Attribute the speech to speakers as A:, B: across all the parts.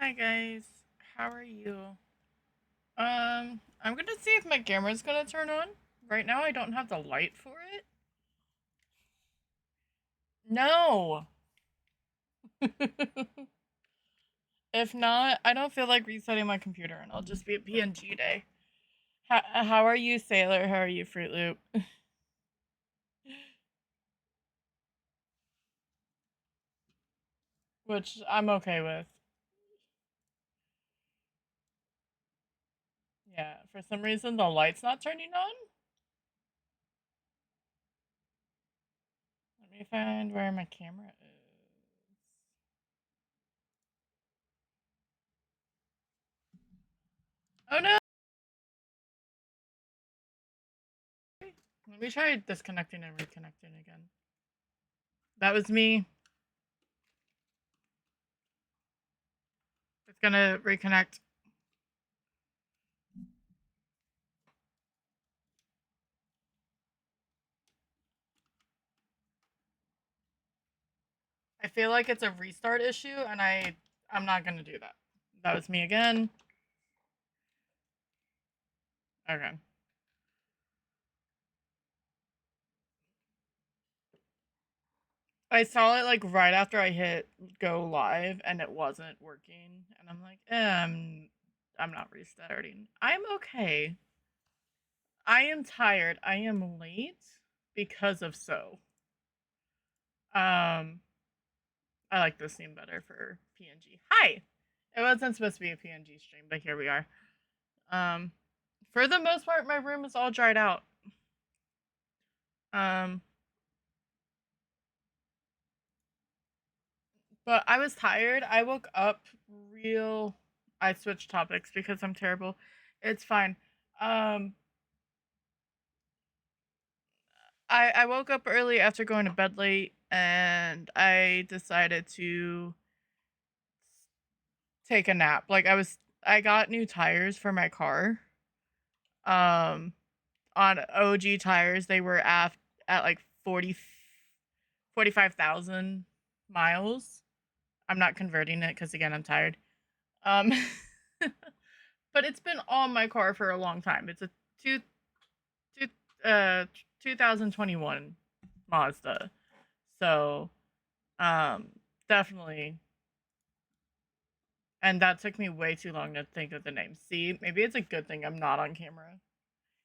A: Hi guys, how are you? I'm gonna see if my camera's gonna turn on. Right now I don't have the light for it. No! If not, I don't feel like resetting my computer and I'll just be a PNG day. How are you, Sailor? How are you, Fruit Loop? Which I'm okay with. Yeah, for some reason the light's not turning on. Let me find where my camera is. Oh no! Let me try disconnecting and reconnecting again. That was me. It's gonna reconnect. I feel like it's a restart issue, and I'm not gonna do that. That was me again. Okay. I saw it like right after I hit go live, and it wasn't working, and I'm like, I'm not restarting. I'm okay. I am tired. I am late because of so. Um, I like this scene better for PNG. Hi. It wasn't supposed to be a PNG stream, but here we are. Um, for the most part, my room is all dried out. Um, but I was tired. I woke up real. I switched topics because I'm terrible. It's fine. Um, I woke up early after going to bed late, and I decided to take a nap. I got new tires for my car. Um, on OG tires, they were at like 45,000 miles. I'm not converting it because again I'm tired. Um, but it's been on my car for a long time. It's a two, two, uh 2021 Mazda. So, um, definitely. And that took me way too long to think of the name. See, maybe it's a good thing I'm not on camera.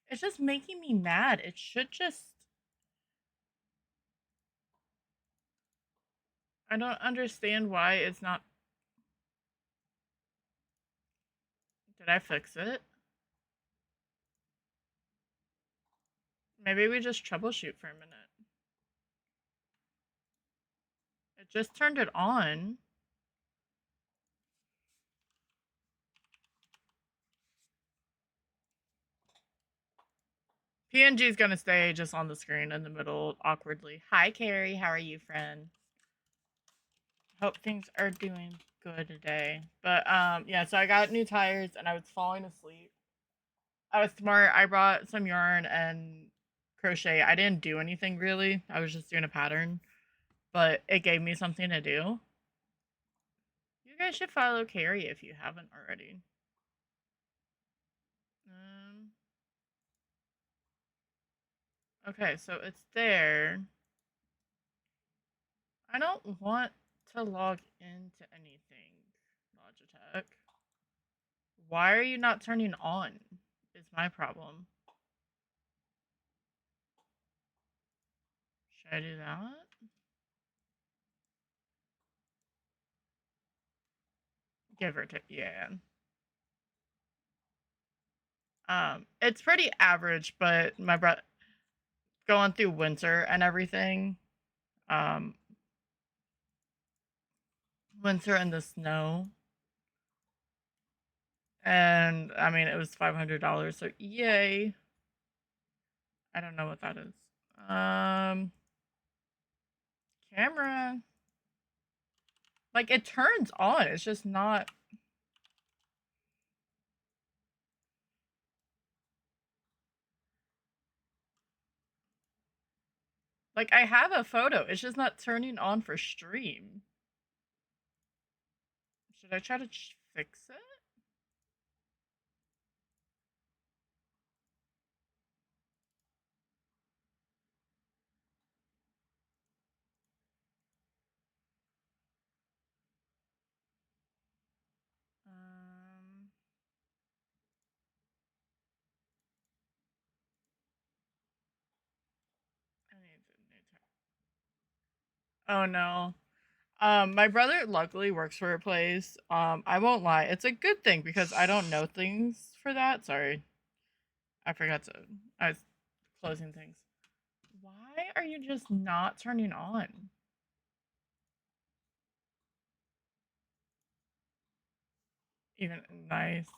A: It's just making me mad. It should just. I don't understand why it's not. Did I fix it? Maybe we just troubleshoot for a minute. It just turned it on. PNG is gonna stay just on the screen in the middle awkwardly. Hi, Carrie. How are you, friend? Hope things are doing good today. But yeah. So I got new tires and I was falling asleep. I was smart. I brought some yarn and crochet. I didn't do anything really. I was just doing a pattern, but it gave me something to do. You guys should follow Carrie if you haven't already. Um. Okay, so it's there. I don't want to log into anything, Logitech. Why are you not turning on? Is my problem. Should I do that? Give or take, yeah. It's pretty average, but my brother going through winter and everything. Um, winter and the snow, and I mean it was $500, so yay. I don't know what that is. Um, camera. Like it turns on. It's just not. Like I have a photo. It's just not turning on for stream. Should I try to fix it? Um, I need a new tire. Oh no. My brother luckily works for a place. I won't lie, it's a good thing because I don't know things for that. Sorry, I forgot to. I was closing things. Why are you just not turning on? Even nice.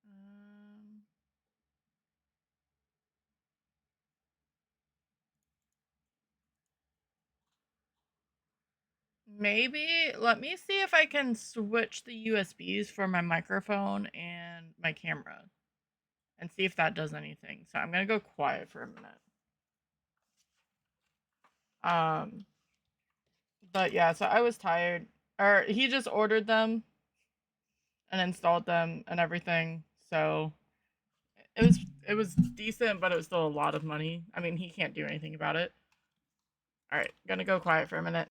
A: Um, Maybe let me see if I can switch the USBs for my microphone and my camera and see if that does anything. So I'm gonna go quiet for a minute. Um, but yeah, so I was tired. Or he just ordered them and installed them and everything. So it was decent, but it was still a lot of money. I mean, he can't do anything about it. All right, gonna go quiet for a minute.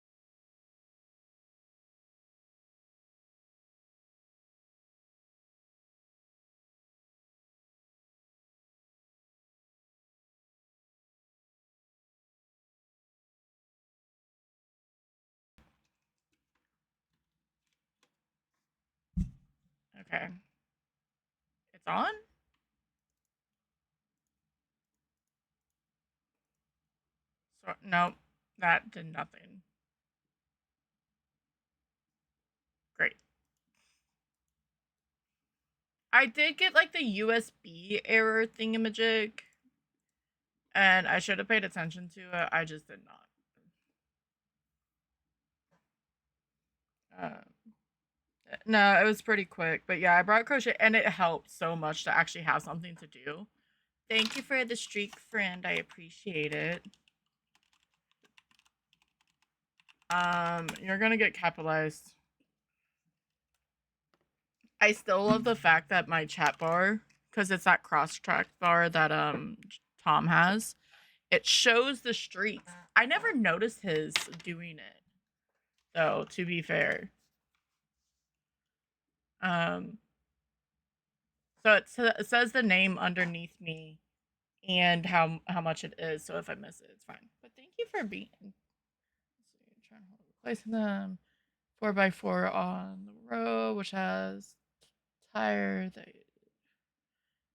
A: Okay, it's on. So nope, that did nothing. Great. I did get like the USB error thingamajig, and I should have paid attention to it. I just did not. Uh, no, it was pretty quick, but yeah, I brought crochet, and it helped so much to actually have something to do. Thank you for the streak, friend. I appreciate it. You're gonna get capitalized. I still love the fact that my chat bar, because it's that cross track bar that Tom has, it shows the streaks. I never noticed his doing it, though. To be fair, um, so it says the name underneath me and how much it is. So if I miss it, it's fine. But thank you for being. Let's see, trying to hold placing them 4x4 on the row, which has tire that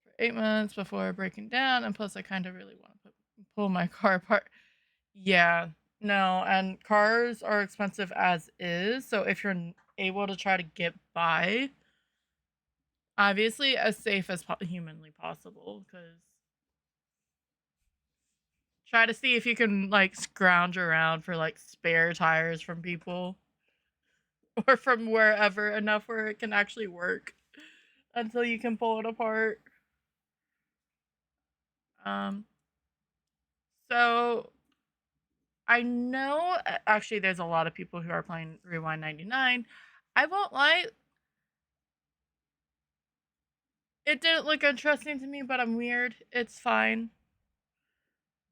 A: for 8 months before breaking down, and plus I kind of really want to pull my car apart. Yeah, no, and cars are expensive as is, so if you're able to try to get by, obviously as safe as humanly possible, because try to see if you can like scrounge around for like spare tires from people or from wherever enough where it can actually work until you can pull it apart. Um, so I know actually there's a lot of people who are playing Rewind 99. I won't lie, it didn't look interesting to me, but I'm weird. It's fine.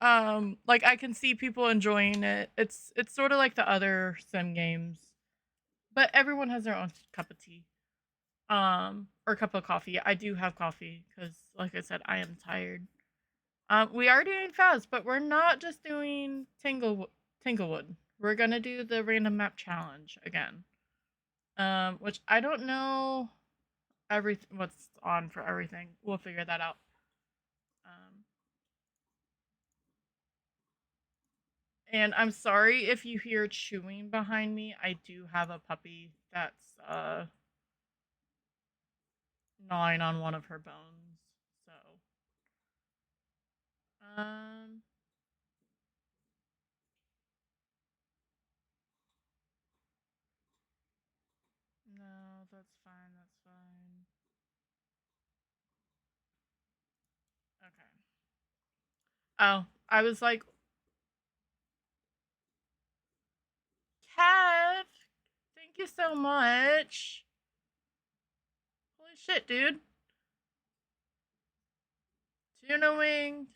A: Like I can see people enjoying it. It's sort of like the other sim games, but everyone has their own cup of tea. Or cup of coffee. I do have coffee because, like I said, I am tired. We are doing fast, but we're not just doing Tinglewood. We're gonna do the random map challenge again. Which I don't know everything what's on for everything. We'll figure that out. Um, and I'm sorry if you hear chewing behind me. I do have a puppy that's gnawing on one of her bones. So, um, no, that's fine. That's fine. Okay. Oh, I was like, Kev, thank you so much. Holy shit, dude. Tuna wing.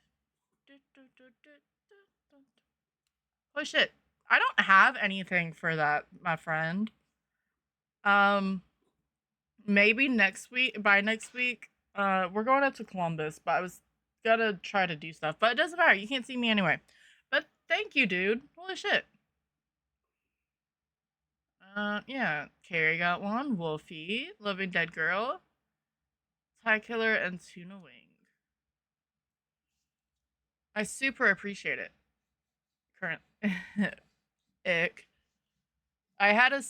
A: Holy shit. I don't have anything for that, my friend. Maybe next week, by next week, we're going up to Columbus, but I was gonna try to do stuff, but it doesn't matter. You can't see me anyway. But thank you, dude. Holy shit. Yeah. Carrie got one. Wolfie, Living Dead Girl, Tie Killer, and Tuna Wing. I super appreciate it. Current ick. I had a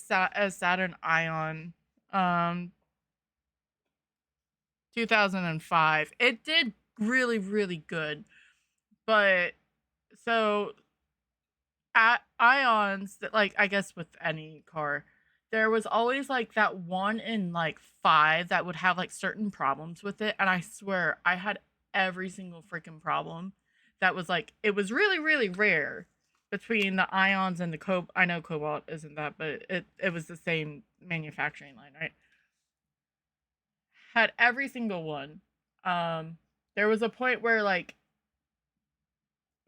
A: Saturn Ion, um, 2005. It did really, really good, but so at Ions that, like, I guess with any car, there was always like that one in like five that would have like certain problems with it, and I swear I had every single freaking problem. That was like, it was really, really rare between the Ions and the I know Cobalt isn't that, but it was the same manufacturing line, right? Had every single one. There was a point where like,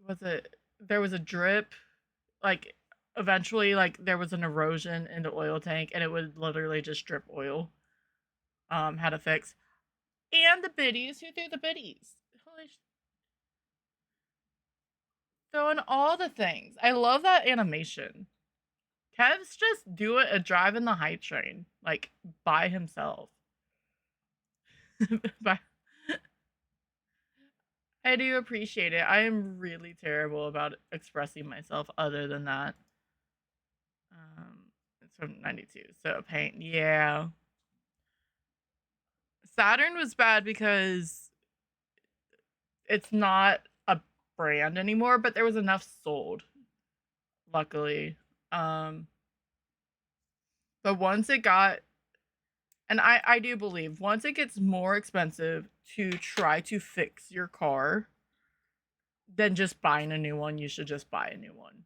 A: was it, there was a drip, like, eventually, like, there was an erosion in the oil tank and it would literally just drip oil. Had a fix. And the biddies, who threw the biddies? Holy throwing all the things. I love that animation. Kev's just doing a drive in the hype train, like, by himself. by I do appreciate it. I am really terrible about expressing myself other than that. It's from 92. So paint. Yeah. Saturn was bad because it's not a brand anymore, but there was enough sold, luckily. Um but once it got, and I do believe once it gets more expensive to try to fix your car than just buying a new one, you should just buy a new one.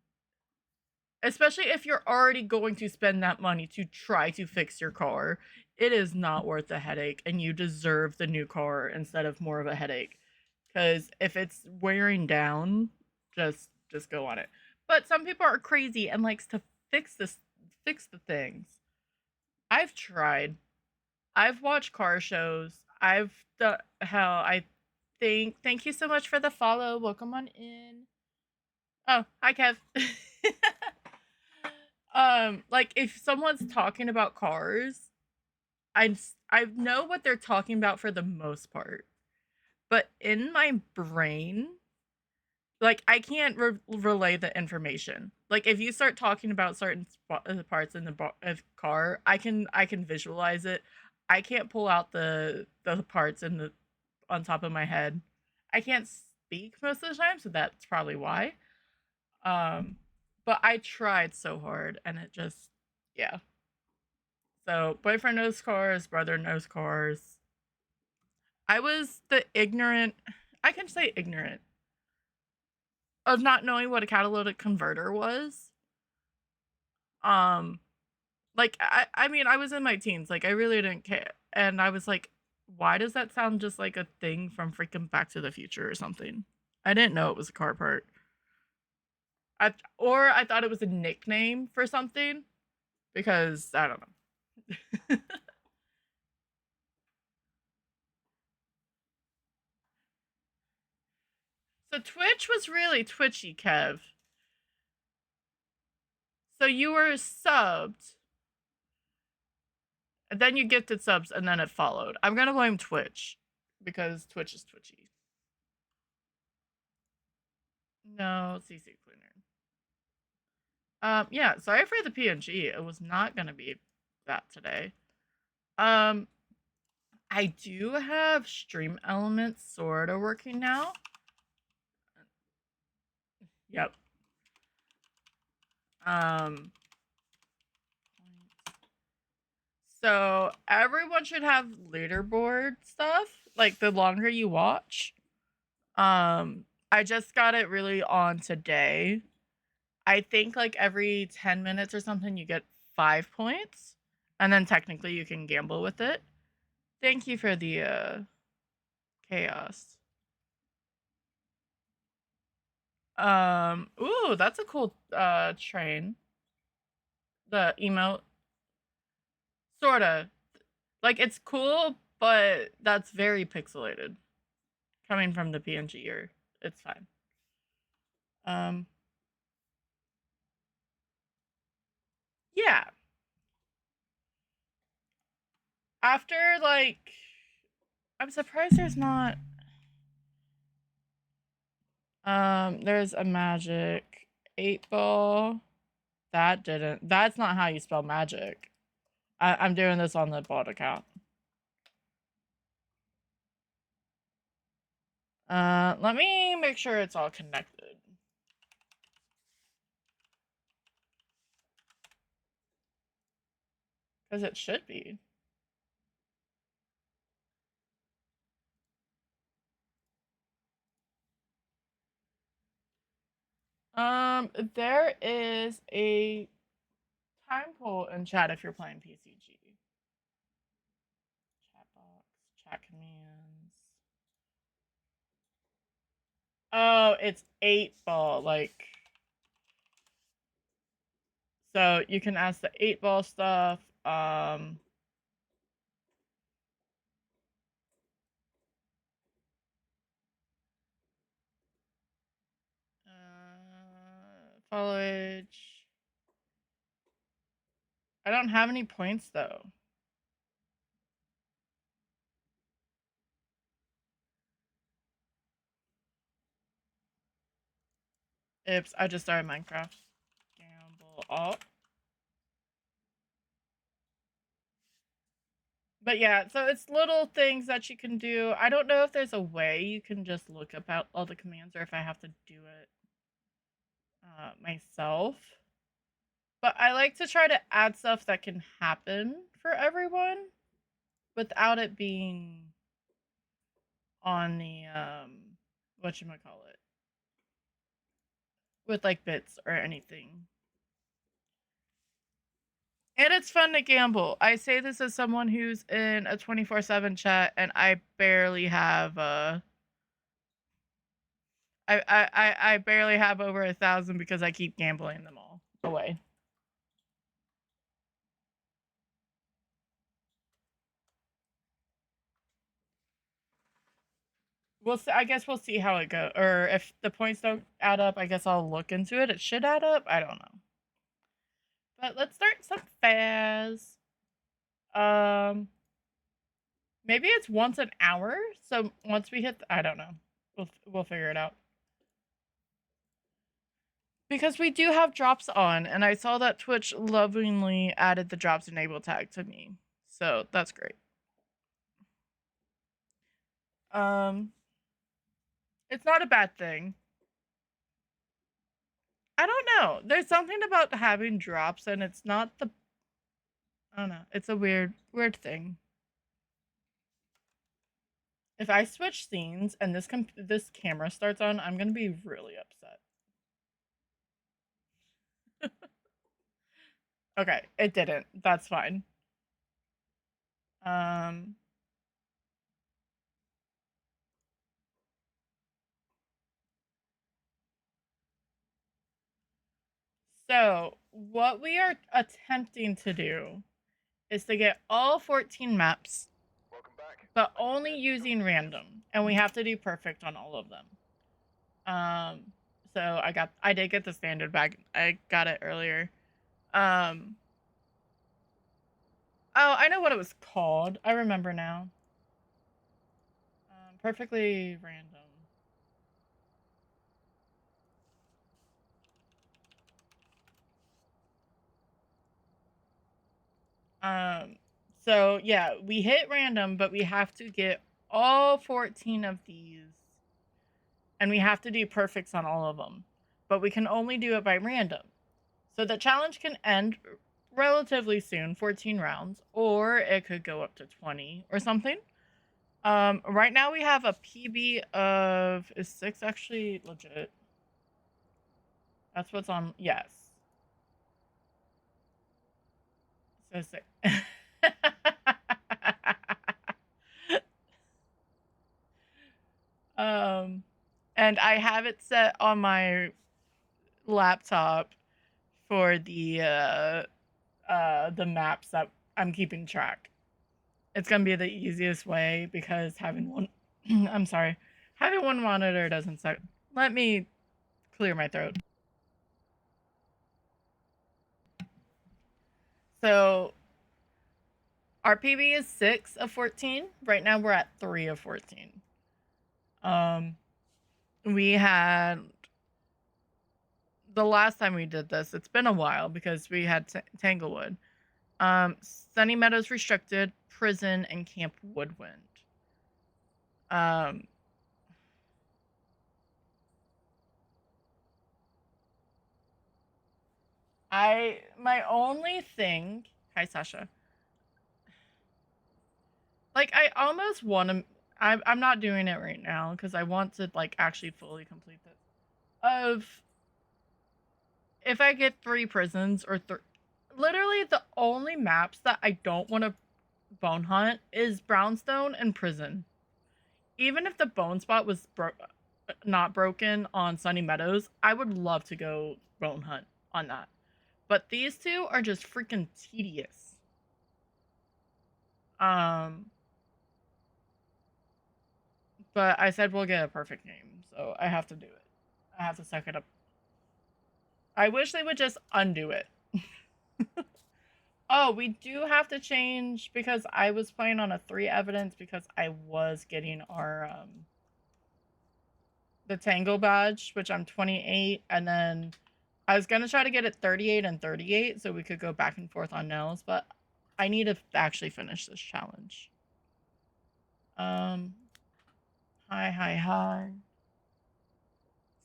A: Especially if you're already going to spend that money to try to fix your car. It is not worth the headache, and you deserve the new car instead of more of a headache. Because if it's wearing down, just go on it. But some people are crazy and likes to fix the things. I've tried. I've watched car shows. I've done, hell, I think, thank you so much for the follow. Welcome on in. Oh, hi Kev. Like, if someone's talking about cars, I know what they're talking about for the most part. But in my brain, like, I can't relay the information. Like, if you start talking about certain parts in the car, I can visualize it. I can't pull out the parts in the on top of my head. I can't speak most of the time, so that's probably why. Um, but I tried so hard, and it just, yeah. So boyfriend knows cars, brother knows cars. I was the ignorant. I can say ignorant of not knowing what a catalytic converter was. Um, like, I mean, I was in my teens, like, I really didn't care, and I was like, why does that sound just like a thing from freaking Back to the Future or something? I didn't know it was a car part. I thought it was a nickname for something, because I don't know. So Twitch was really twitchy, Kev. So you were subbed, and then you gifted subs, and then it followed. I'm gonna blame Twitch, because Twitch is twitchy. No, CC Cleaner. Yeah, sorry for the PNG. It was not gonna be that today. I do have Stream Elements sorta working now. Yep. So everyone should have leaderboard stuff, like, the longer you watch. I just got it really on today. I think like every 10 minutes or something you get 5 points, and then technically you can gamble with it. Thank you for the chaos. Ooh, that's a cool train. The emote, sorta. Like, it's cool, but that's very pixelated. Coming from the PNG, or it's fine. Yeah. After, like, I'm surprised there's not. There's a magic 8-ball. That's not how you spell magic. I'm doing this on the bot account. Let me make sure it's all connected. Because it should be. There is a time poll in chat if you're playing PCG. Chat box, chat commands. Oh, it's 8-ball, like. So you can ask the 8-ball stuff. Foliage. I don't have any points though. Oops, I just started Minecraft. Gamble alt. But yeah, so it's little things that you can do. I don't know if there's a way you can just look up all the commands, or if I have to do it myself. But I like to try to add stuff that can happen for everyone without it being on the whatchamacallit, with like bits or anything. And it's fun to gamble. I say this as someone who's in a 24/7 chat, and I barely have I barely have over 1,000 because I keep gambling them all away. We'll see, I guess we'll see how it goes. Or if the points don't add up, I guess I'll look into it. It should add up. I don't know. But let's start some Phas. Maybe it's once an hour. So once we hit, I don't know. We'll figure it out. Because we do have drops on, and I saw that Twitch lovingly added the drops enable tag to me. So that's great. It's not a bad thing. I don't know. There's something about having drops, and it's not the. I don't know. It's a weird thing. If I switch scenes and this camera starts on, I'm gonna be really upset. Okay, it didn't. That's fine. So what we are attempting to do is to get all 14 maps, but only using random, and we have to do perfect on all of them. So I did get the standard bag. I got it earlier. Oh, I know what it was called. I remember now. Perfectly random. So yeah, we hit random, but we have to get all 14 of these, and we have to do perfects on all of them, but we can only do it by random. So the challenge can end relatively soon, 14 rounds, or it could go up to 20 or something. Right now we have a PB of, is 6 actually legit? That's what's on, yes. So sick. And I have it set on my laptop for the maps that I'm keeping track. It's gonna be the easiest way because having one I'm sorry. Having one monitor doesn't suck. Let me clear my throat. So our PB is 6 of 14. Right now we're at 3 of 14. We had the last time we did this, it's been a while because we had Tanglewood. Sunny Meadows restricted, prison, and Camp Woodwind. My only thing, hi Sasha. Like I almost want to. I'm not doing it right now because I want to like actually fully complete this. Of if I get 3 prisons or literally the only maps that I don't want to bone hunt is Brownstone and Prison. Even if the bone spot was not broken on Sunny Meadows, I would love to go bone hunt on that. But these two are just freaking tedious. But I said we'll get a perfect game, so I have to do it. I have to suck it up. I wish they would just undo it. Oh, we do have to change because I was playing on a 3 evidence because I was getting our the Tango badge, which I'm 28, and then I was gonna try to get it 38 and 38 so we could go back and forth on nails, but I need to actually finish this challenge. Hi.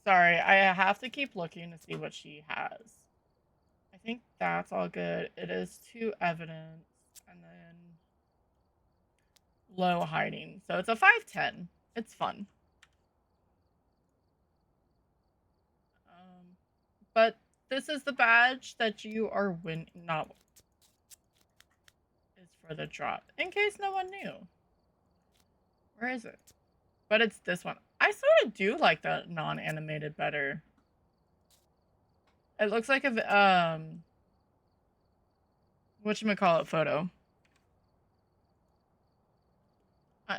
A: Sorry, I have to keep looking to see what she has. I think that's all good. It is 2 evidence, and then low hiding. So it's a 510. It's fun. But this is the badge that you are not is for the drop. In case no one knew. Where is it? But it's this one. I sort of do like the non-animated better. It looks like a whatchamacallit photo.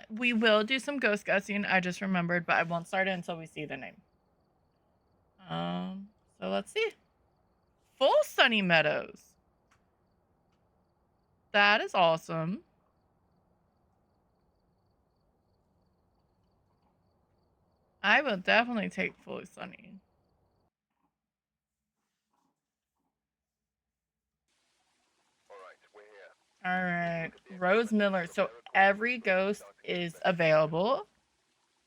A: We will do some ghost guessing. I just remembered, but I won't start it until we see the name. So let's see. Full Sunny Meadows. That is awesome. I will definitely take Fully Sunny. All right, Rose Miller. So every ghost is available.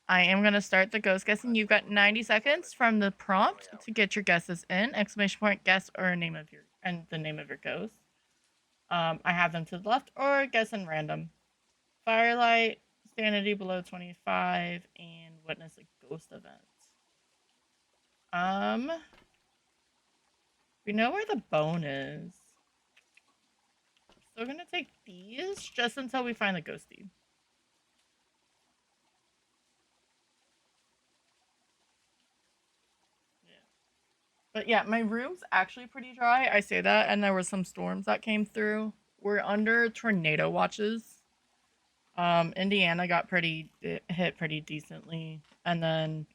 A: I am going to start the ghost guessing. You've got 90 seconds from the prompt to get your guesses in. Exclamation point, guess, or name of your and the name of your ghost. I have them to the left or guess in random. Firelight, sanity below 25, and witness a ghost event. We know where the bone is. So we're gonna take these just until we find the ghosty. But yeah, my room's actually pretty dry. I say that, and there were some storms that came through. We're under tornado watches. Indiana got hit pretty decently, and then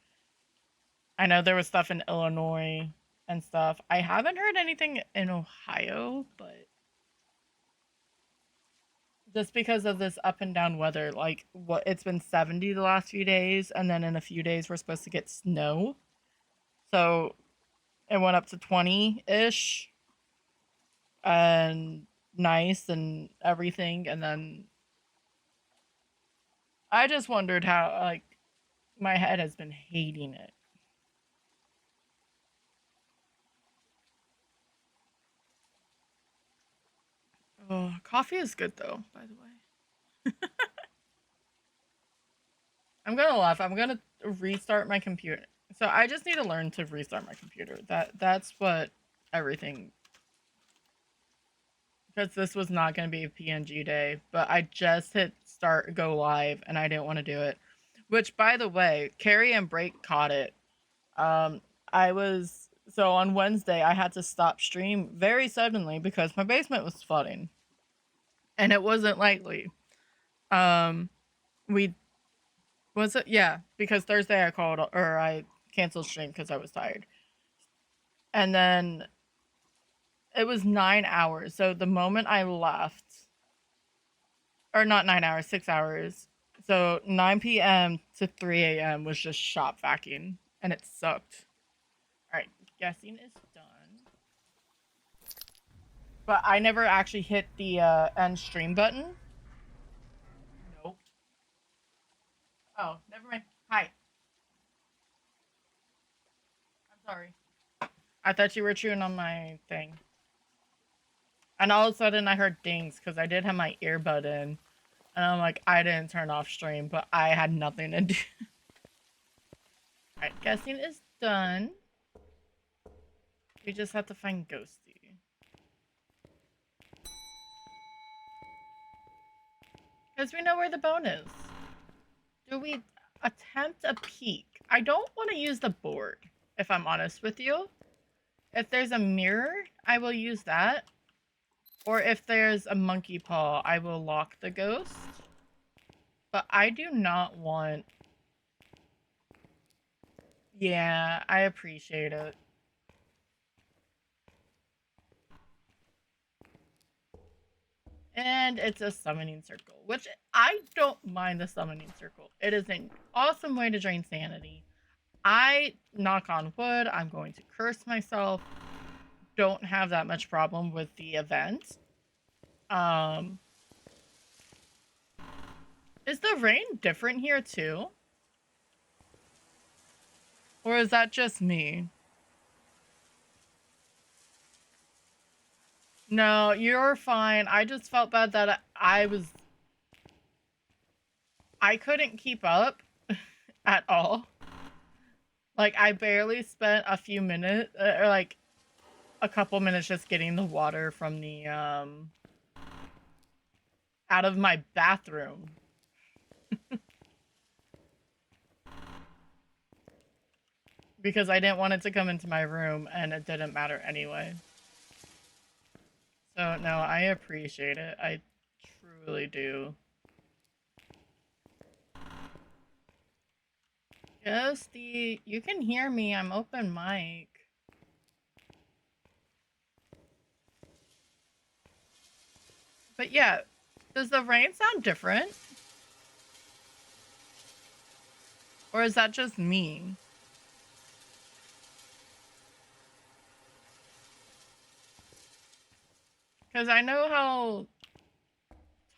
A: I know there was stuff in Illinois and stuff. I haven't heard anything in Ohio, but just because of this up and down weather, like what it's been 70 the last few days, and then in a few days we're supposed to get snow. So it went up to 20-ish and nice and everything, and then I just wondered how like my head has been hating it. Oh, coffee is good though, by the way. I'm gonna laugh. I'm gonna restart my computer. So I just need to learn to restart my computer. That's what everything. because this was not going to be a PNG day, but I just hit start go live and I didn't want to do it. Which, by the way, Carrie and Break caught it. Um, I was so on Wednesday I had to stop stream very suddenly because my basement was flooding, and it wasn't lightly. Um, we was it because Thursday I called or I canceled stream because I was tired, and then it was 9 hours. So the moment I left, or not 9 hours, 6 hours. So 9 p.m. to 3 a.m. was just shop vacuum, and it sucked. All right, guessing is done. But I never actually hit the end stream button. Nope. Oh, never mind. Hi. I'm sorry. I thought you were chewing on my thing. And all of a sudden I heard dings because I did have my earbud in. And I'm like, I didn't turn off stream, but I had nothing to do. Alright, guessing is done. We just have to find Ghosty. Because we know where the bone is. Do we attempt a peek? I don't want to use the board, if I'm honest with you. If there's a mirror, I will use that. Or if there's a monkey paw, I will lock the ghost. But I do not want... Yeah, I appreciate it. And it's a summoning circle, which I don't mind the summoning circle. It is an awesome way to drain sanity. I, knock on wood, I'm going to curse myself, don't have that much problem with the event. Is the rain different here too? Or is that just me? No, you're fine. I just felt bad that I couldn't keep up at all. Like, I barely spent a few minutes, or like a couple minutes just getting the water from the, out of my bathroom. Because I didn't want it to come into my room, and it didn't matter anyway. So, no, I appreciate it. I truly do. Ghosty, you can hear me. I'm open mic. But yeah, does the rain sound different? Or is that just me? Because I know how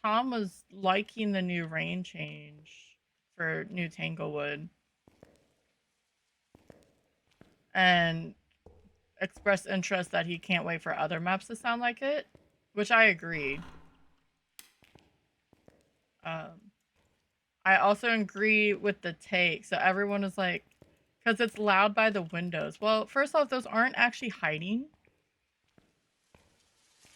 A: Tom was liking the new rain change for New Tanglewood. And expressed interest that he can't wait for other maps to sound like it, which I agree. I also agree with the take. So everyone is like, because it's loud by the windows. Well, first off, those aren't actually hiding.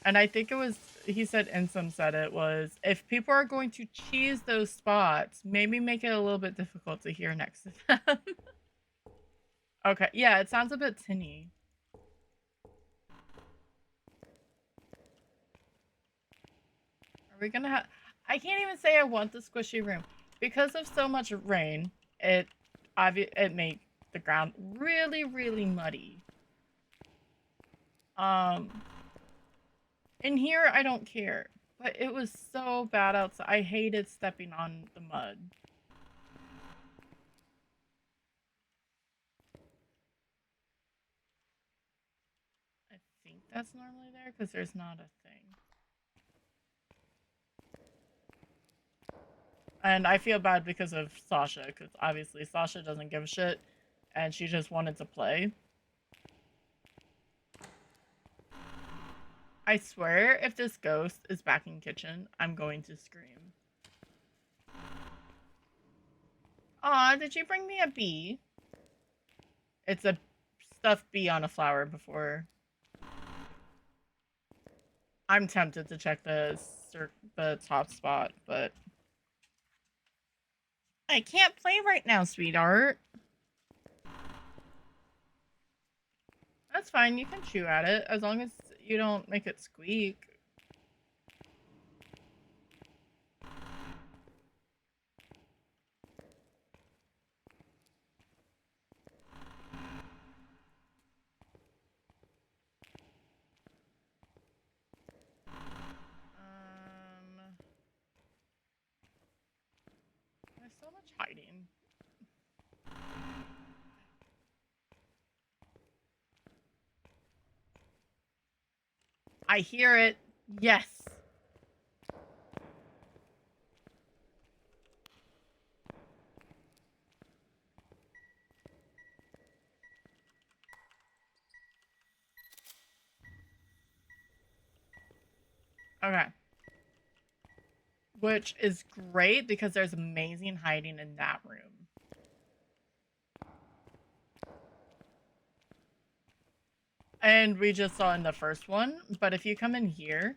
A: And I think it was, he said, Insum said it was, if people are going to cheese those spots, maybe make it a little bit difficult to hear next to them. Okay, yeah, it sounds a bit tinny. Are we gonna have... I can't even say I want the squishy room. Because of so much rain, it made the ground really, really muddy. In here, I don't care. But it was so bad outside. I hated stepping on the mud. I think that's normally there because there's not a thing. And I feel bad because of Sasha, because obviously Sasha doesn't give a shit, and she just wanted to play. I swear, if this ghost is back in kitchen, I'm going to scream. Aw, did you bring me a bee? It's a stuffed bee on a flower before. I'm tempted to check the top spot, but I can't play right now, sweetheart. That's fine. You can chew at it as long as you don't make it squeak. There's so much hiding. I hear it. Yes. Okay. Which is great because there's amazing hiding in that room. And we just saw in the first one, but if you come in here,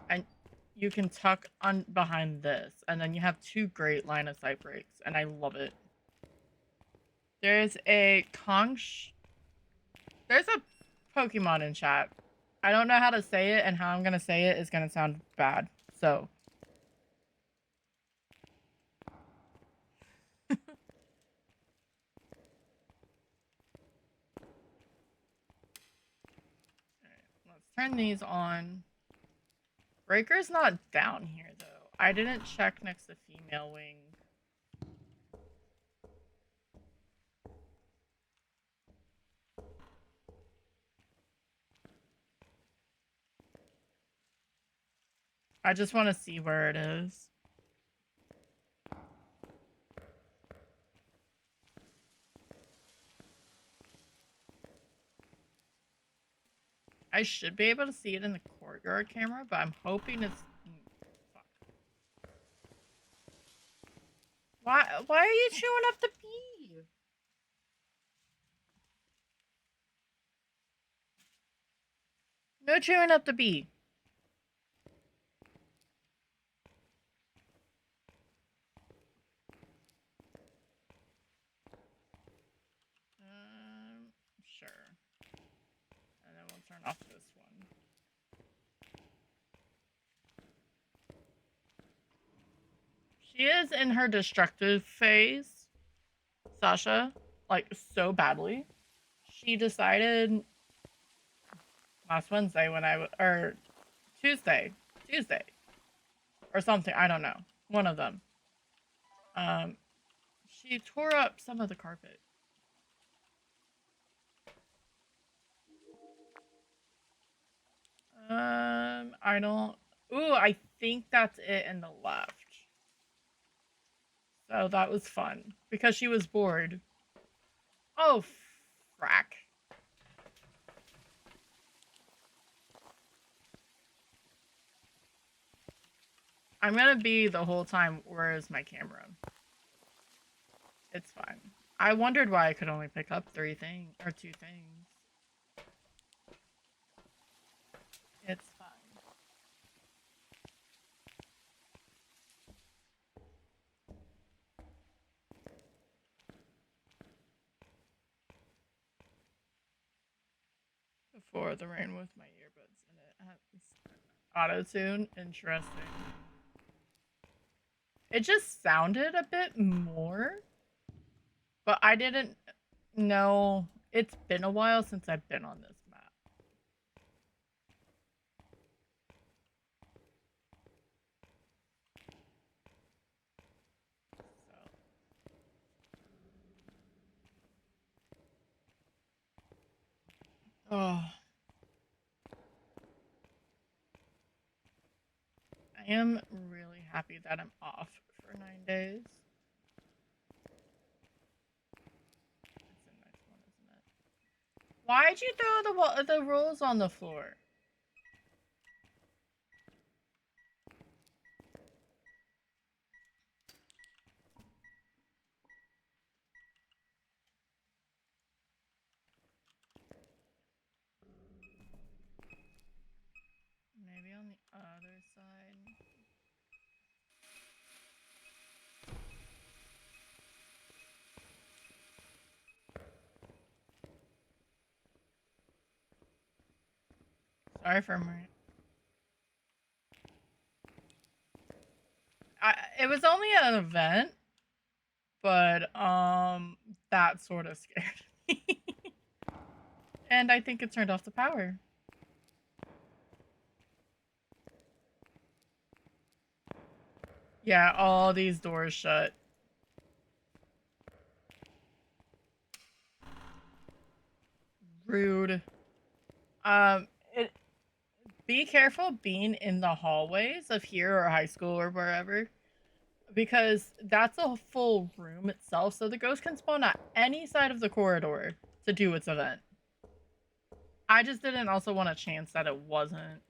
A: and you can tuck on behind this, and then you have 2 great line of sight breaks, and I love it. There's a there's a Pokemon in chat. I don't know how to say it, and how I'm gonna say it is gonna sound bad. So. Let's turn these on. Breaker's not down here, though. I didn't check next to female wing. I just want to see where it is. I should be able to see it in the courtyard camera, but I'm hoping it's... Fuck. Why are you chewing up the bee? No chewing up the bee. Sure. And then we'll turn off this one. She is in her destructive phase, Sasha, like so badly. She decided last Wednesday or Tuesday, or something. I don't know. One of them. She tore up some of the carpet. I don't. Ooh, I think that's it in the left. So that was fun because she was bored. Oh, frack. I'm gonna be the whole time. Where is my camera? It's fine. I wondered why I could only pick up 2 things. It's fine. Before the rain with my earbuds in it. Auto-tune? Interesting. It just sounded a bit more, but I didn't know. It's been a while since I've been on this map. So. Oh. I am really happy that I'm off for 9 days. It's a nice one, isn't it? Why'd you throw the rolls on the floor? side. Sorry for my. It was only an event, but that sort of scared me. And I think it turned off the power. Yeah, all these doors shut. Rude. It. Be careful being in the hallways of here or high school or wherever, because that's a full room itself. So the ghost can spawn at any side of the corridor to do its event. I just didn't also want a chance that it wasn't,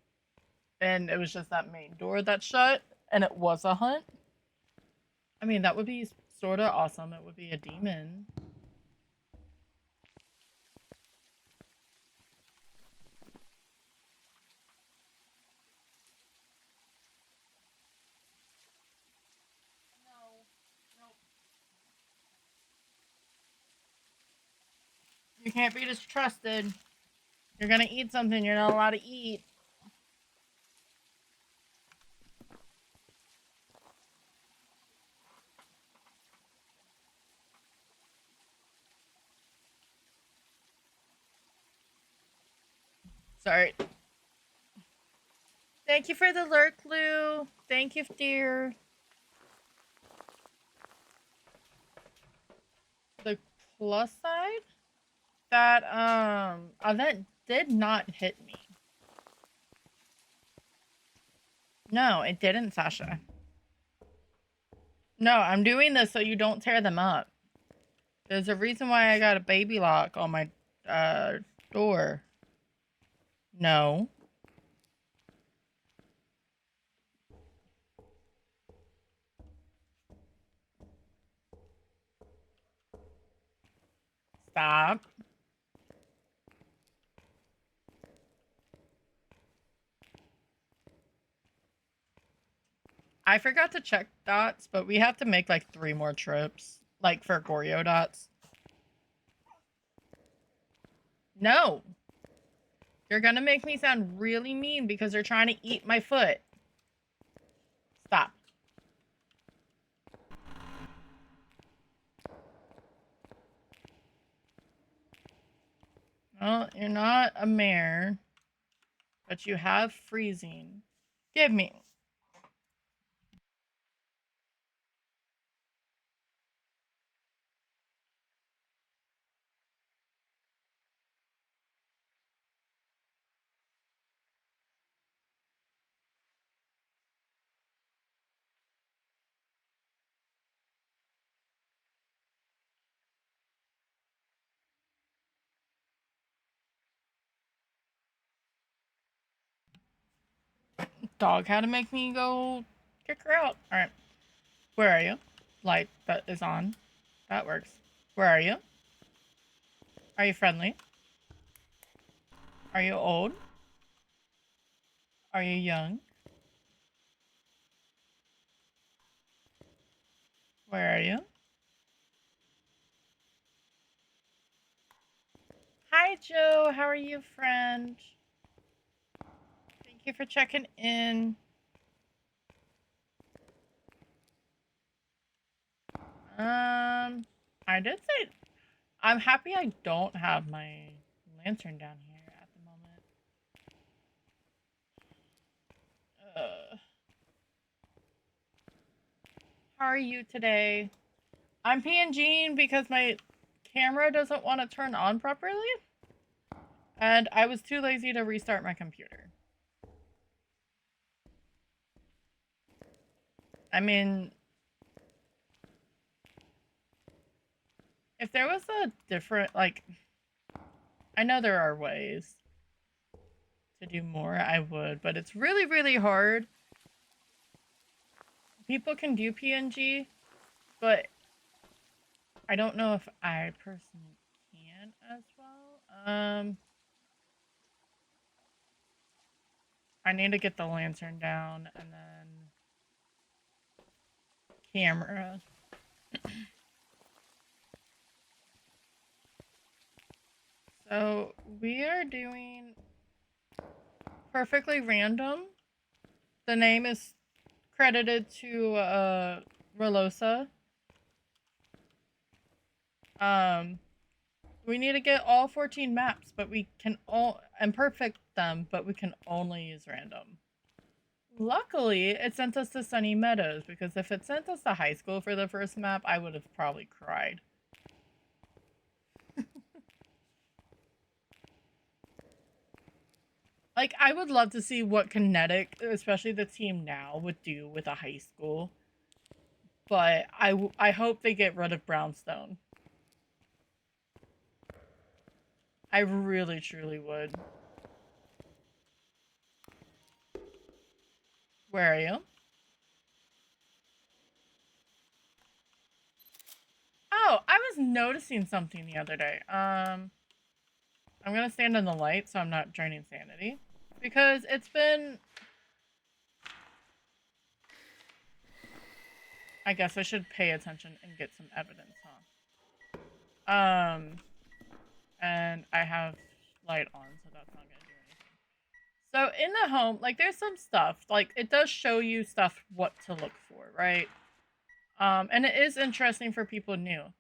A: and it was just that main door that shut, and it was a hunt. I mean, that would be sort of awesome. It would be a demon. No, nope. You can't be distrusted. You're gonna eat something you're not allowed to eat. Sorry. Thank you for the lurk, Lou. Thank you, dear. The plus side, that event did not hit me. No, it didn't, Sasha. No, I'm doing this so you don't tear them up. There's a reason why I got a baby lock on my door. No. Stop. I forgot to check dots, but we have to make like 3 more trips. Like for Goryo dots. No. You're gonna make me sound really mean because they're trying to eat my foot. Stop. Well, you're not a mare, but you have freezing. Give me. Dog had to make me go kick her out. All right. Where are you? Light that is on. That works. Where are you? Are you friendly? Are you old? Are you young? Where are you? Hi, Joe. How are you, friend? Thank you for checking in. I did say I'm happy I don't have my lantern down here at the moment. How are you today? I'm PNGing because my camera doesn't want to turn on properly, and I was too lazy to restart my computer. I mean, if there was a different, like, I know there are ways to do more, I would, but it's really, really hard. People can do PNG, but I don't know if I personally can as well. I need to get the lantern down and then camera. So we are doing perfectly random. The name is credited to Relosa. We need to get all 14 maps, but we can all and perfect them, but we can only use random. Luckily, it sent us to Sunny Meadows, because if it sent us to high school for the first map, I would have probably cried. Like, I would love to see what Kinetic, especially the team now, would do with a high school. But I hope they get rid of Brownstone. I really, truly would. Where are you? Oh, I was noticing something the other day. I'm gonna stand in the light so I'm not draining sanity. Because it's been... I guess I should pay attention and get some evidence, huh? And I have light on, so that's not gonna do anything. So in the home, like, there's some stuff. Like, it does show you stuff what to look for, right? And it is interesting for people new.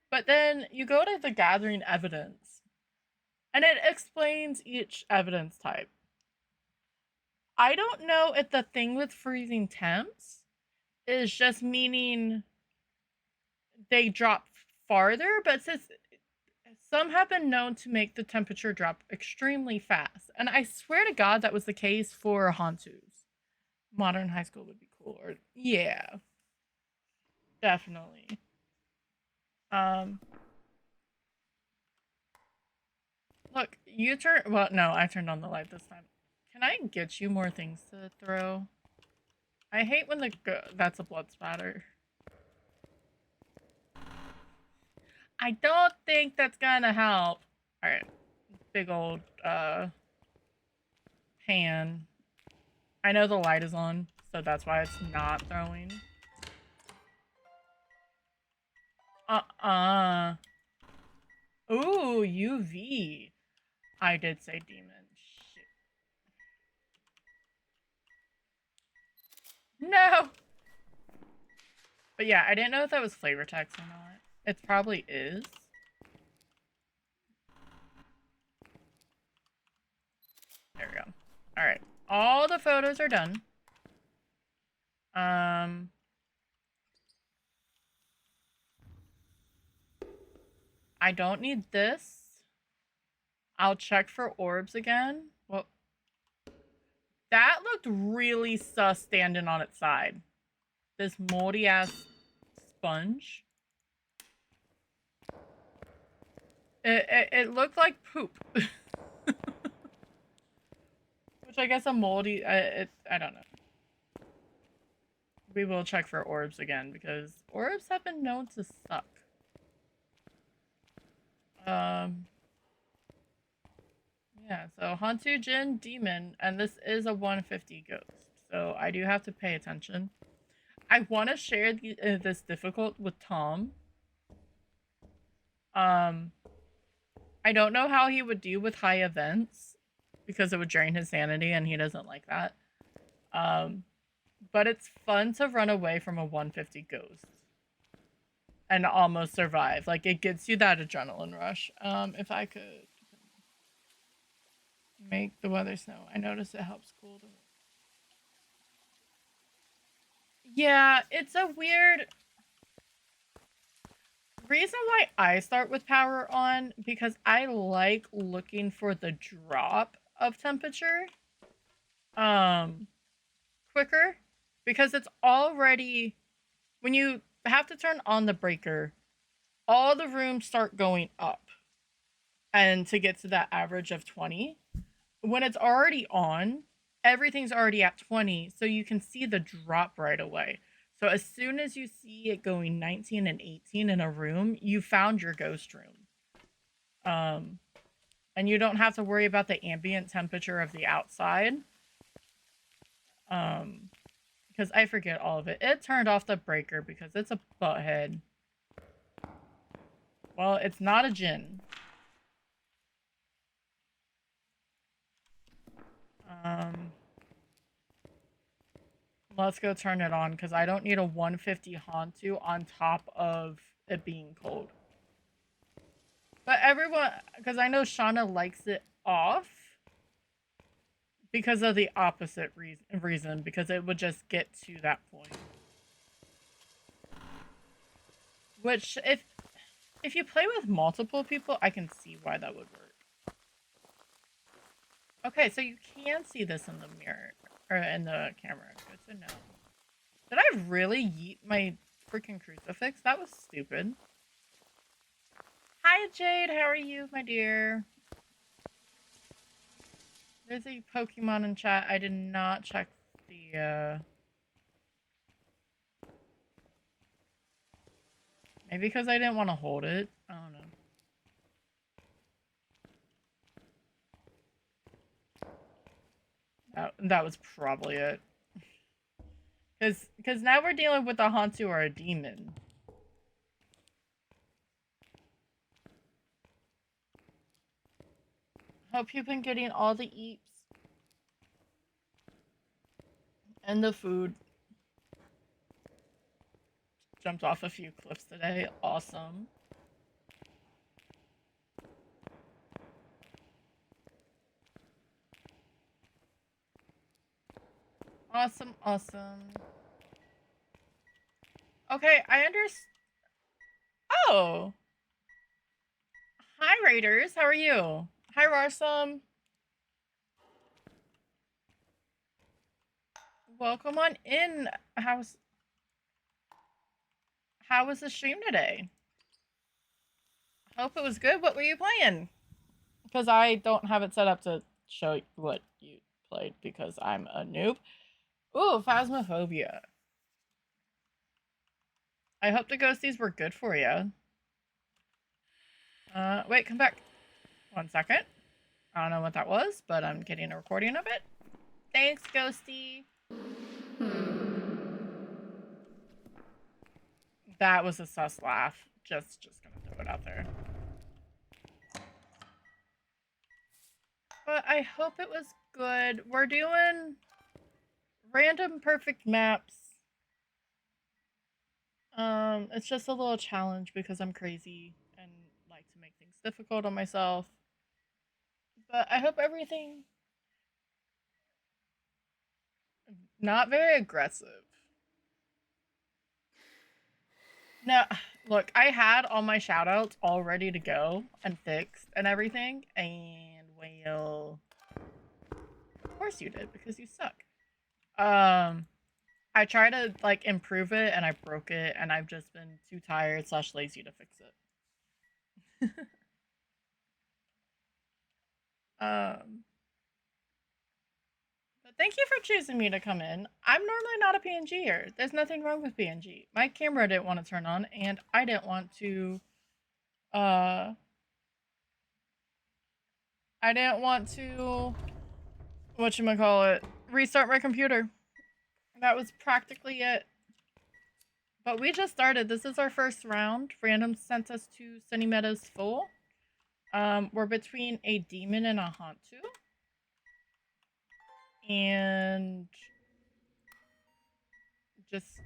A: But then you go to the gathering evidence, and it explains each evidence type. I don't know if the thing with freezing temps is just meaning they drop farther, but since some have been known to make the temperature drop extremely fast. And I swear to God that was the case for Hantus. Modern high school would be cooler. Yeah, definitely. Um, Look, you turn. Well, no, I turned on the light this time. Can I get you more things to throw? I hate when that's a blood spatter. I don't think that's gonna help. All right, big old pan. I know the light is on, so that's why it's not throwing. Ooh, UV. I did say demon. Shit. No! But yeah, I didn't know if that was flavor text or not. It probably is. There we go. Alright. All the photos are done. I don't need this. I'll check for orbs again. Well, that looked really sus standing on its side. This moldy ass sponge. It looked like poop. Which I guess a moldy, I don't know. We will check for orbs again because orbs have been known to suck. Yeah, so Hantu Jin Demon, and this is a 150 ghost, so I do have to pay attention. I want to share this difficult with Tom. I don't know how he would do with high events because it would drain his sanity, and he doesn't like that. But it's fun to run away from a 150 ghost and almost survive. Like, it gets you that adrenaline rush. If I could make the weather snow, I notice it helps cool the... Yeah, it's a weird reason why I start with power on, because I like looking for the drop of temperature quicker, because it's already, when you have to turn on the breaker, all the rooms start going up, and to get to that average of 20, when it's already on, everything's already at 20, so you can see the drop right away. So as soon as you see it going 19 and 18 in a room, you found your ghost room. And you don't have to worry about the ambient temperature of the outside. Because I forget all of it. It turned off the breaker because it's a butthead. Well, it's not a djinn. Let's go turn it on because I don't need a 150 Hantu on top of it being cold. But everyone, because I know Shauna likes it off because of the opposite reason, because it would just get to that point. Which, if you play with multiple people, I can see why that would work. Okay, so you can see this in the mirror, or in the camera. Good to know. Did I really yeet my freaking crucifix? That was stupid. Hi, Jade. How are you, my dear? There's a Pokemon in chat. I did not check the, maybe because I didn't want to hold it. I don't know. That was probably it. Because now we're dealing with a Hantu or a demon. Hope you've been getting all the eats. And the food. Jumped off a few cliffs today. Awesome. Awesome, awesome. Okay, I understand. Oh! Hi, Raiders. How are you? Hi, Rarsum. Welcome on in. How was the stream today? Hope it was good. What were you playing? Because I don't have it set up to show you what you played because I'm a noob. Ooh, Phasmophobia. I hope the ghosties were good for you. Wait, come back. 1 second. I don't know what that was, but I'm getting a recording of it. Thanks, Ghosty. That was a sus laugh. Just gonna throw it out there. But I hope it was good. We're doing random perfect maps. It's just a little challenge because I'm crazy and like to make things difficult on myself. But I hope everything not very aggressive. Now, look, I had all my shoutouts all ready to go and fixed and everything, and well, of course you did because you suck. I tried to like improve it and I broke it, and I've just been too tired / lazy to fix it. But thank you for choosing me to come in. I'm normally not a PNGer. There's nothing wrong with PNG. My camera didn't want to turn on, and I didn't want to, uh, whatchamacallit, restart my computer. That was practically it. But we just started. This is our first round. Random sent us to Sunny Meadows full. We're between a demon and a Hantu. And just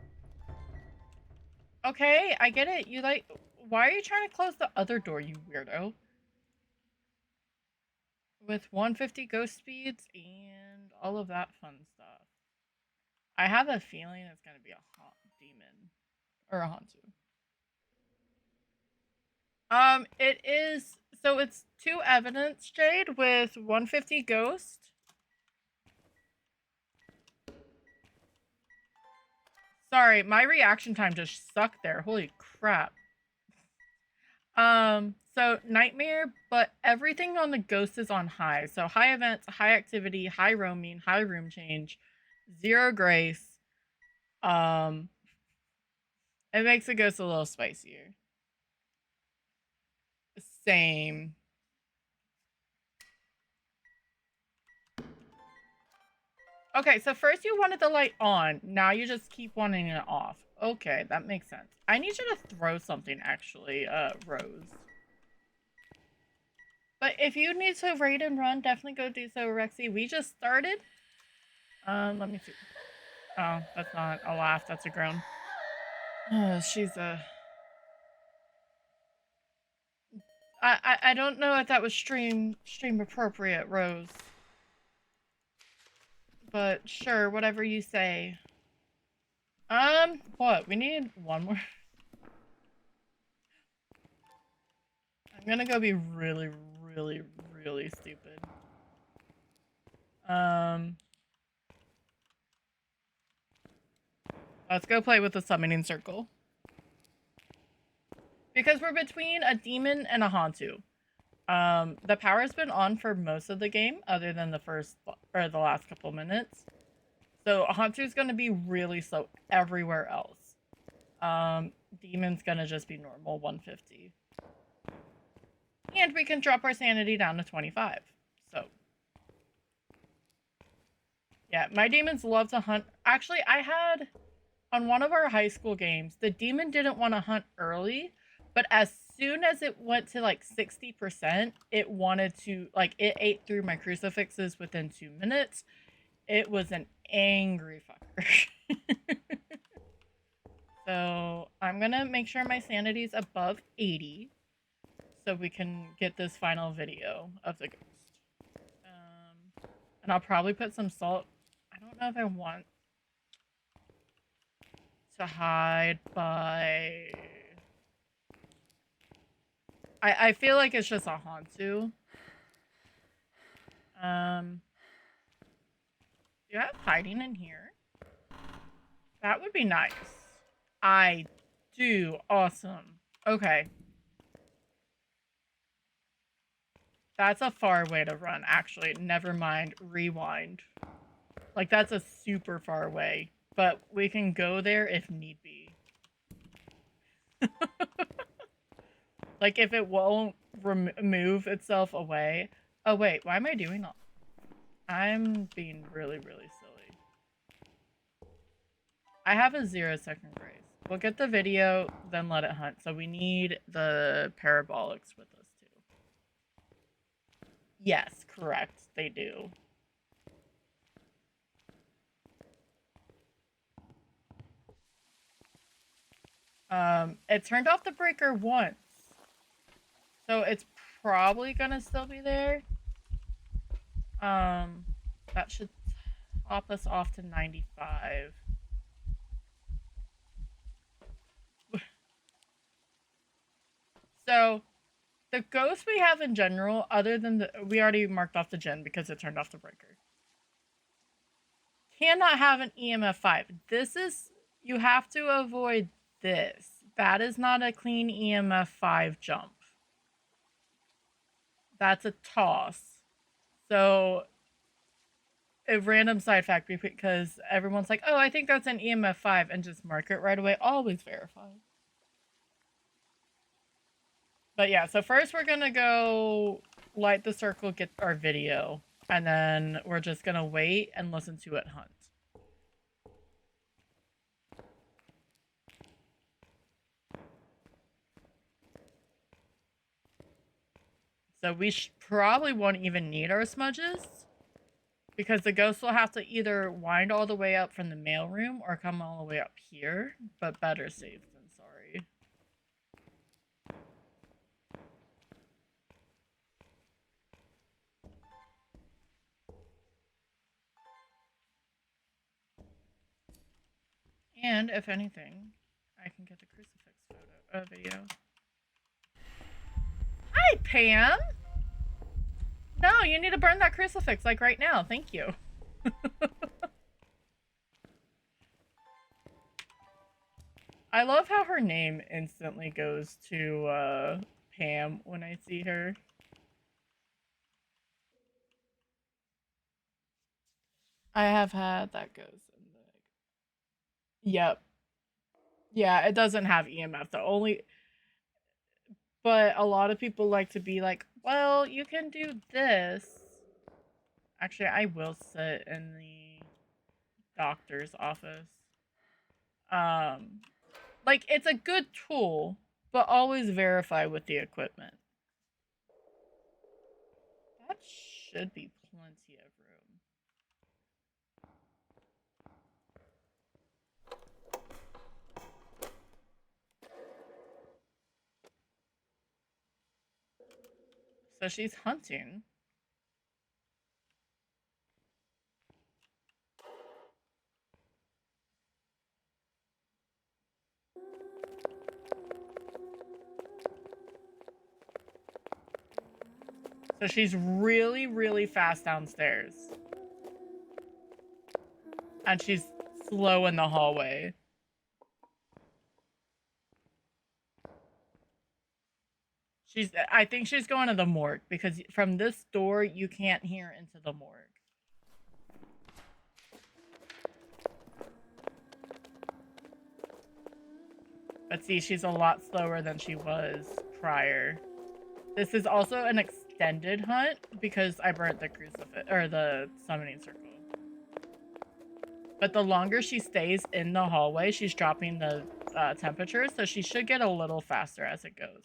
A: okay, I get it. You like, why are you trying to close the other door, you weirdo? With 150 ghost speeds and all of that fun stuff. I have a feeling it's gonna be a demon or a Hantu. It is, so it's 2 evidence, Jade, with 150 ghost. Sorry, my reaction time just sucked there. Holy crap. So nightmare, but everything on the ghost is on high. So high events, high activity, high roaming, high room change, 0 grace. It makes the ghost a little spicier. Same. Okay, so first you wanted the light on. Now you just keep wanting it off. Okay, that makes sense. I need you to throw something, actually, Rose. But if you need to raid and run, definitely go do so, Rexy. We just started. Let me see. Oh, that's not a laugh. That's a groan. She's a... I don't know if that was stream appropriate, Rose. But sure, whatever you say. What? We need one more. I'm gonna go be really, really, really stupid. Let's go play with the summoning circle. Because we're between a demon and a Hantu. The power's been on for most of the game, other than the first or the last couple minutes. So Hantu's gonna be really slow everywhere else. Demon's gonna just be normal 150. And we can drop our sanity down to 25. So yeah, my demons love to hunt. Actually, I had on one of our high school games, the demon didn't want to hunt early, but as soon as it went to like 60%, it wanted to, like, it ate through my crucifixes within 2 minutes. It was an angry fucker. So I'm gonna make sure my sanity's above 80 so we can get this final video of the ghost. And I'll probably put some salt. I don't know if I want to hide by... I feel like it's just a Hantu. Do you have hiding in here? That would be nice. I do. Awesome. Okay. That's a far way to run, actually. Never mind. Rewind. Like, that's a super far way. But we can go there if need be. Like, if it won't move itself away. Oh, wait. Why am I doing all... I'm being really, really silly. I have a 0-second grace. We'll get the video, then let it hunt. So we need the parabolics with us, too. Yes, correct. They do. It turned off the breaker once. So it's probably gonna still be there. That should top us off to 95. So the ghosts we have in general, other than the... We already marked off the gen because it turned off the breaker. Cannot have an EMF 5. This is... You have to avoid this. That is not a clean EMF 5 jump. That's a toss. So, a random side fact, because everyone's like, oh, I think that's an EMF 5, and just mark it right away. Always verify. But yeah, so first we're gonna go light the circle, get our video, and then we're just gonna wait and listen to it hunt. So we probably won't even need our smudges, because the ghost will have to either wind all the way up from the mailroom or come all the way up here, but better safe than sorry. And if anything, I can get the crucifix photo video. Hi, Pam! No, you need to burn that crucifix, like, right now. Thank you. I love how her name instantly goes to, Pam when I see her. I have had that goes in the... Yep. Yeah, it doesn't have EMF. The only... But a lot of people like to be like, well, you can do this. Actually, I will sit in the... doctor's office. Um, like it's a good tool, but always verify with the equipment. That should be plenty of room. So she's hunting. So she's really, really fast downstairs. And she's slow in the hallway. I think she's going to the morgue because from this door you can't hear into the morgue. But see, she's a lot slower than she was prior. This is also an extended hunt because I burnt the crucifix or the summoning circle. But the longer she stays in the hallway, she's dropping the temperature, so she should get a little faster as it goes.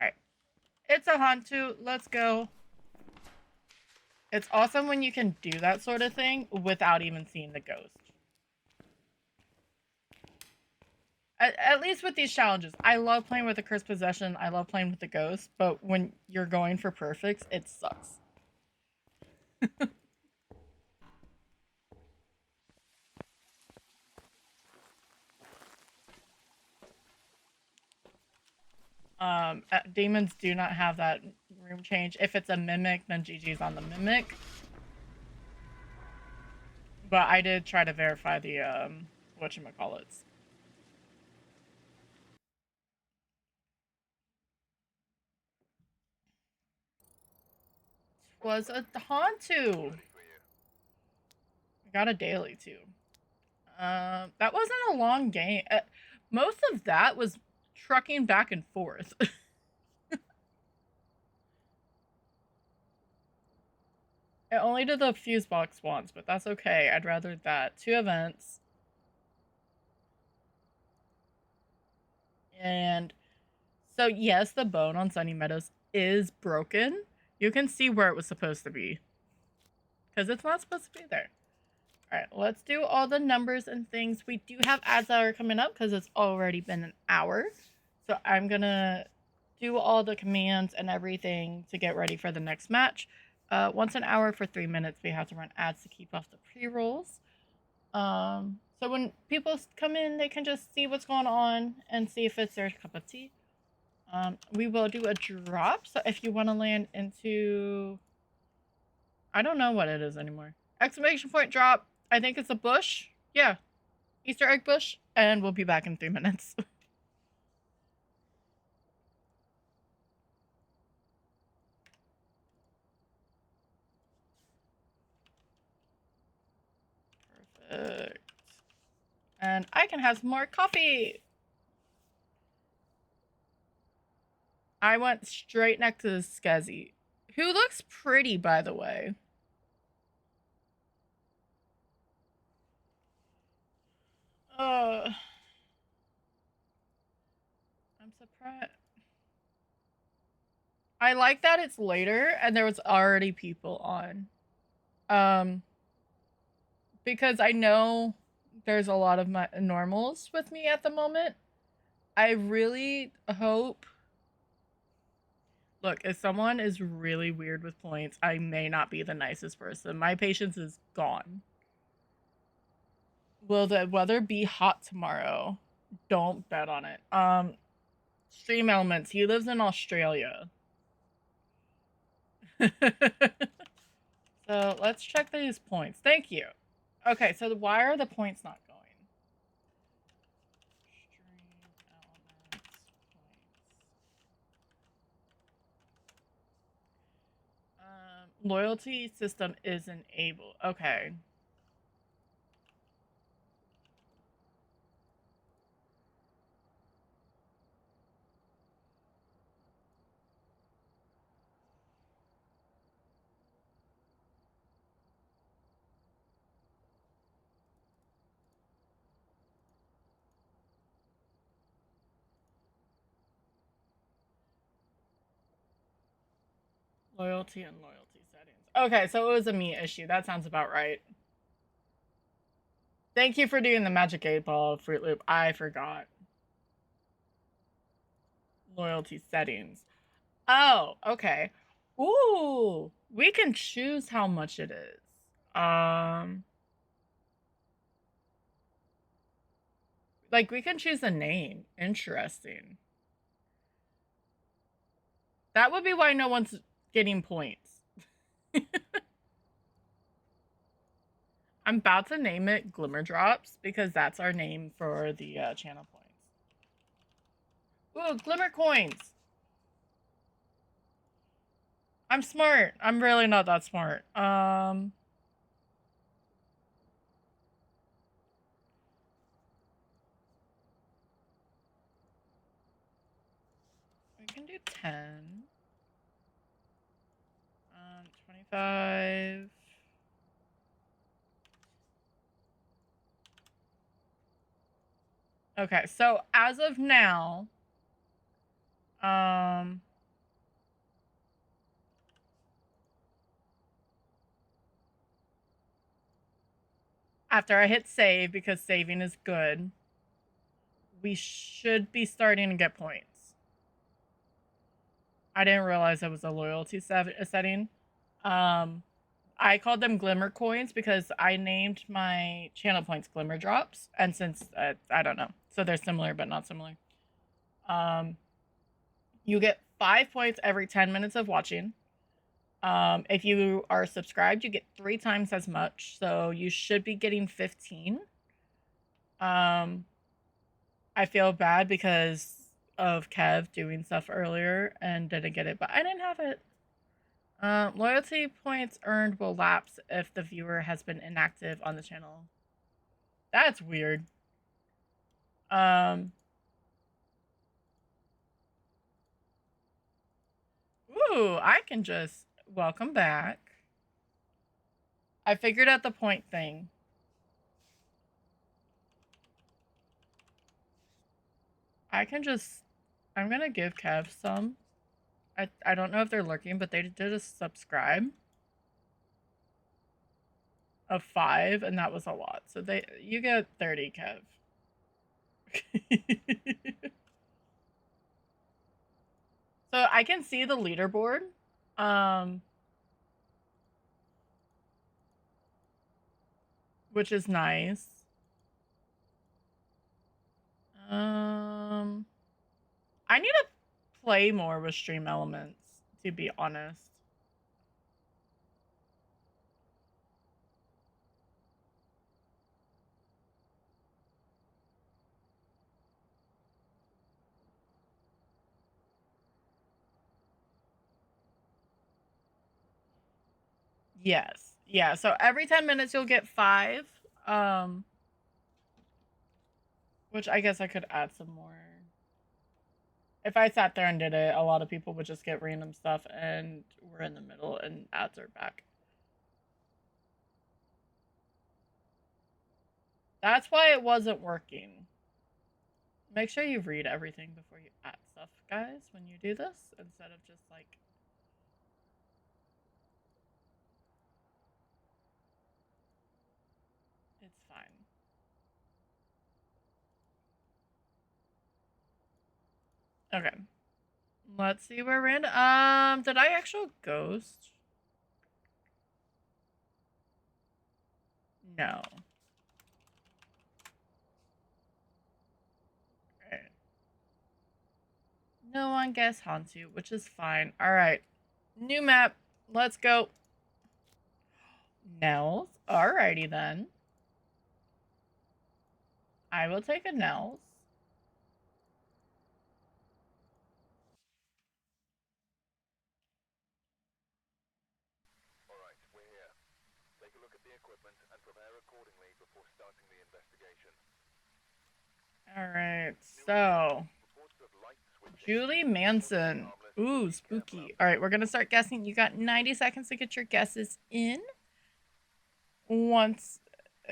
A: Alright. It's a Hantu. Let's go. It's awesome when you can do that sort of thing without even seeing the ghost. At least with these challenges. I love playing with the Cursed Possession. I love playing with the ghost. But when you're going for perfects, it sucks. Demons do not have that room change. If it's a mimic, then GG's on the mimic. But I did try to verify the whatchamacallits. Was a Hantu. I got a daily too. That wasn't a long game. Most of that was trucking back and forth. I only did the fuse box once, but that's okay. I'd rather that. 2 events. And so, yes, the bone on Sunny Meadows is broken. You can see where it was supposed to be. Because it's not supposed to be there. Alright, let's do all the numbers and things. We do have ads that are coming up because it's already been an hour. So I'm going to do all the commands and everything to get ready for the next match. Once an hour for 3 minutes, we have to run ads to keep off the pre-rolls. So when people come in, they can just see what's going on and see if it's their cup of tea. We will do a drop. So if you want to land into... I don't know what it is anymore. Exclamation point drop. I think it's a bush. Yeah. Easter egg bush. And we'll be back in 3 minutes. Perfect. And I can have some more coffee. I went straight next to Skezzy, who looks pretty, by the way. I'm surprised. I like that it's later and there was already people on. Because I know there's a lot of my normals with me at the moment. I really hope... Look, if someone is really weird with points, I may not be the nicest person. My patience is gone. Will the weather be hot tomorrow? Don't bet on it. Stream Elements. He lives in Australia. So let's check these points. Thank you. Okay, so why are the points not going? Stream Elements points. Loyalty system is enabled. Okay. Loyalty and loyalty settings. Okay, so it was a me issue. That sounds about right. Thank you for doing the magic 8 ball Fruit Loop. I forgot. Loyalty settings. Oh, okay. Ooh, we can choose how much it is. Like we can choose a name. Interesting. That would be why no one's getting points. I'm about to name it Glimmer Drops because that's our name for the channel points. Ooh, Glimmer Coins. I'm smart. I'm really not that smart. We can do 10. 25. Okay, so as of now, after I hit save because saving is good, we should be starting to get points. I didn't realize that was a loyalty setting. I called them Glimmer Coins because I named my channel points Glimmer Drops, and since I don't know, so they're similar but not similar. You get 5 points every 10 minutes of watching. If you are subscribed, you get 3 times as much, so you should be getting 15. I feel bad because of Kev doing stuff earlier and didn't get it, but I didn't have it. Loyalty points earned will lapse if the viewer has been inactive on the channel. That's weird. Ooh, I can just welcome back. I figured out the point thing. I can just, I'm gonna give Kev some. I don't know if they're lurking, but they did a subscribe of 5, and that was a lot. So you get 30, Kev. So I can see the leaderboard. Which is nice. I need to play more with Stream Elements, to be honest. Yes. Yeah, so every 10 minutes you'll get 5. Which I guess I could add some more. If I sat there and did it, a lot of people would just get random stuff and we're in the middle and ads are back. That's why it wasn't working. Make sure you read everything before you add stuff, guys, when you do this, instead of just like... It's fine. Okay. Let's see where we're in. Did I actual ghost? No. Right. No one guessed Hantu, which is fine. Alright. New map. Let's go. Nels. Alrighty then. I will take a Nels.
B: Alright, we're here. Take a look at the equipment and prepare accordingly before starting the investigation.
A: Alright, so Julie Manson. Ooh, spooky. Alright, we're gonna start guessing. You got 90 seconds to get your guesses in. Once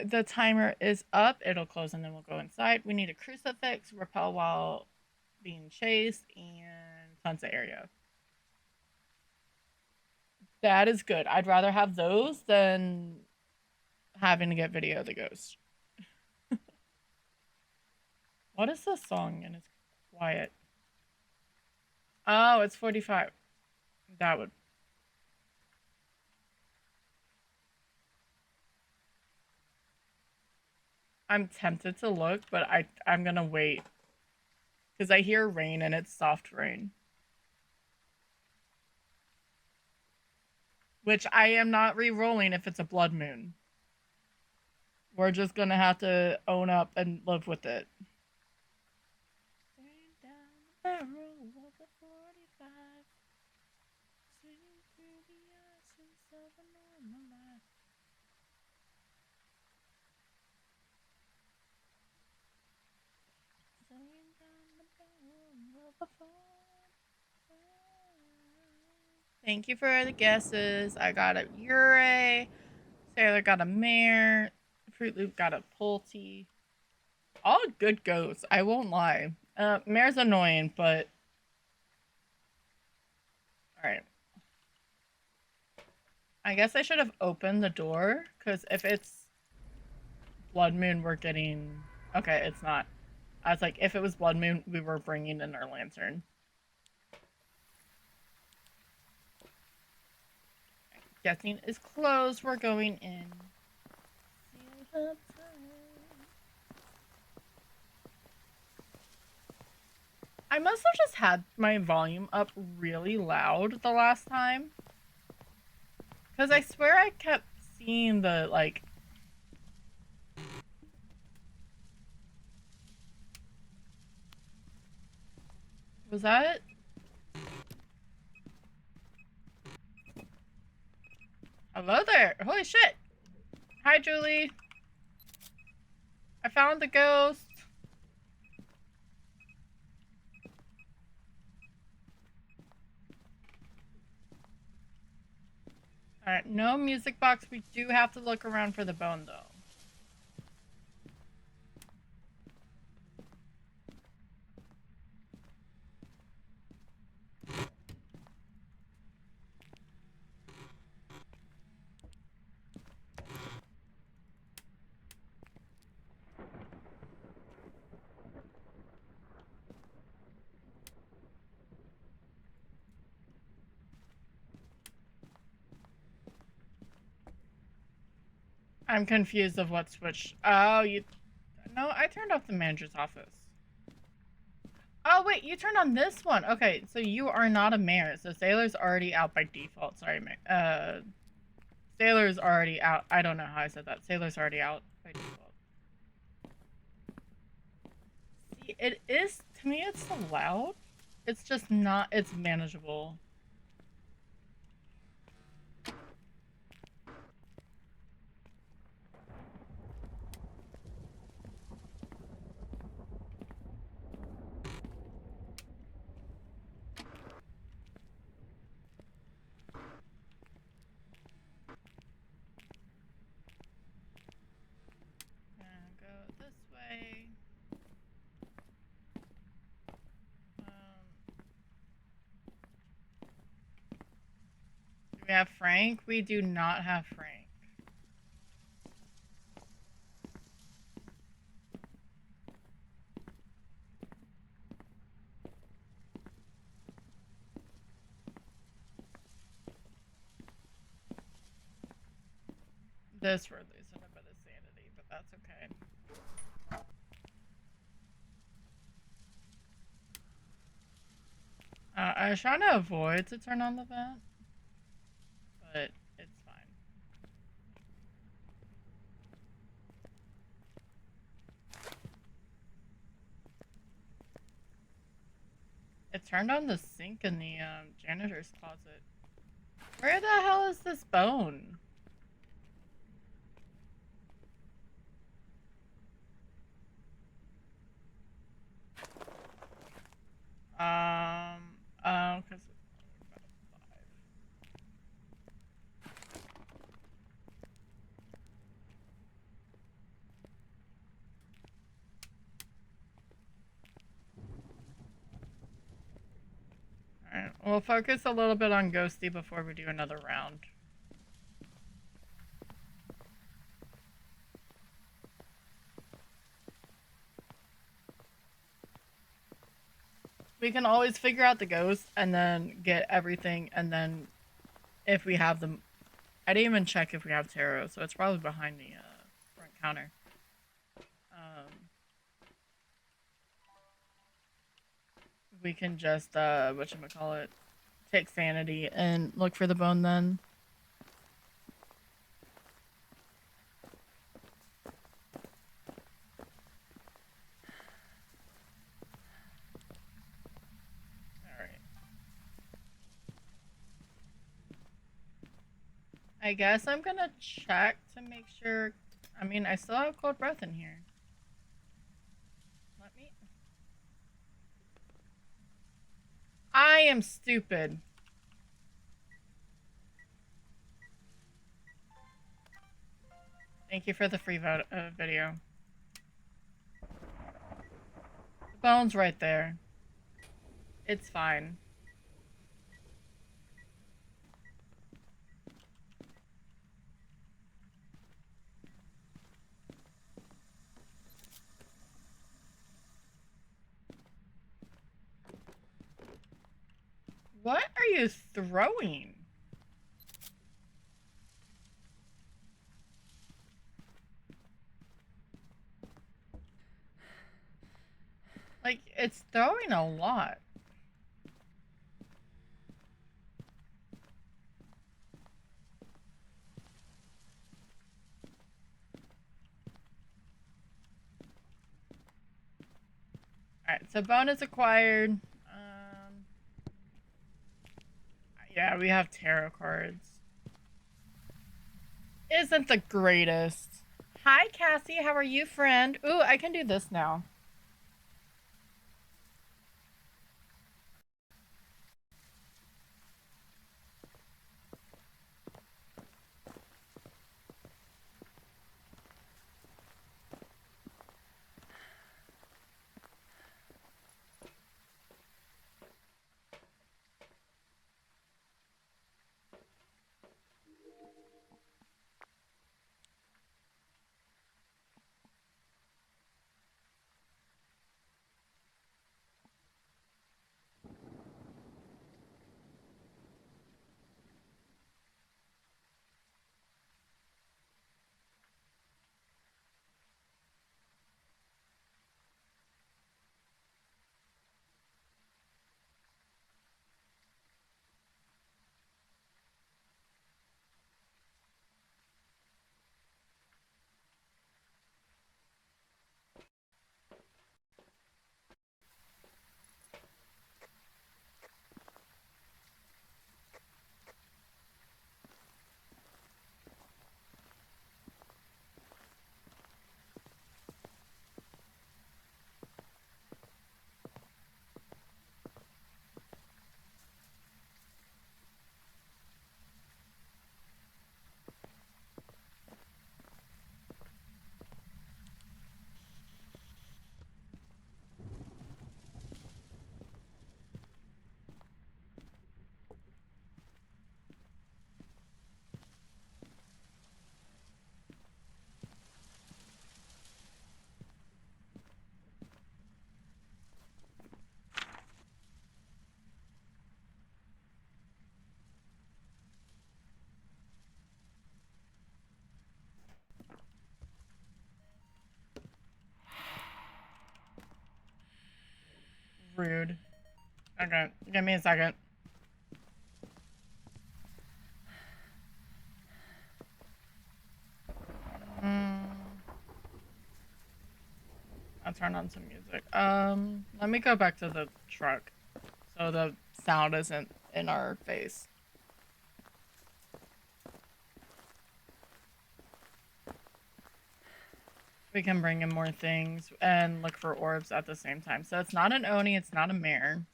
A: the timer is up, it'll close and then we'll go inside. We need a crucifix, repel while being chased, and sunset area. That is good. I'd rather have those than having to get video of the ghost. What is this song? And it's quiet. Oh, it's 45. That would. I'm tempted to look, but I'm gonna wait. Because I hear rain and it's soft rain. Which I am not re-rolling if it's a blood moon. We're just gonna have to own up and live with it. Thank you for the guesses. I got a Ure. Sailor got a mare. Fruit Loop got a Pulte. All good ghosts. I won't lie. Mare's annoying, but all right. I guess I should have opened the door because if it's Blood Moon, we're getting. Okay, it's not. I was like, if it was Blood Moon, we were bringing in our lantern. Guessing is closed. We're going in. I must have just had my volume up really loud the last time. Because I swear I kept seeing the, like... Was that it? Hello there! Holy shit! Hi, Julie! I found the ghost! Alright, no music box. We do have to look around for the bone, though. I'm confused of what switch. Oh, you... No, I turned off the manager's office. Oh, wait, you turned on this one. Okay, so you are not a mayor. So Sailor's already out by default. Sorry, Sailor's already out. I don't know how I said that. Sailor's already out by default. See, it is... To me, it's so loud. It's just not... It's manageable. Go this way. Do we have Frank? We do not have Frank. This we're losing a bit of sanity, but that's okay. I was trying to avoid to turn on the vent, but it's fine. It turned on the sink in the janitor's closet. Where the hell is this bone? Because Alright, We'll focus a little bit on Ghosty before we do another round. We can always figure out the ghost and then get everything, and then if we have them, I didn't even check if we have tarot, so it's probably behind the front counter. We can just whatchamacallit, take sanity and look for the bone then. Alright. I guess I'm gonna check to make sure. I mean, I still have cold breath in here. Let me. I am stupid. Thank you for the free video. The bone's right there. It's fine. What are you throwing? Like, it's throwing a lot. Alright, so bonus acquired. Yeah, we have tarot cards. Isn't the greatest. Hi, Cassie. How are you, friend? Ooh, I can do this now. Rude. Okay, give me a second. I'll turn on some music. Let me go back to the truck so the sound isn't in our face. We can bring in more things and look for orbs at the same time. So it's not an Oni, it's not a mare.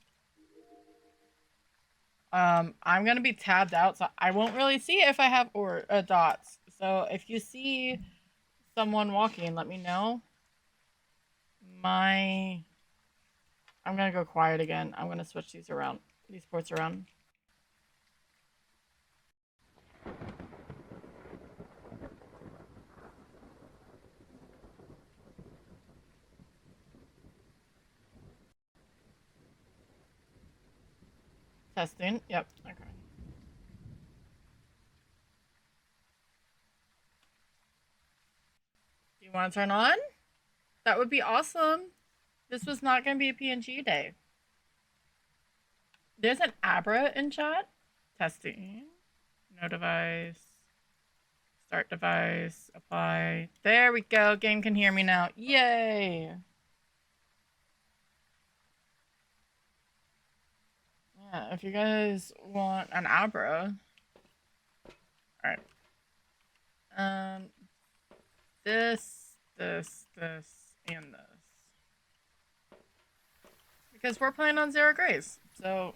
A: I'm gonna be tabbed out, so I won't really see if I have dots. So if you see someone walking, let me know. I'm gonna go quiet again. I'm gonna switch these around. these ports around. Testing. Yep. Okay. Do you want to turn on? That would be awesome. This was not going to be a PNG day. There's an Abra in chat. Testing. No device. Start device. Apply. There we go. Game can hear me now. Yay. Yeah, if you guys want an Abra. Alright. This, and this. Because we're playing on Zero Grace. So.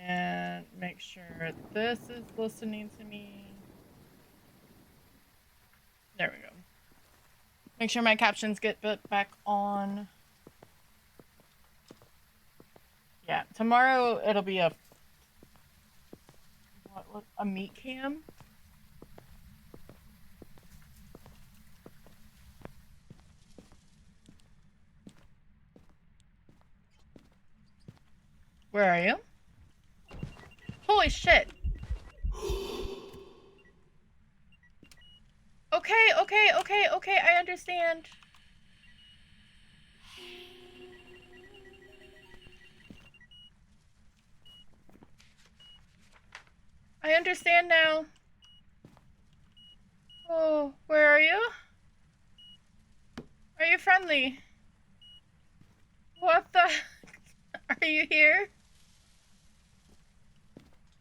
A: And make sure this is listening to me. There we go. Make sure my captions get put back on. Yeah, tomorrow it'll be a a meat cam. Where are you? Holy shit. Okay, I understand. I understand now. Oh, where are you? Are you friendly? What the? Are you here?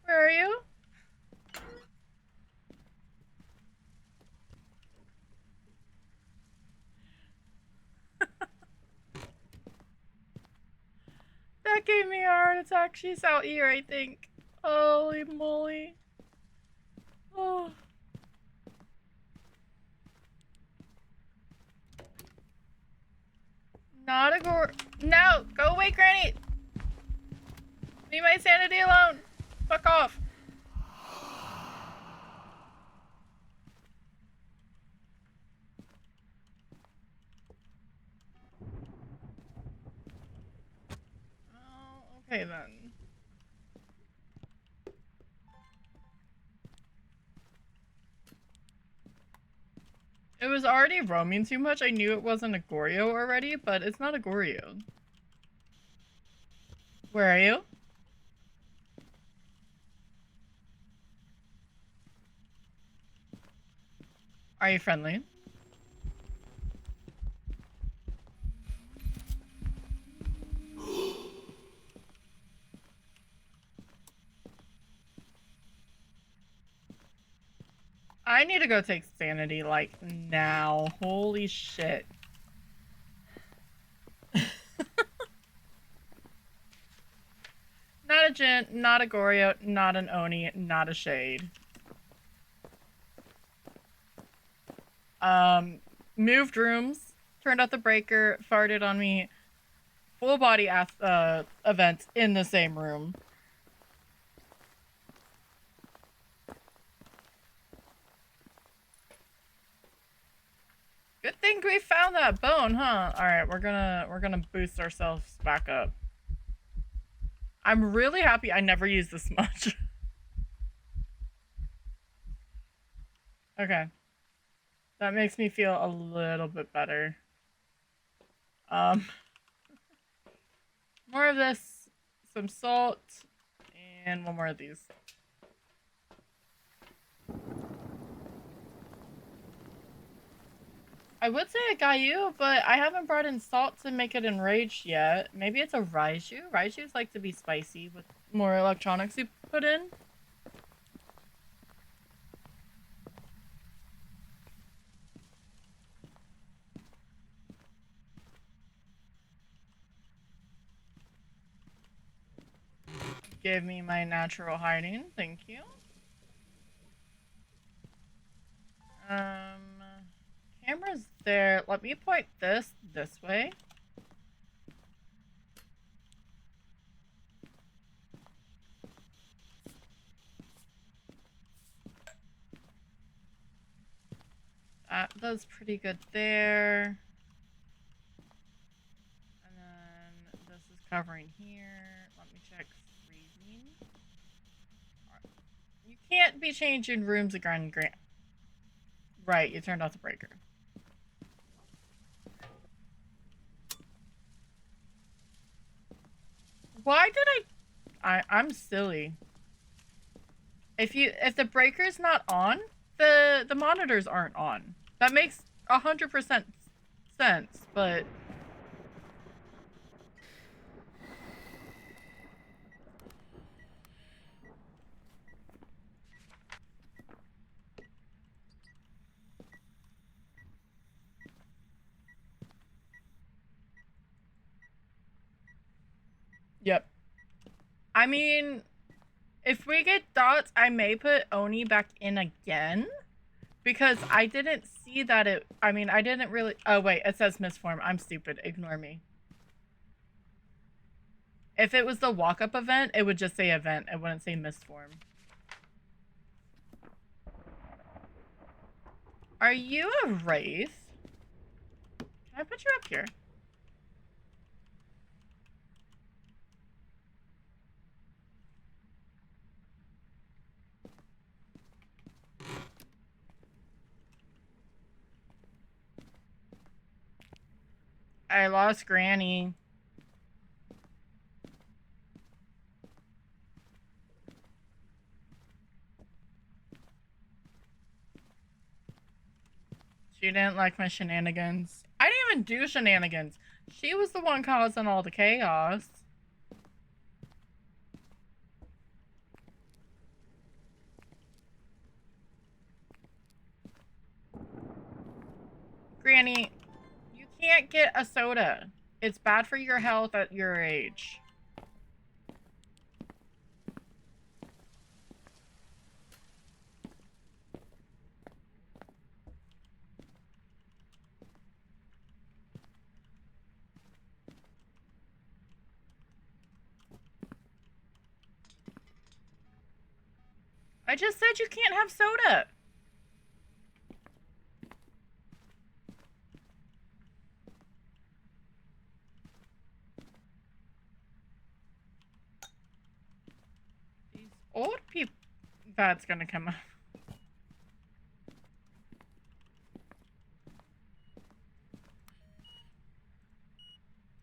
A: Where are you? That gave me a heart attack. She's out here, I think. Holy moly. Oh. Not a gore. No! Go away, Granny! Leave my sanity alone! Fuck off! Oh, okay then. It was already roaming too much. I knew it wasn't a Goryo already, but it's not a Goryo. Where are you? Are you friendly? I need to go take sanity, like, now. Holy shit. Not a Jin, not a Goryo, not an Oni, not a Shade. Moved rooms, turned out the breaker, farted on me. Full body event in the same room. Good thing we found that bone, huh? Alright, we're gonna boost ourselves back up. I'm really happy I never used this much. Okay. That makes me feel a little bit better. More of this, some salt, and one more of these. I would say a Gayu, but I haven't brought in salt to make it enraged yet. Maybe it's a Raiju. Raijus like to be spicy with more electronics you put in. Give me my natural hiding, thank you. Camera's there. Let me point this way. That's pretty good there. And then this is covering here. Let me check freezing. You can't be changing rooms again, Grant. Right, you turned off the breaker. Why did I'm silly. If the breaker's not on, the monitors aren't on. That makes 100% sense, but yep. I mean, if we get dots, I may put Oni back in again. Because I didn't see that it... I mean, I didn't really... Oh, wait. It says misform. I'm stupid. Ignore me. If it was the walk-up event, it would just say event. It wouldn't say misform. Are you a wraith? Can I put you up here? I lost Granny. She didn't like my shenanigans. I didn't even do shenanigans. She was the one causing all the chaos. Granny, you can't get a soda. It's bad for your health at your age. I just said you can't have soda. These old people... That's gonna come up.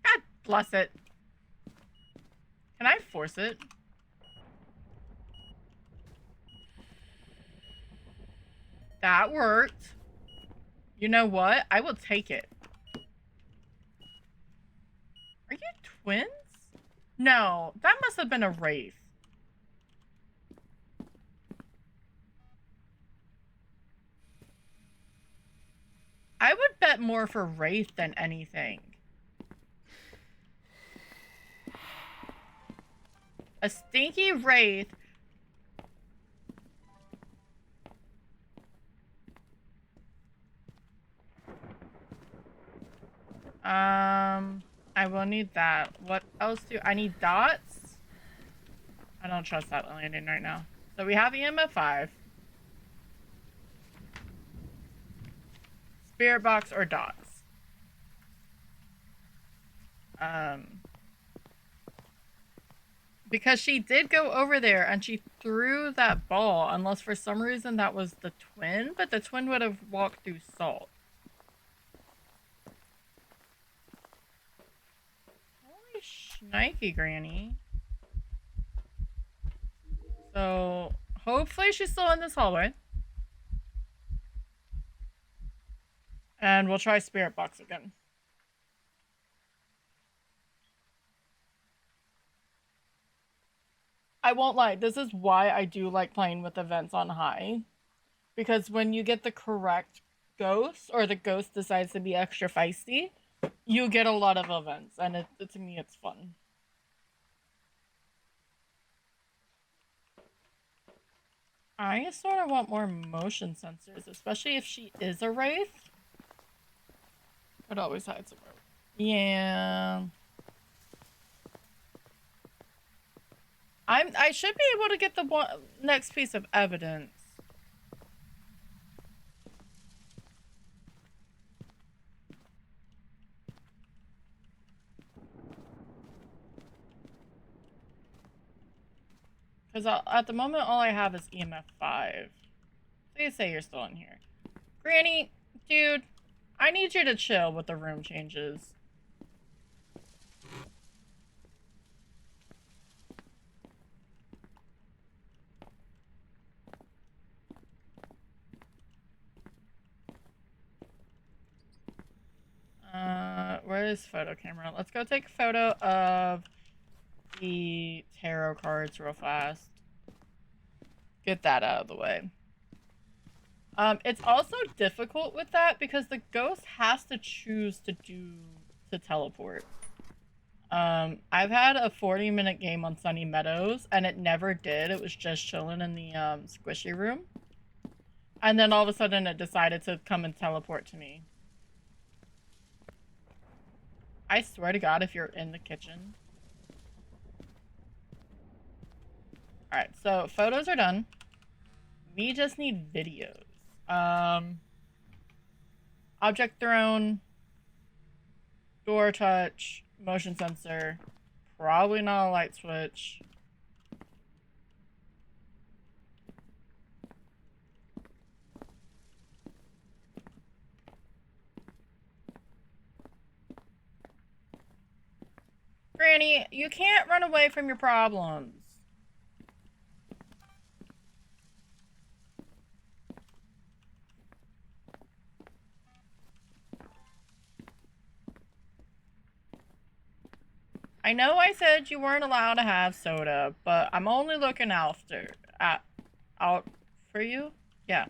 A: God bless it. Can I force it? That worked. You know what? I will take it. Are you twins? No, that must have been a wraith. I would bet more for wraith than anything. A stinky wraith. I will need that. What else do I need? Dots? I don't trust that landing right now. So we have EMF 5. Spirit box or dots. Because she did go over there and she threw that ball, unless for some reason that was the twin, but the twin would have walked through salt. Holy shnikey, Granny. So, hopefully she's still in this hallway. And we'll try Spirit Box again. I won't lie, this is why I do like playing with events on high. Because when you get the correct ghost, or the ghost decides to be extra feisty, you get a lot of events, and to me it's fun. I sort of want more motion sensors, especially if she is a wraith. It always hides a rope. Yeah. I should be able to get the next piece of evidence. Because at the moment, all I have is EMF 5. Please say you're still in here. Granny, dude, I need you to chill with the room changes. Where is photo camera? Let's go take a photo of the tarot cards real fast. Get that out of the way. It's also difficult with that because the ghost has to choose to teleport. I've had a 40-minute game on Sunny Meadows and it never did. It was just chilling in the squishy room. And then all of a sudden it decided to come and teleport to me. I swear to God, if you're in the kitchen. Alright, so photos are done. We just need videos. Object thrown. Door touch. Motion sensor. Probably not a light switch. Granny, you can't run away from your problems. I know I said you weren't allowed to have soda, but I'm only looking out for you? Yeah.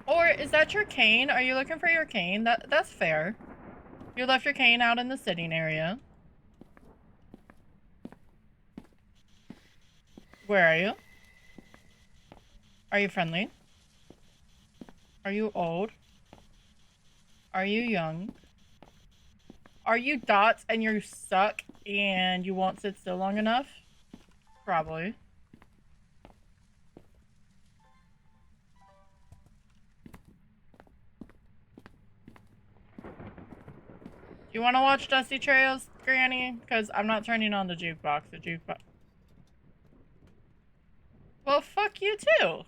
A: Or is that your cane? Are you looking for your cane? That's fair. You left your cane out in the sitting area. Where are you? Are you friendly? Are you old? Are you young? Are you dots and you suck and you won't sit still long enough? Probably. Do you want to watch Dusty Trails, Granny? Because I'm not turning on the jukebox. The jukebox. Well, fuck you too.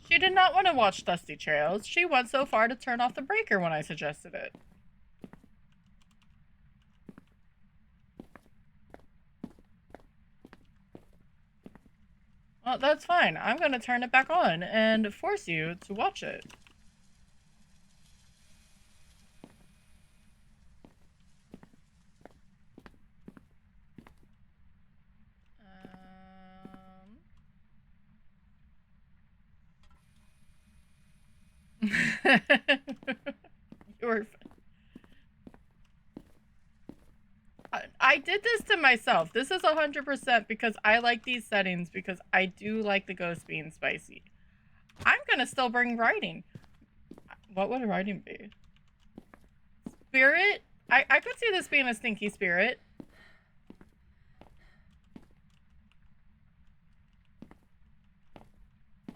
A: She did not want to watch Dusty Trails. She went so far to turn off the breaker when I suggested it. Well, that's fine. I'm gonna turn it back on and force you to watch it. You were... I did this to myself. This is 100% because I like these settings because I do like the ghost being spicy. I'm gonna still bring writing. What would writing be? Spirit? I could see this being a stinky spirit.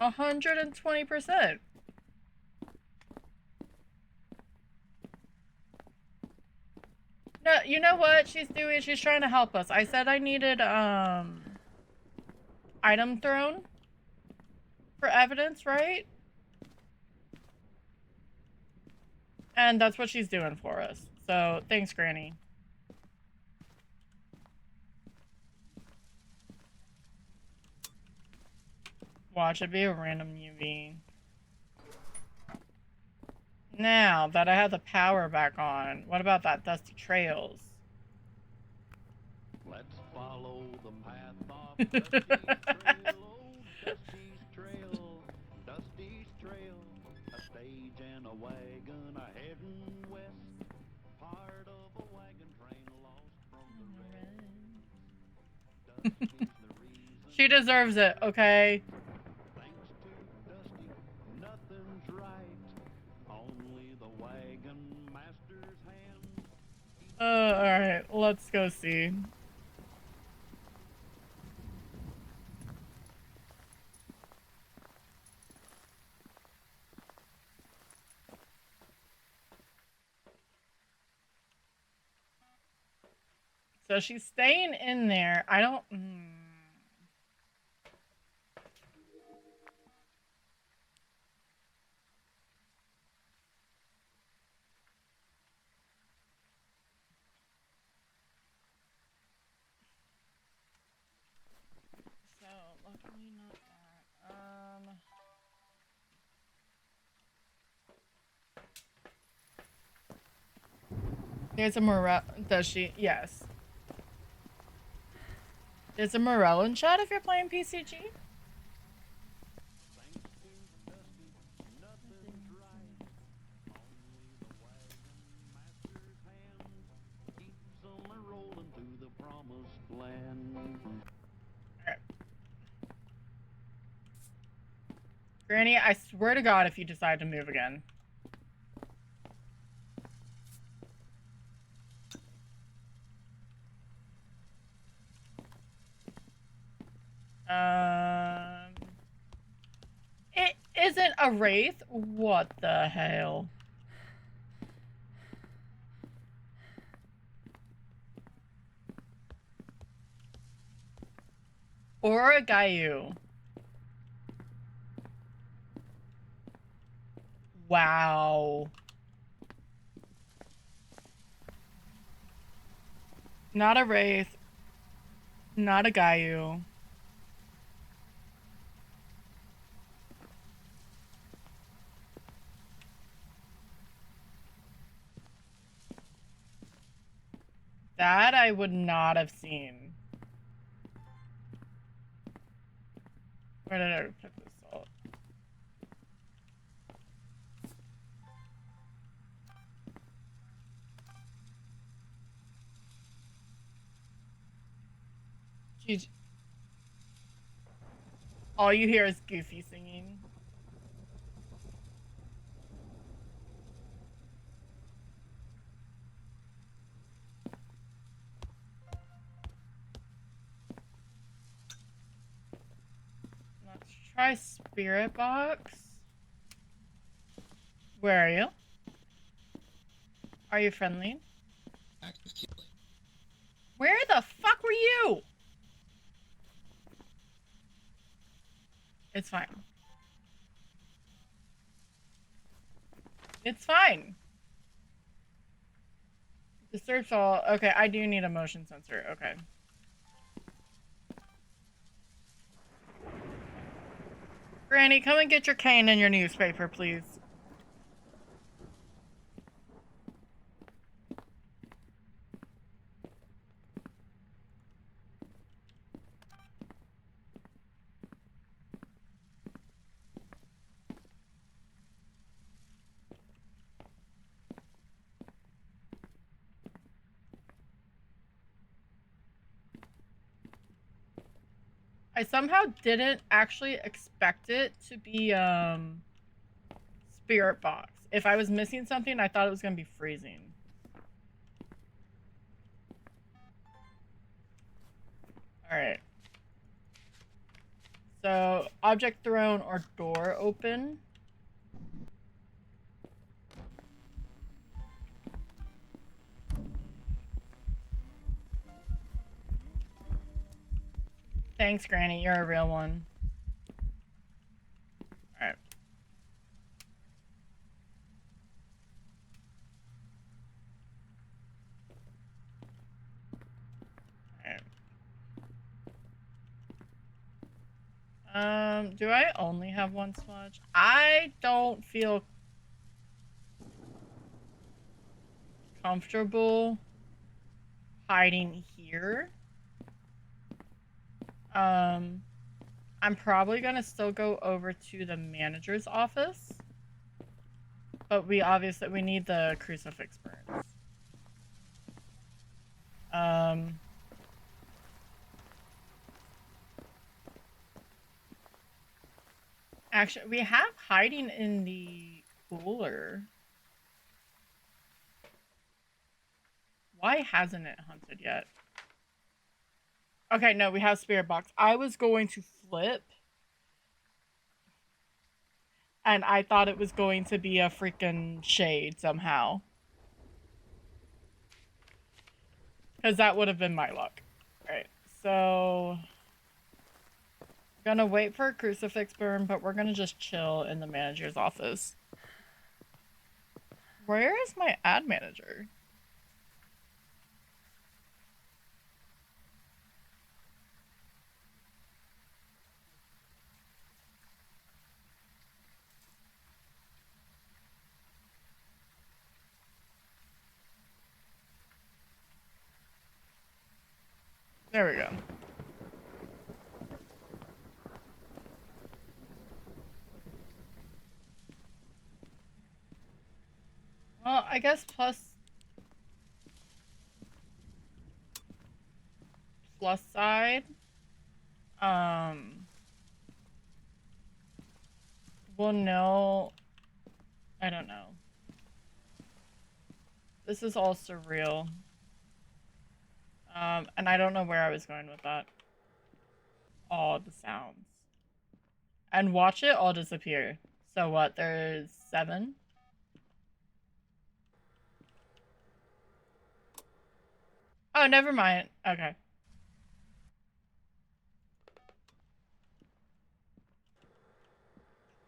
A: $120%. No, you know what she's doing? She's trying to help us. I said I needed, item thrown for evidence, right? And that's what she's doing for us. So, thanks, Granny. Watch it be a random UV. Now that I have the power back on, what about that Dusty Trails?
C: Let's follow the path of Dusty's trail, oh, Dusty's trail, Dusty's trail. A stage and a wagon a heading west, part of a wagon train lost from the rest. Dusty's the reason.
A: She deserves it, okay?
C: Thanks to Dusty, nothing's right. Only the wagon master's hand.
A: Alright, let's go see. So she's staying in there. I don't. So luckily not that. There's a morel. Does she? Yes. There's a morel in chat if you're playing PCG. Alright. Granny, I swear to God if you decide to move again. It isn't a wraith? What the hell? Or a Gayu. Wow. Not a wraith. Not a Gayu. That I would not have seen. Where did I put this salt? Jeez. All you hear is Goofy singing. Let's try Spirit Box. Where are you? Are you friendly? Where the fuck were you? It's fine. It's fine. Disturb all. Okay, I do need a motion sensor. Okay. Granny, come and get your cane and your newspaper, please. I somehow didn't actually expect it to be, Spirit Box. If I was missing something, I thought it was gonna be freezing. Alright. So, object thrown or door open. Thanks, Granny. You're a real one. Alright. Alright. Do I only have one smudge? I don't feel comfortable hiding here. I'm probably gonna still go over to the manager's office. But we need the crucifix burns. Actually, we have hiding in the cooler. Why hasn't it hunted yet? Okay, no, we have Spirit Box. I was going to flip. And I thought it was going to be a freaking shade somehow. Because that would have been my luck. Alright, so... Gonna wait for a crucifix burn, but we're gonna just chill in the manager's office. Where is my ad manager? There we go. Well, I guess plus side. We'll know. I don't know. This is all surreal. And I don't know where I was going with that. All the sounds. And watch it all disappear. So what? There's 7? Oh, never mind. Okay.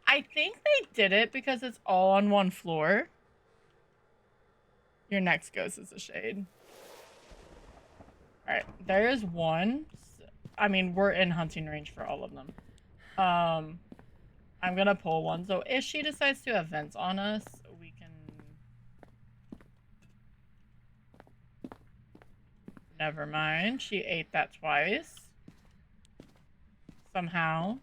A: I think they did it because it's all on one floor. Your next ghost is a shade. Alright, there is one. I mean, we're in hunting range for all of them. I'm gonna pull one. So if she decides to have vents on us, we can... Never mind. She ate that twice. Somehow.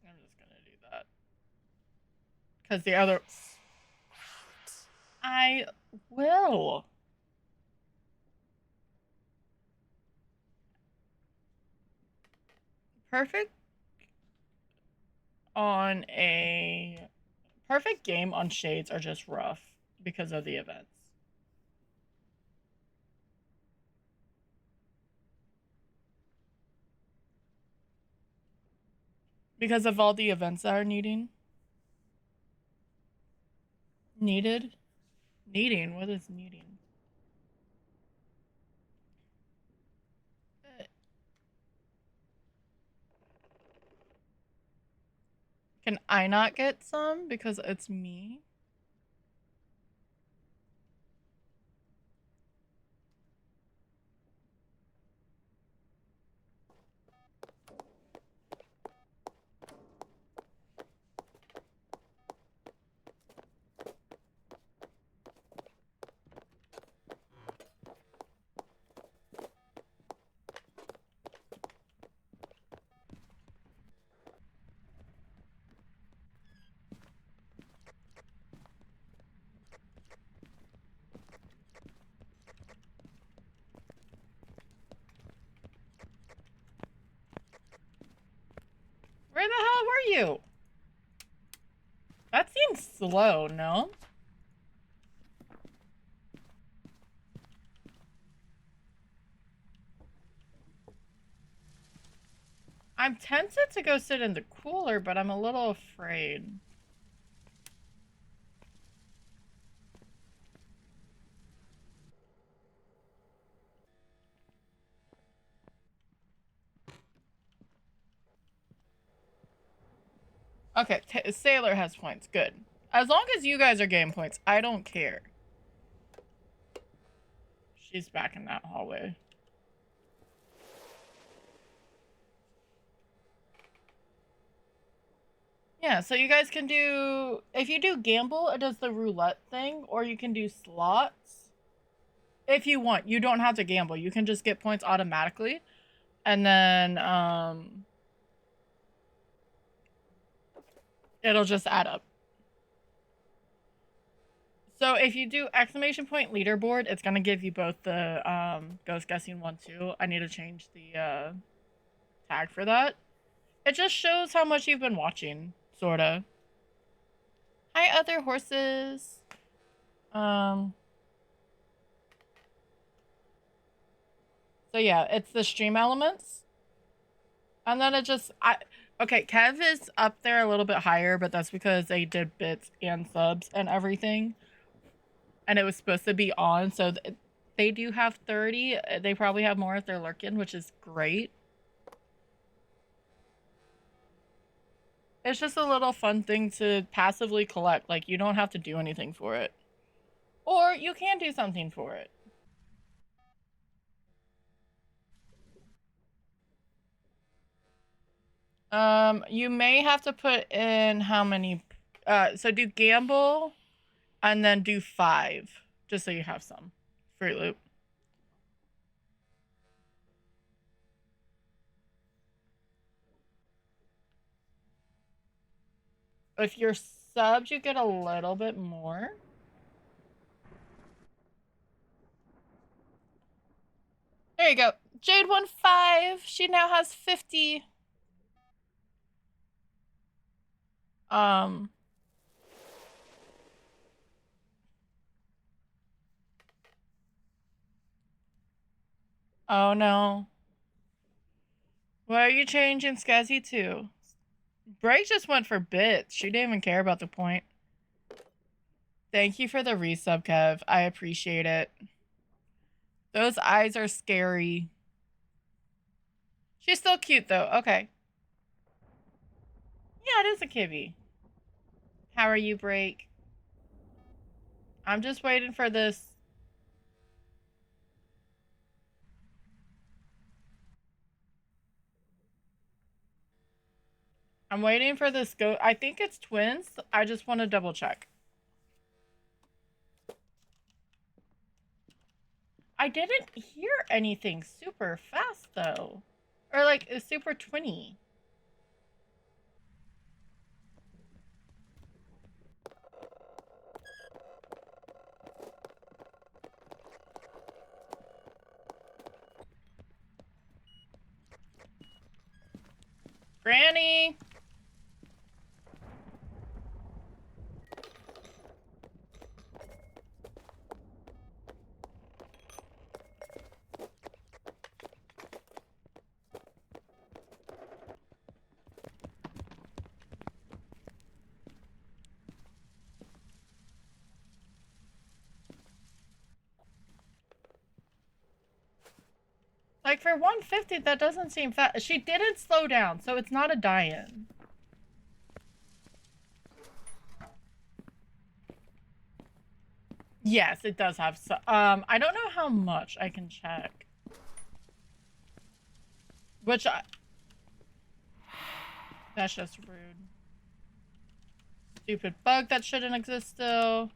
A: I'm just gonna do that. Because the other... I will. Perfect on a... Perfect game on shades are just rough because of the events. Because of all the events that are needed? Needing? What is needing? Can I not get some because it's me? Where the hell were you? That seems slow, no? I'm tempted to go sit in the cooler, but I'm a little afraid. Okay, Sailor has points. Good. As long as you guys are getting points, I don't care. She's back in that hallway. Yeah, so you guys can do... If you do gamble, it does the roulette thing, or you can do slots. If you want. You don't have to gamble. You can just get points automatically. And then, it'll just add up. So if you do exclamation point leaderboard, it's going to give you both the ghost guessing one too. I need to change the tag for that. It just shows how much you've been watching, sorta. Hi, other horses. So yeah, it's the stream elements. And then it just, okay, Kev is up there a little bit higher, but that's because they did bits and subs and everything. And it was supposed to be on, so they do have 30. They probably have more if they're lurking, which is great. It's just a little fun thing to passively collect. Like, you don't have to do anything for it. Or you can do something for it. You may have to put in how many, so do gamble and then do 5, just so you have some. Fruit Loop. If you're subbed, you get a little bit more. There you go. Jade won 5. She now has 50. Um. Oh no. What are you changing Skazzy to? Break just went for bits. She didn't even care about the point. Thank you for the resub, Kev. I appreciate it. Those eyes are scary. She's still cute though. Okay. Yeah, it is a kibby. How are you, Break? I'm just waiting for this. I'm waiting for this go. I think it's twins. I just want to double check. I didn't hear anything super fast though. Or like a super twinny. Granny! Like for 150, that doesn't seem fast. She didn't slow down, so it's not a die-in. Yes, it does have some. I don't know how much. I can check. Which that's just rude. Stupid bug that shouldn't exist still.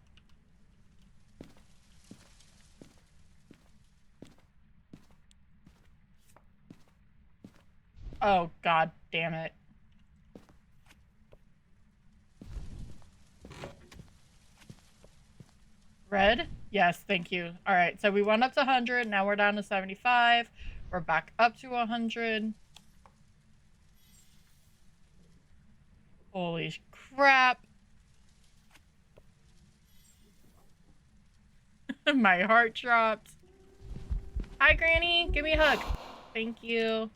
A: Oh, god damn it. Red? Yes, thank you. All right, so we went up to 100. Now we're down to 75. We're back up to 100. Holy crap. My heart dropped. Hi, Granny. Give me a hug. Thank you.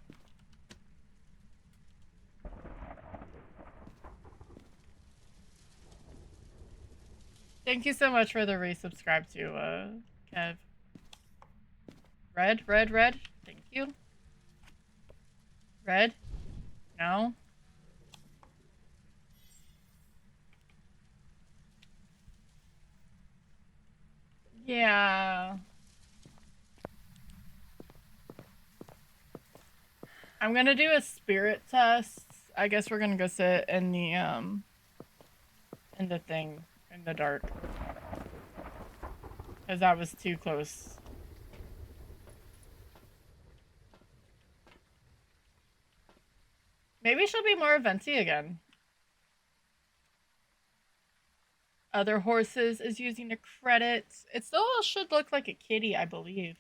A: Thank you so much for the resubscribe to, Kev. Red, red, red. Thank you. Red. No. Yeah. I'm gonna do a spirit test. I guess we're gonna go sit in the thing, in the dark. Because that was too close. Maybe she'll be more eventy again. Other horses is using the credits. It still should look like a kitty, I believe.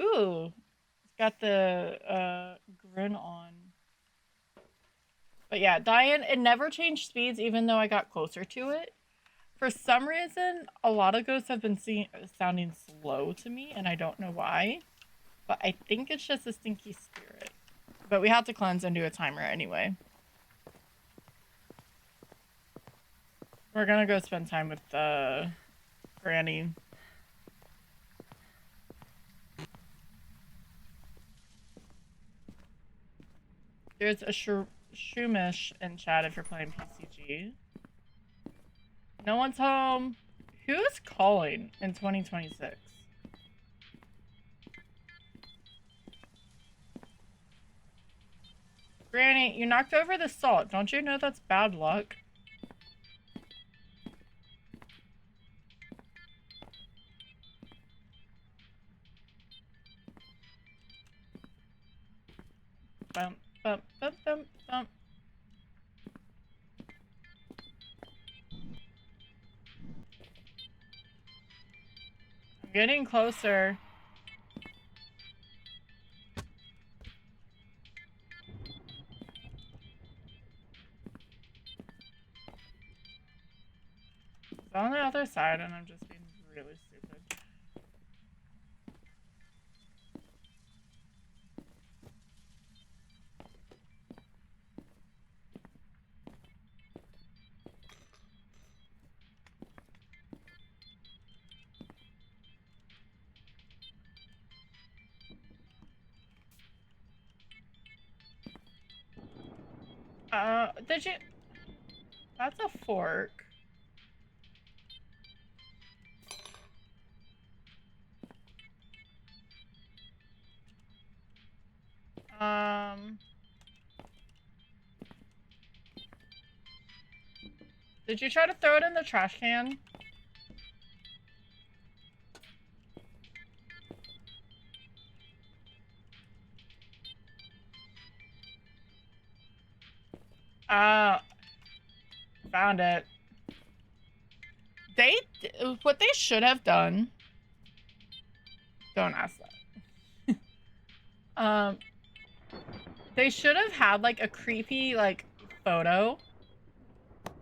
A: Ooh. It's got the grin on. But yeah, Diane, it never changed speeds even though I got closer to it. For some reason, a lot of ghosts have been sounding slow to me, and I don't know why. But I think it's just a stinky spirit. But we have to cleanse and do a timer anyway. We're gonna go spend time with Granny. There's a Shumish in chat if you're playing PCG. No one's home. Who is calling in 2026? Granny, you knocked over the salt. Don't you know that's bad luck? Bump, bump, bump, bump, bump. I'm getting closer. It's on the other side and I'm just being really stupid. Did you? That's a fork. Did you try to throw it in the trash can? Found it. What they should have done. Don't ask that. They should have had like a creepy like photo,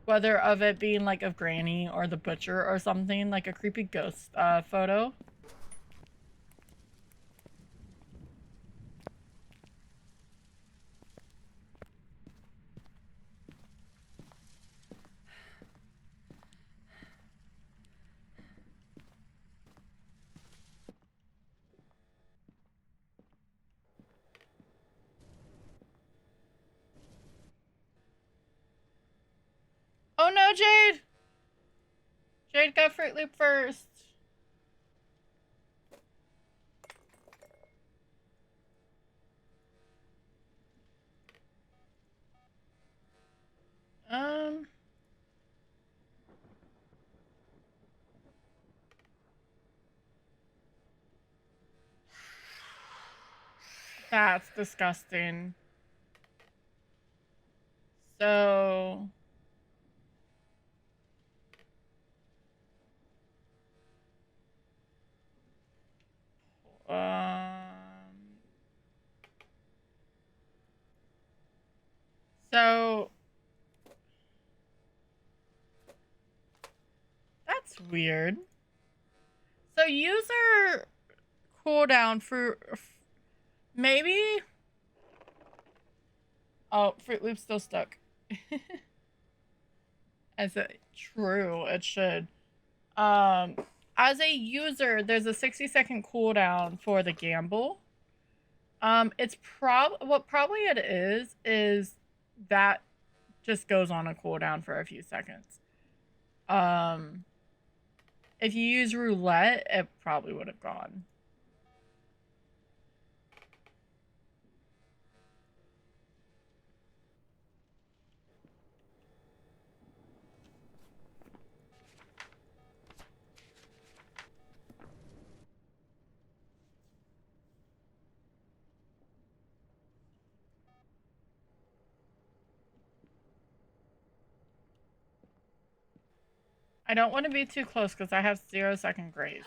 A: whether of it being like of Granny or the butcher or something, like a creepy ghost photo. Oh no, Jade! Jade got Fruit Loop first. That's disgusting. So... So... That's weird. So user cooldown for... Maybe... Oh, Fruit Loop's still stuck. As it true, it should. As a user, there's a 60-second cooldown for the gamble. It's what probably it is that just goes on a cooldown for a few seconds. If you use roulette, it probably would have gone. I don't want to be too close because I have 0-second grace.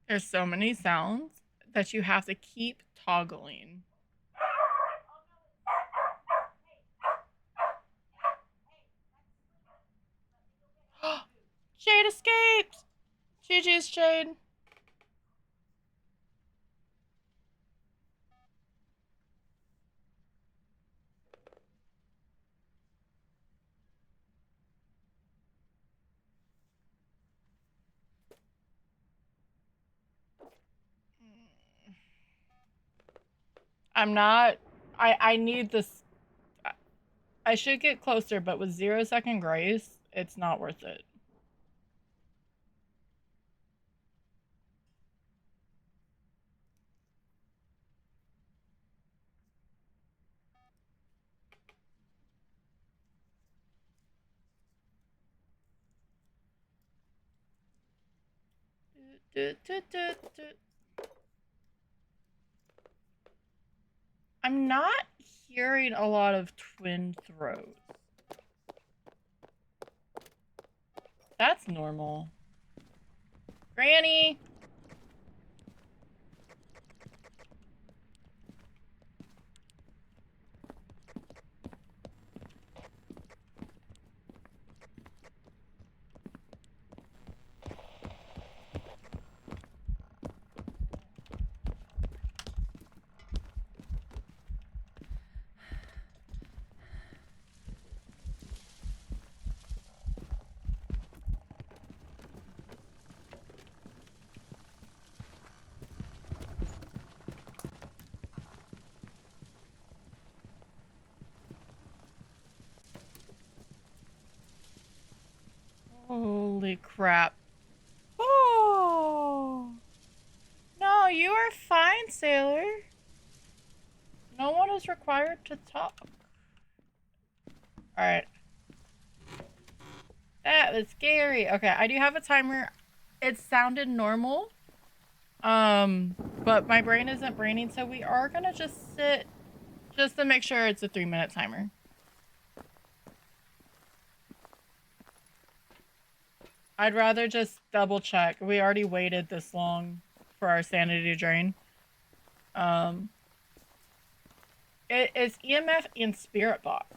A: There's so many sounds that you have to keep toggling. Jade escaped! GG's, Jade. I'm not. I need this. I should get closer, but with 0-second grace, it's not worth it. I'm not hearing a lot of twin throws. That's normal. Granny! Holy crap. Oh! No, you are fine, sailor. No one is required to talk. Alright. That was scary. Okay, I do have a timer. It sounded normal. But my brain isn't braining, so we are gonna just sit just to make sure it's a 3-minute timer. I'd rather just double check. We already waited this long for our sanity drain. It is EMF and spirit box.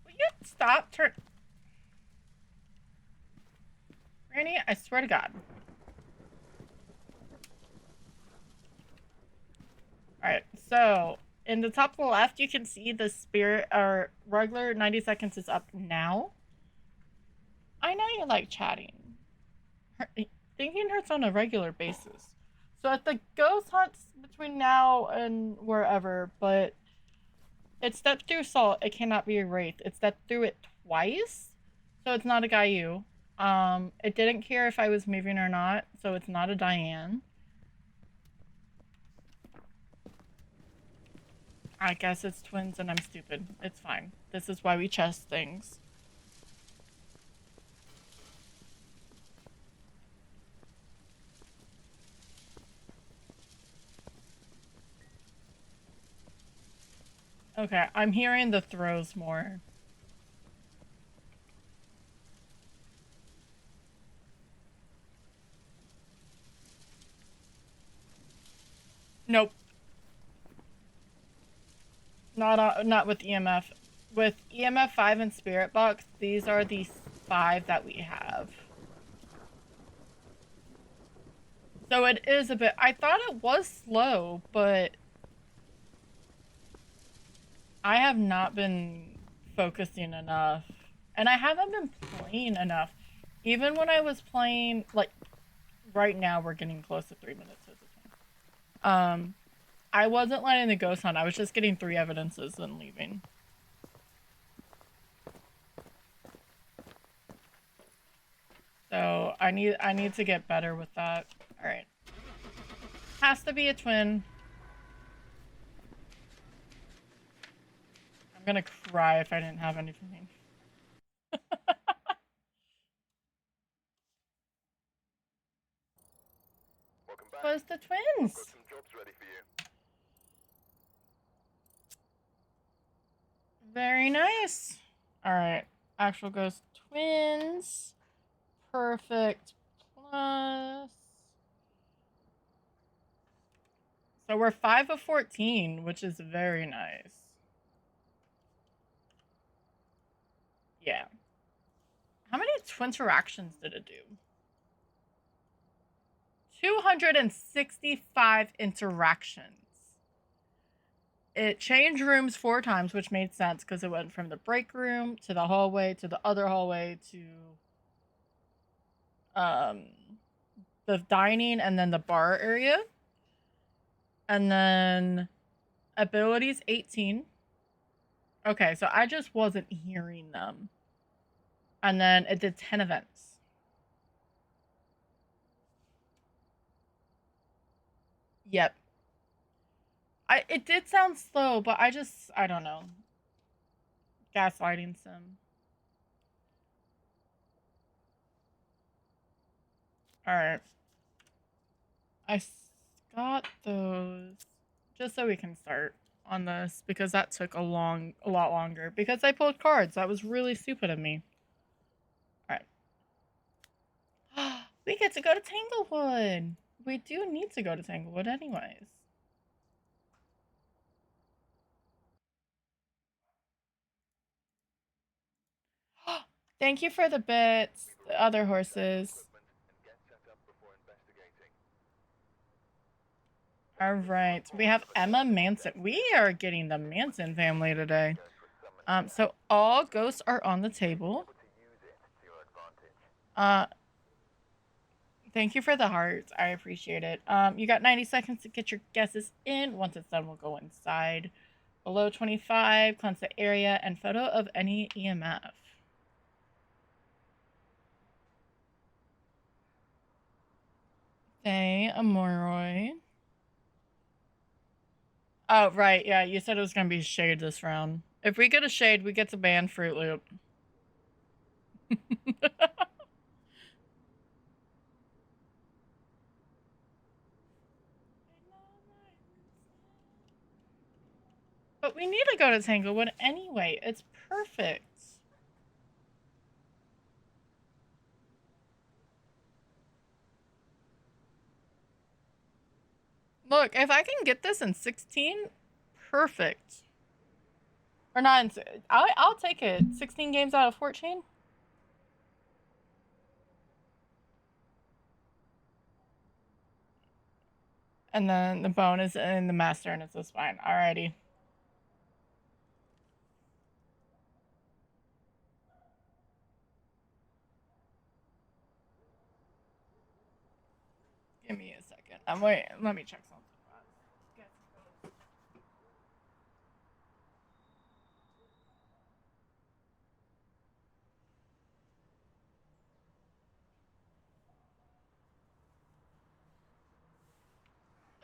A: Will you stop Granny, I swear to God. Alright, so in the top left, you can see the spirit or regular 90 seconds is up now. I know you like chatting. Thinking hurts on a regular basis. So at the ghost hunts between now and wherever, but it stepped through salt, it cannot be erased. It stepped through it twice, so it's not a Gayu. It didn't care if I was moving or not, so it's not a Diane. I guess it's twins and I'm stupid. It's fine. This is why we chest things. Okay, I'm hearing the throws more. Nope. Not with EMF. With EMF 5 and Spirit Box, these are the 5 that we have. So it is a bit... I thought it was slow, but... I have not been focusing enough. And I haven't been playing enough. Even when I was playing... Like, right now we're getting close to 3 minutes at this point. I wasn't letting the ghost hunt. I was just getting 3 evidences and leaving. So I need to get better with that. All right. Has to be a twin. I'm gonna cry if I didn't have anything.
B: Welcome back.
A: Was the
B: I've
A: twins?
B: got some jobs ready for you.
A: Very nice. All right. Actual ghost twins. Perfect plus. So we're 5 of 14, which is very nice. Yeah. How many twin interactions did it do? 265 interactions. it changed rooms 4 times, which made sense because it went from the break room to the hallway to the other hallway to the dining and then the bar area. And then abilities 18. Okay, so I just wasn't hearing them. And then it did 10 events. Yep. It did sound slow, but I don't know. Gaslighting sim. Alright. I got those just so we can start on this because that took a lot longer because I pulled cards. That was really stupid of me. Alright. We get to go to Tanglewood. We do need to go to Tanglewood anyways. Thank you for the bits, the other horses. Alright, we have Emma Manson. We are getting the Manson family today. So all ghosts are on the table. Thank you for the hearts. I appreciate it. You got 90 seconds to get your guesses in. Once it's done, we'll go inside. Below 25, cleanse the area, and photo of any EMF. Okay, Amoroy. Oh, right, yeah, you said it was gonna be shade this round. If we get a shade, we get to ban Fruit Loop. But we need to go to Tanglewood anyway. It's perfect. Look, if I can get this in 16, perfect. Or not in... I'll take it. 16 games out of 14? And then the bone is in the master and it's the spine. Alrighty. Give me a second. Wait, let me check something.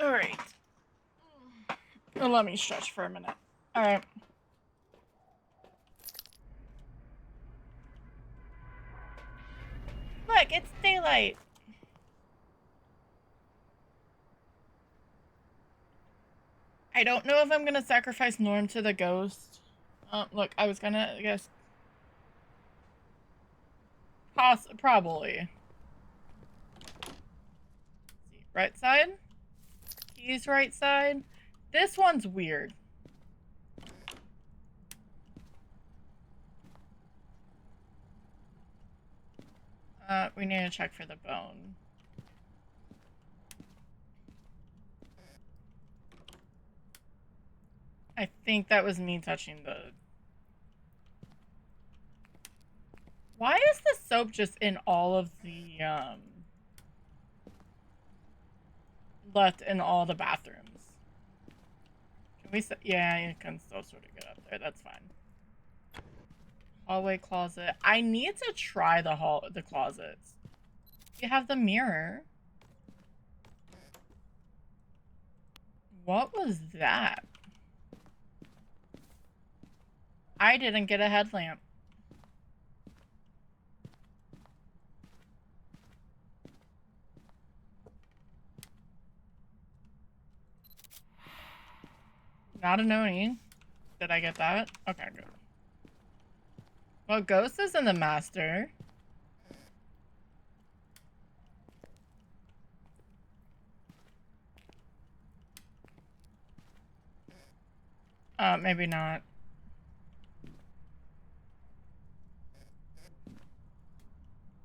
A: Alright. Let me stretch for a minute. Alright. Look, it's daylight. I don't know if I'm gonna sacrifice Norm to the ghost. Look, I was gonna, I guess... Probably. Right side? Keys right side? This one's weird. We need to check for the bone. I think that was me touching the... Why is the soap just in all of the, left in all the bathrooms? Can we... Yeah, you can still sort of get up there. That's fine. Hallway closet. I need to try the closets. You have the mirror. What was that? I didn't get a headlamp. Not a noni. Did I get that? Okay, good. Well, Ghost is in the master. Maybe not.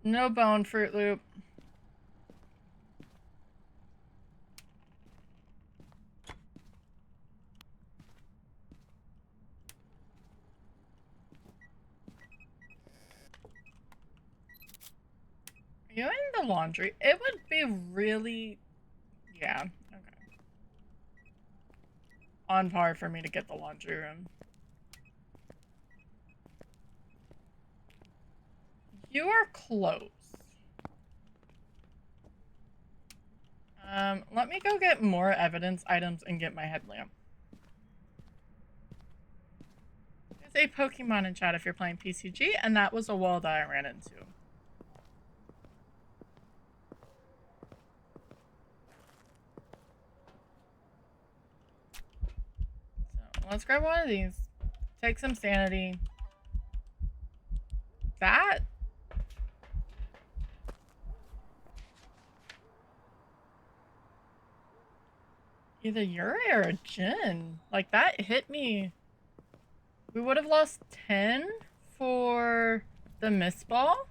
A: No bone, Fruit Loop. You in the laundry? It would be really... Yeah, okay. On par for me to get the laundry room. You are close. Let me go get more evidence items and get my headlamp. There's a Pokemon in chat if you're playing PCG, and that was a wall that I ran into. So, let's grab one of these. Take some sanity. That... Either Yuri or a Jin. Like, that hit me. We would have lost 10 for the miss ball.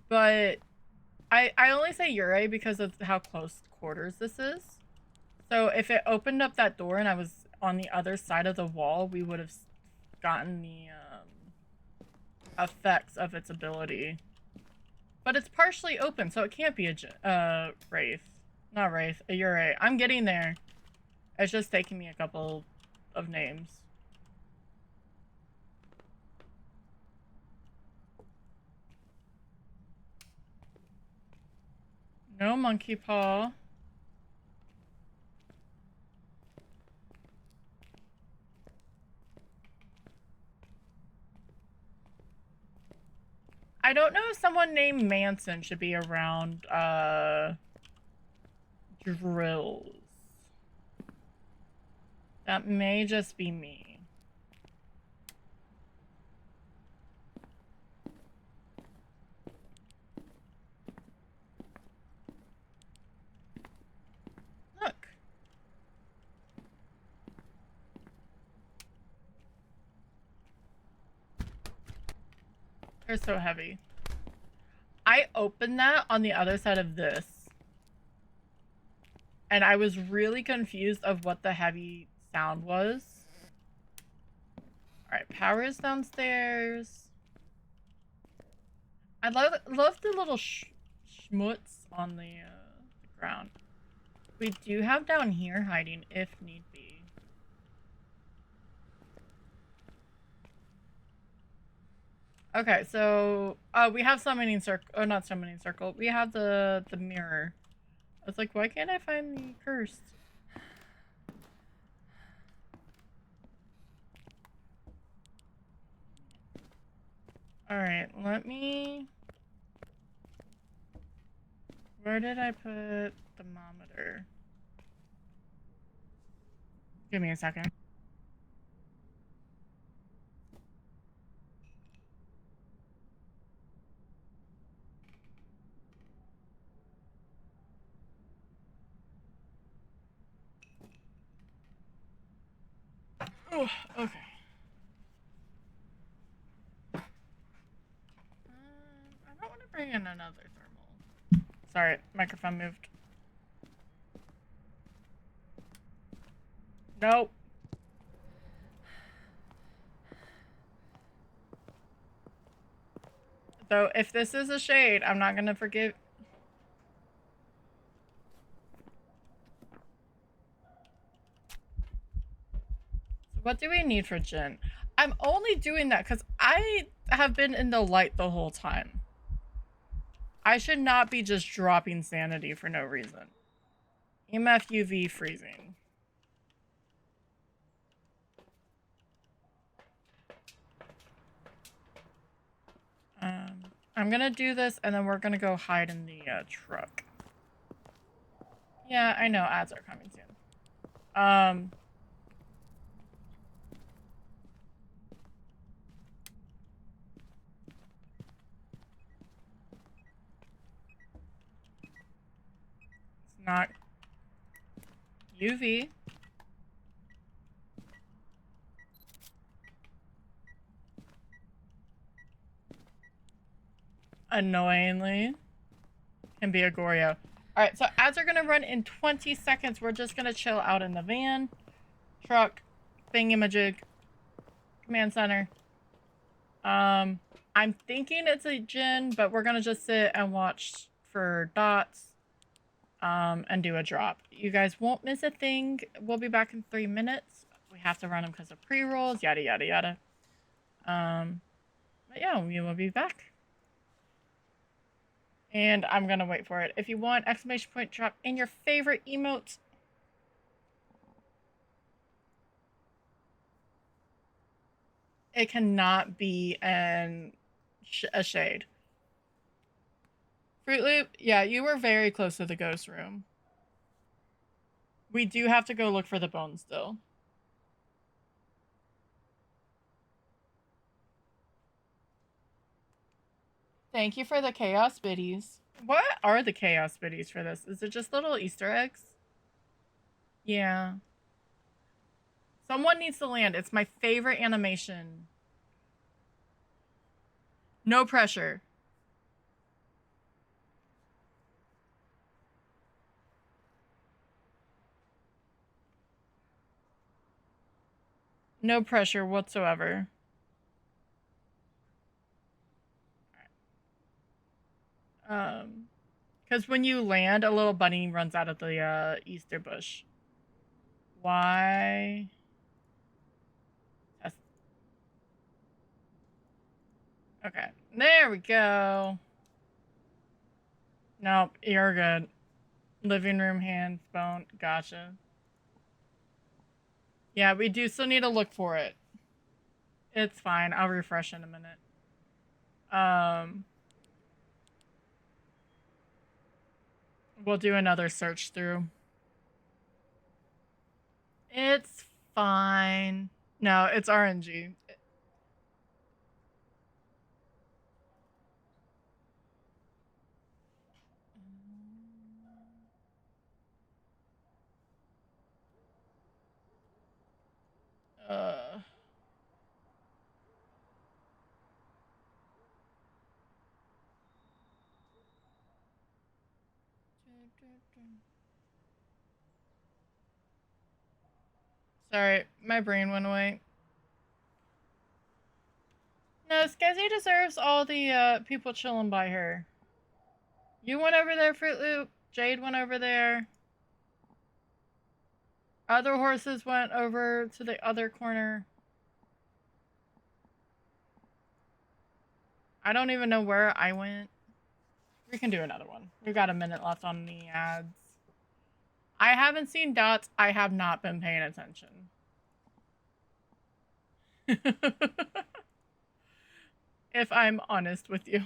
A: But I only say Yuri because of how close quarters this is. So if it opened up that door and I was on the other side of the wall, we would have gotten the effects of its ability. But it's partially open, so it can't be a Wraith. Not Wraith, a Yurei. I'm getting there. It's just taking me a couple of names. No monkey paw. I don't know if someone named Manson should be around, drills. That may just be me. Look. They're so heavy. I opened that on the other side of this. And I was really confused of what the heavy sound was. Alright, power is downstairs. I love the little schmutz on the ground. We do have down here hiding if need be. Okay, so we have summoning circle. Oh, not summoning circle. We have the mirror. I was like, why can't I find the cursed? Alright, let me... Where did I put the thermometer? Give me a second. Oh, okay. I don't want to bring in another thermal. Sorry, microphone moved. Nope. So if this is a shade, I'm not gonna forgive. What do we need for Jin? I'm only doing that because I have been in the light the whole time. I should not be just dropping sanity for no reason. EMF UV freezing. I'm gonna do this and then we're gonna go hide in the truck. Yeah, I know ads are coming soon. It's not UV. Annoyingly can be a Goryo. Alright, so ads are gonna run in 20 seconds. We're just gonna chill out in the van, truck, thingamajig, command center. I'm thinking it's a Jin, but we're gonna just sit and watch for dots, and do a drop. You guys won't miss a thing. We'll be back in 3 minutes. We have to run them because of pre-rolls, yada yada yada. But yeah, we will be back. And I'm gonna wait for it. If you want exclamation point drop in your favorite emotes, it cannot be a shade. Fruit Loop, yeah, you were very close to the ghost room. We do have to go look for the bones still. Thank you for the chaos biddies. What are the chaos biddies for this? Is it just little Easter eggs? Yeah. Someone needs to land. It's my favorite animation. No pressure. No pressure whatsoever. Because when you land, a little bunny runs out of the Easter bush. Why? Okay, there we go. Nope, you're good. Living room hand bone. Gotcha. Yeah, we do still need to look for it. It's fine. I'll refresh in a minute. We'll do another search through. It's fine. No, it's RNG. Uh. Sorry, my brain went away. No, Skizzy deserves all the people chilling by her. You went over there, Fruit Loop. Jade went over there. Other horses went over to the other corner. I don't even know where I went. We can do another one. We've got a minute left on the ads. I haven't seen dots. I have not been paying attention. If I'm honest with you.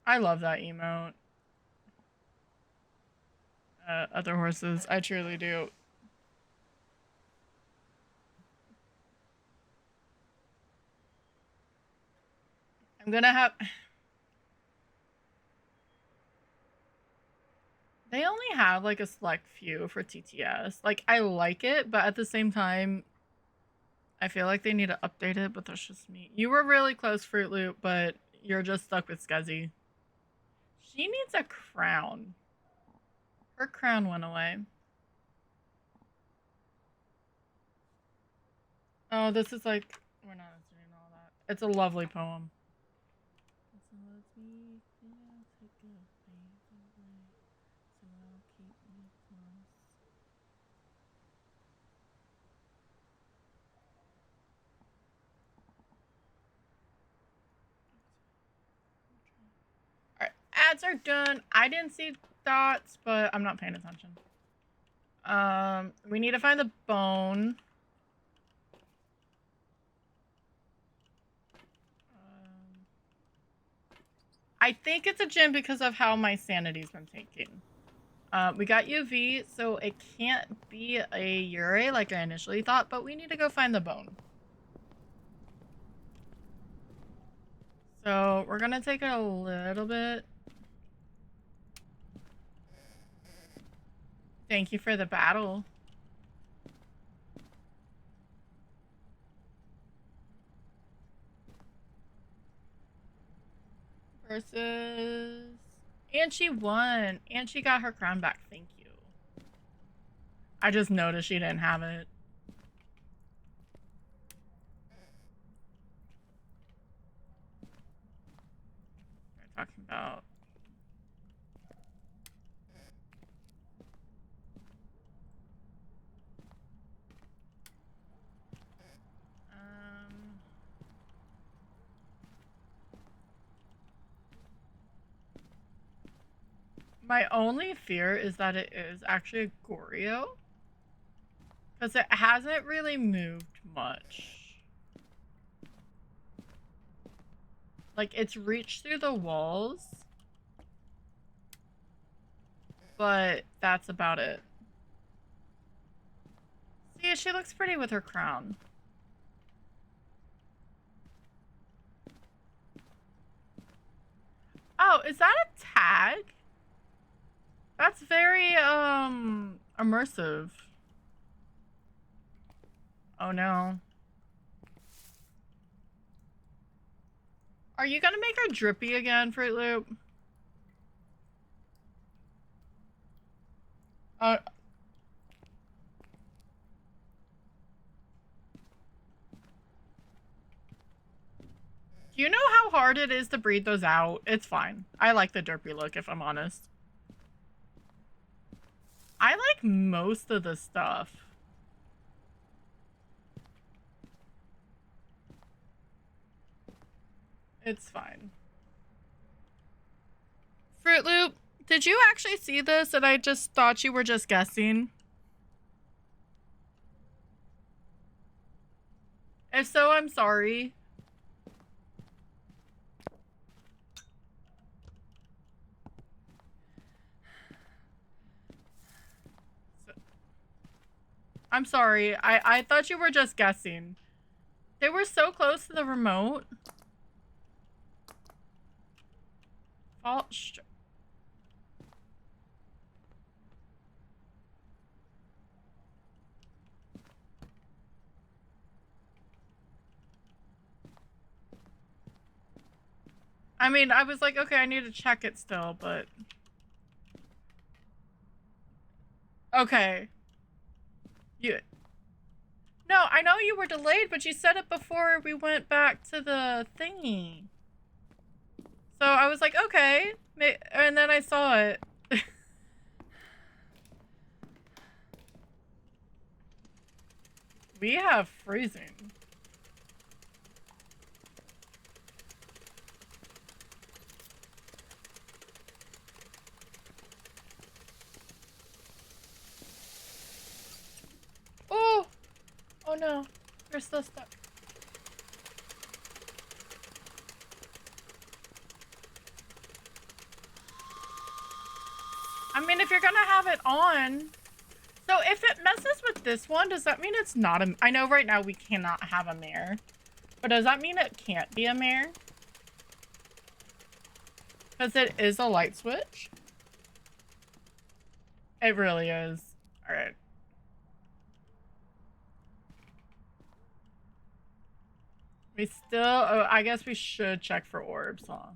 A: I love that emote. Other horses. I truly do. I'm gonna have... They only have like a select few for TTS. Like, I like it, but at the same time, I feel like they need to update it, but that's just me. You were really close, Fruit Loop, but you're just stuck with Skizzy. She needs a crown. Her crown went away. Oh, this is like... We're not doing all that. It's a lovely poem. Alright, ads are done. I didn't see dots, but I'm not paying attention. We need to find the bone. I think it's a gym because of how my sanity's been taking. We got UV, so it can't be a Yurei like I initially thought, but we need to go find the bone. So we're gonna take it a little bit. Thank you for the battle. Versus... And she won. And she got her crown back. Thank you. I just noticed she didn't have it. We're talking about... My only fear is that it is actually a Goryo. Because it hasn't really moved much. Like, it's reached through the walls. But that's about it. See, she looks pretty with her crown. Oh, is that a tag? That's very, immersive. Oh no. Are you gonna make her drippy again, Fruit Loop? Do you know how hard it is to breed those out? It's fine. I like the derpy look, if I'm honest. I like most of the stuff. It's fine. Fruit Loop, did you actually see this and I just thought you were just guessing? If so, I'm sorry. I'm sorry. I thought you were just guessing. They were so close to the remote. I mean, I was like, okay, I need to check it still, but... Okay. No, I know you were delayed, but you said it before we went back to the thingy. So I was like, okay. And then I saw it. We have freezing. Oh! Oh no. We're still stuck. I mean, if you're gonna have it on... So if it messes with this one, does that mean it's not a... I know right now we cannot have a mare. But does that mean it can't be a mare? Because it is a light switch? It really is. Alright. We still... Oh, I guess we should check for orbs, huh?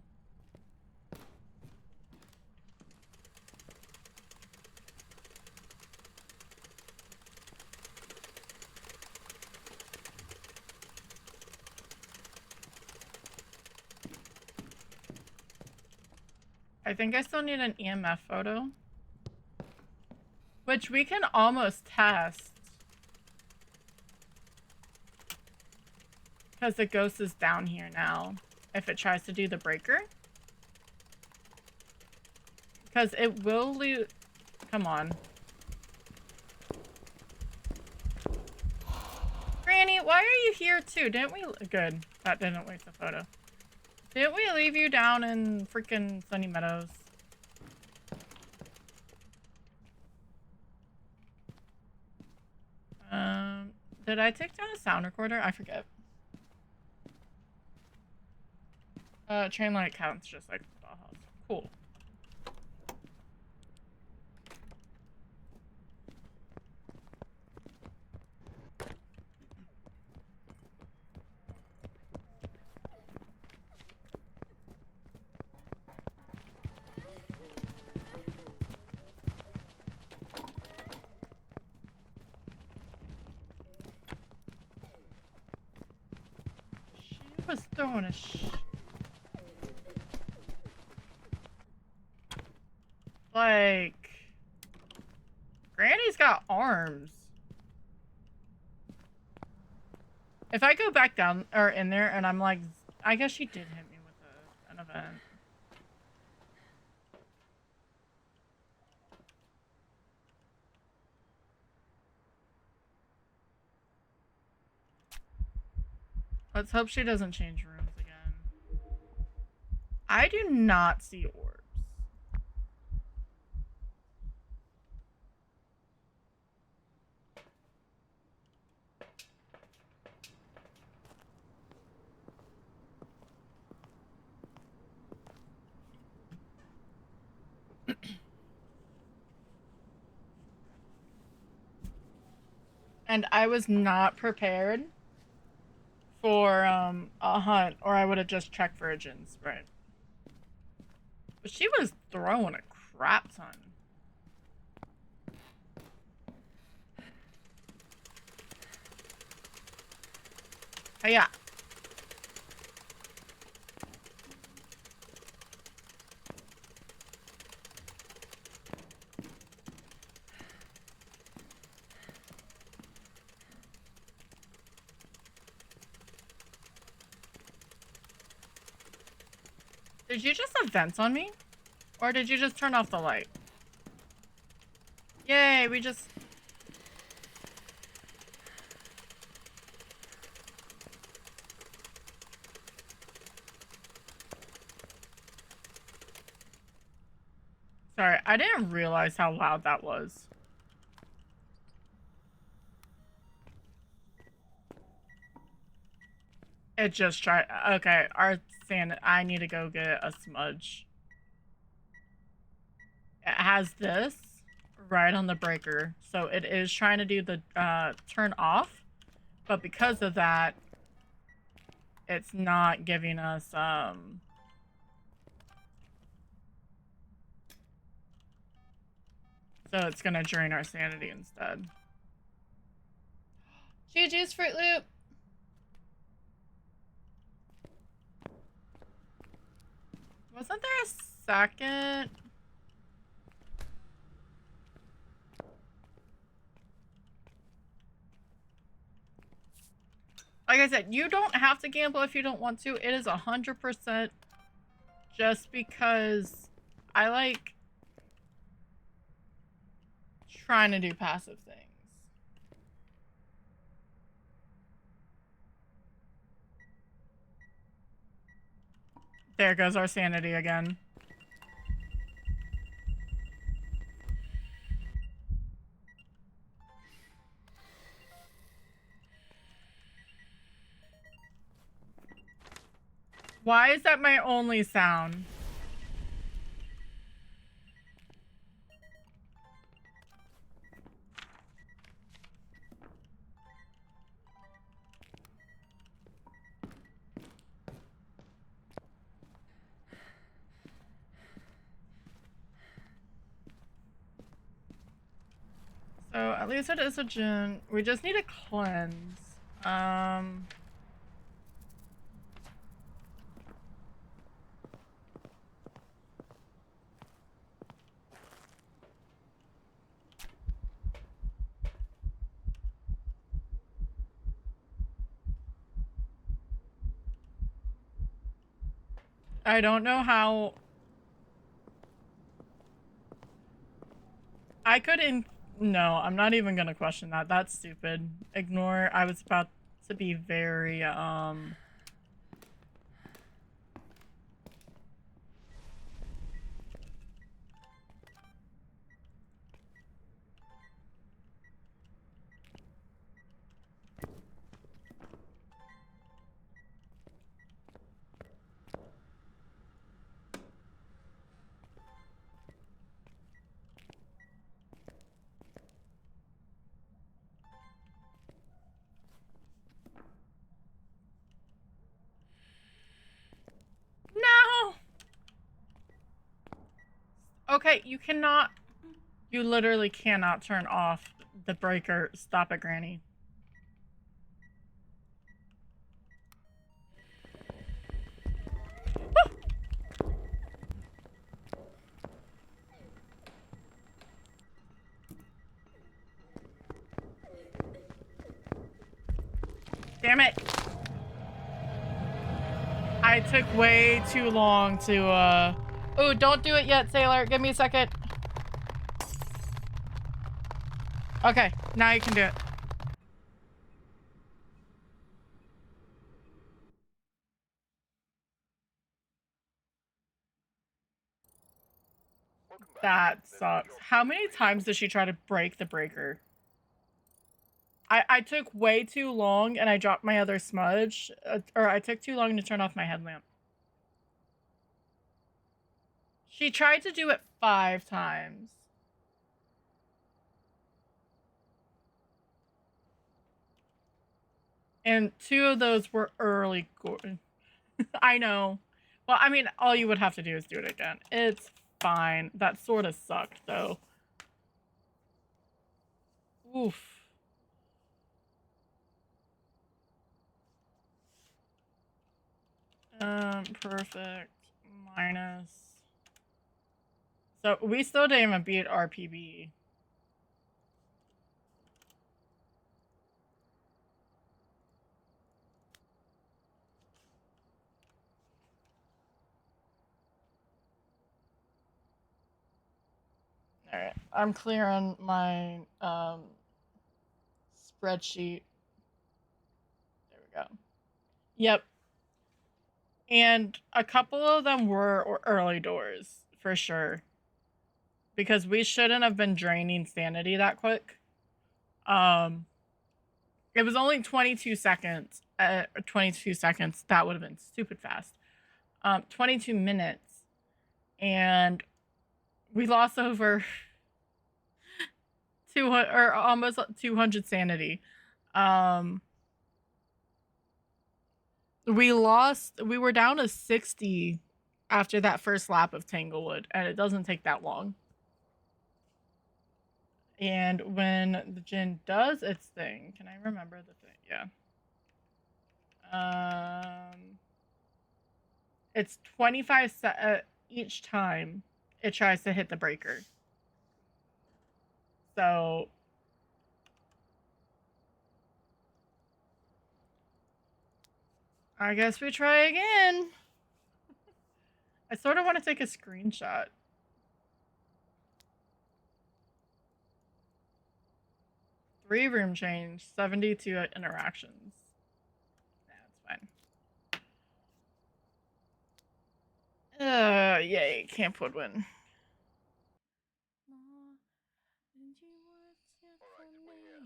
A: I think I still need an EMF photo. Which we can almost test. Because the ghost is down here now. If it tries to do the breaker. Because it will lose... Come on. Granny, why are you here too? Didn't we... Good. That didn't waste a photo. Didn't we leave you down in freaking Sunny Meadows? Did I take down a sound recorder? I forget. Train light counts just like the house. Cool. was throwing a like, Granny's got arms. If I go back down, or in there, and I'm like, I guess she did hit me with an event. Let's hope she doesn't change rooms again. I do not see orbs. And I was not prepared for a hunt, or I would have just checked virgins, right? But she was throwing a crap ton. Hey, yeah. Did you just have vents on me? Or did you just turn off the light? Yay, we just... Sorry, I didn't realize how loud that was. It just tried... Okay, our sand... I need to go get a smudge. It has this right on the breaker. So it is trying to do the turn off. But because of that, it's not giving us... So it's gonna drain our sanity instead. GG's Fruit Loop! Wasn't there a second? Like I said, you don't have to gamble if you don't want to. It is 100% just because I like trying to do passive things. There goes our sanity again. Why is that my only sound? So at least it is a gin. We just need a cleanse. I don't know how... I couldn't... No, I'm not even gonna question that. That's stupid. Ignore. I was about to be very, No! Okay, you cannot... You literally cannot turn off the breaker. Stop it, Granny. Damn it! I took way too long to, Oh, don't do it yet, Sailor. Give me a second. Okay, now you can do it. That sucks. How many times does she try to break the breaker? I took way too long and I dropped my other smudge. Or I took too long to turn off my headlamp. She tried to do it 5 times. And 2 of those were early. I know. Well, I mean, all you would have to do is do it again. It's fine. That sort of sucked, though. Oof. Perfect. Minus. So, we still didn't even beat RPB. Alright, I'm clearing my spreadsheet. There we go. Yep. And a couple of them were early doors, for sure. Because we shouldn't have been draining sanity that quick. It was only 22 seconds. 22 seconds. That would have been stupid fast. 22 minutes. And we lost over 200 or almost 200 sanity. We were down to 60 after that first lap of Tanglewood, and it doesn't take that long. And when the gin does its thing, can I remember the thing? Yeah. It's 25 each time it tries to hit the breaker. So I guess we try again. I sort of want to take a screenshot. Three room change, 72 interactions. That's fine. Yay, Camp Woodwin.
B: Alright, we're here.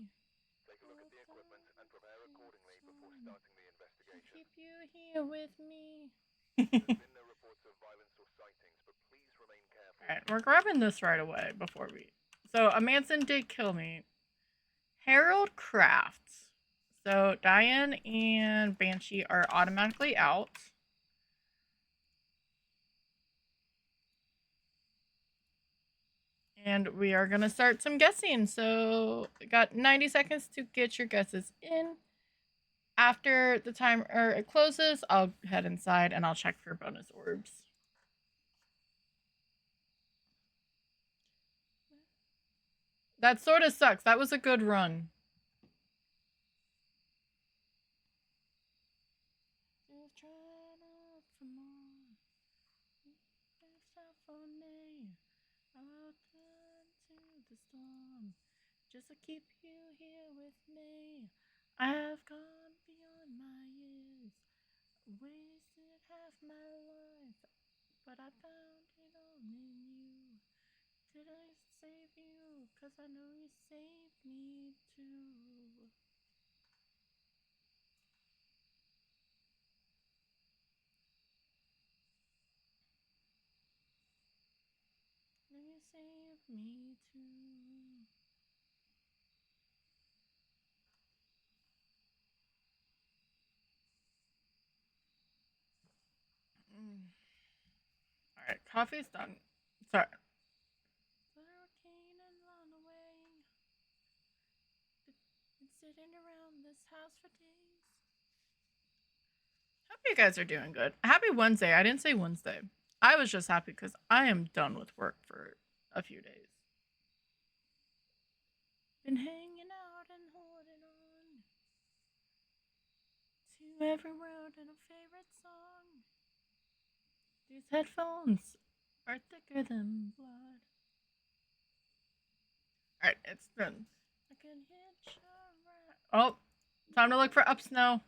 B: Take a look at the equipment and prepare accordingly before starting the investigation.
A: Keep you here with me.
B: There's been no reports of violence or sightings, but please remain careful.
A: Alright, we're grabbing this right away before we... So, a Manson did kill me. Harold Crafts. So, Diane and Banshee are automatically out. And we are going to start some guessing. So, got 90 seconds to get your guesses in. After the timer it closes, I'll head inside and I'll check for bonus orbs. That sort of sucks. That was a good run. Just to keep you here with me. I have gone beyond my years, wasted half my life, but I found it all in you. Did I save you? 'Cause I know you saved me too. You saved me too. Alright, coffee's done. Sorry. Hurricane and run away. Been sitting around this house for days. Hope you guys are doing good. Happy Wednesday. I didn't say Wednesday. I was just happy because I am done with work for a few days. Been hanging out and holding on. To every word and a favorite song. These headphones are thicker than blood. Alright, it's done. I can hit your right. Oh, time to look for up snow.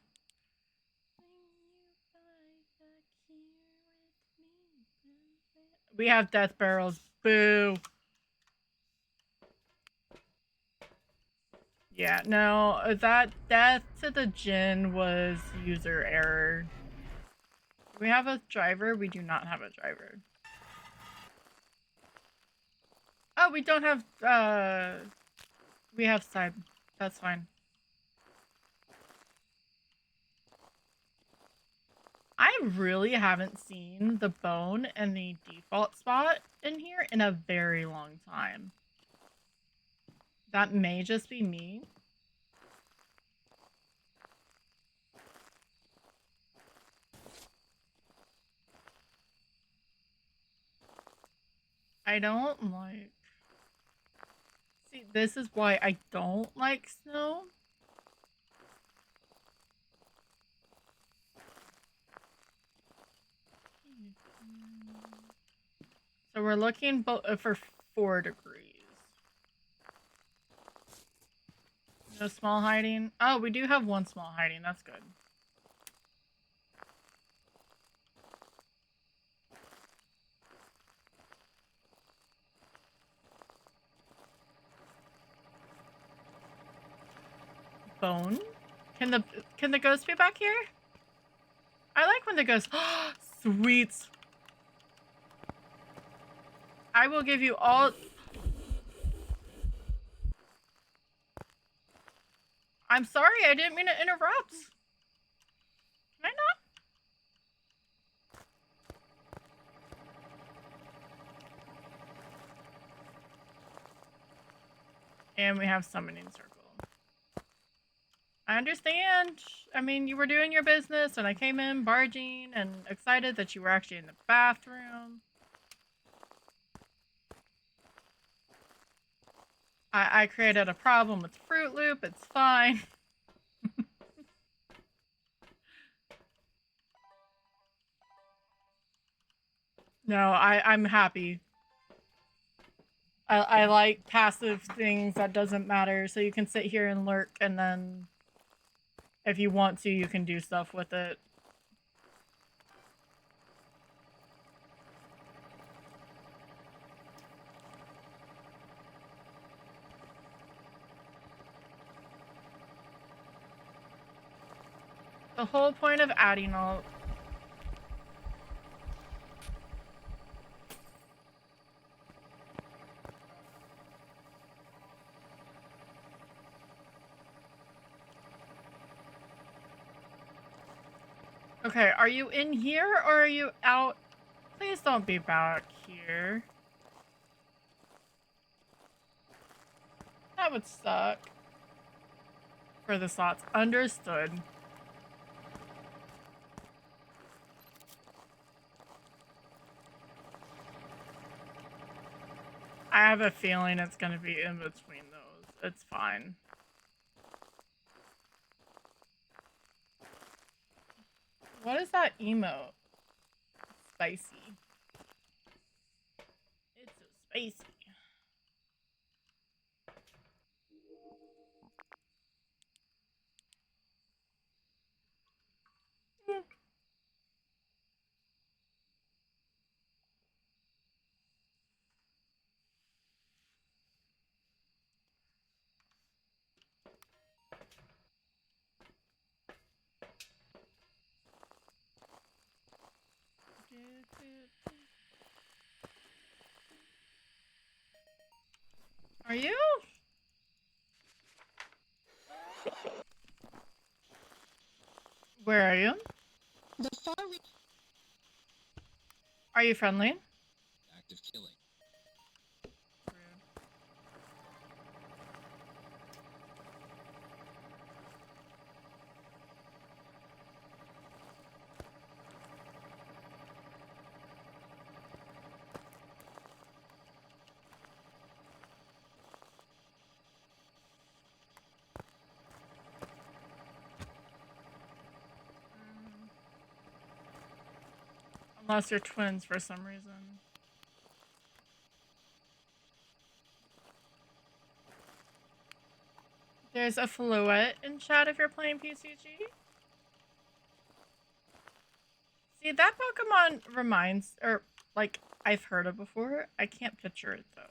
A: We have death barrels. Boo. Yeah, no, that death to the Jinn was user error. Do we have a driver? We do not have a driver. Oh, we don't have, we have side. That's fine. I really haven't seen the bone and the default spot in here in a very long time. That may just be me. I don't like... See, this is why I don't like snow. So we're looking for 4 degrees. No small hiding. Oh, we do have 1 small hiding. That's good. Bone? Can the ghost be back here? I like when the ghost... Sweet. I will give you all... I'm sorry, I didn't mean to interrupt. Can I not? And we have summoning circle. I understand. I mean, you were doing your business and I came in barging and excited that you were actually in the bathroom. I created a problem with Fruit Loop. It's fine. No, I'm happy. I like passive things that doesn't matter, so you can sit here and lurk, and then if you want to, you can do stuff with it. The whole point of adding all... Okay, are you in here or are you out? Please don't be back here. That would suck. For the slots. Understood. I have a feeling it's gonna be in between those. It's fine. What is that emote? Spicy. It's so spicy. Are you? Where are you? Are you friendly?
D: Active killing.
A: Rude. Unless you're twins for some reason. There's a Fluet in chat if you're playing PCG. See, that Pokemon reminds, or like, I've heard of before. I can't picture it though.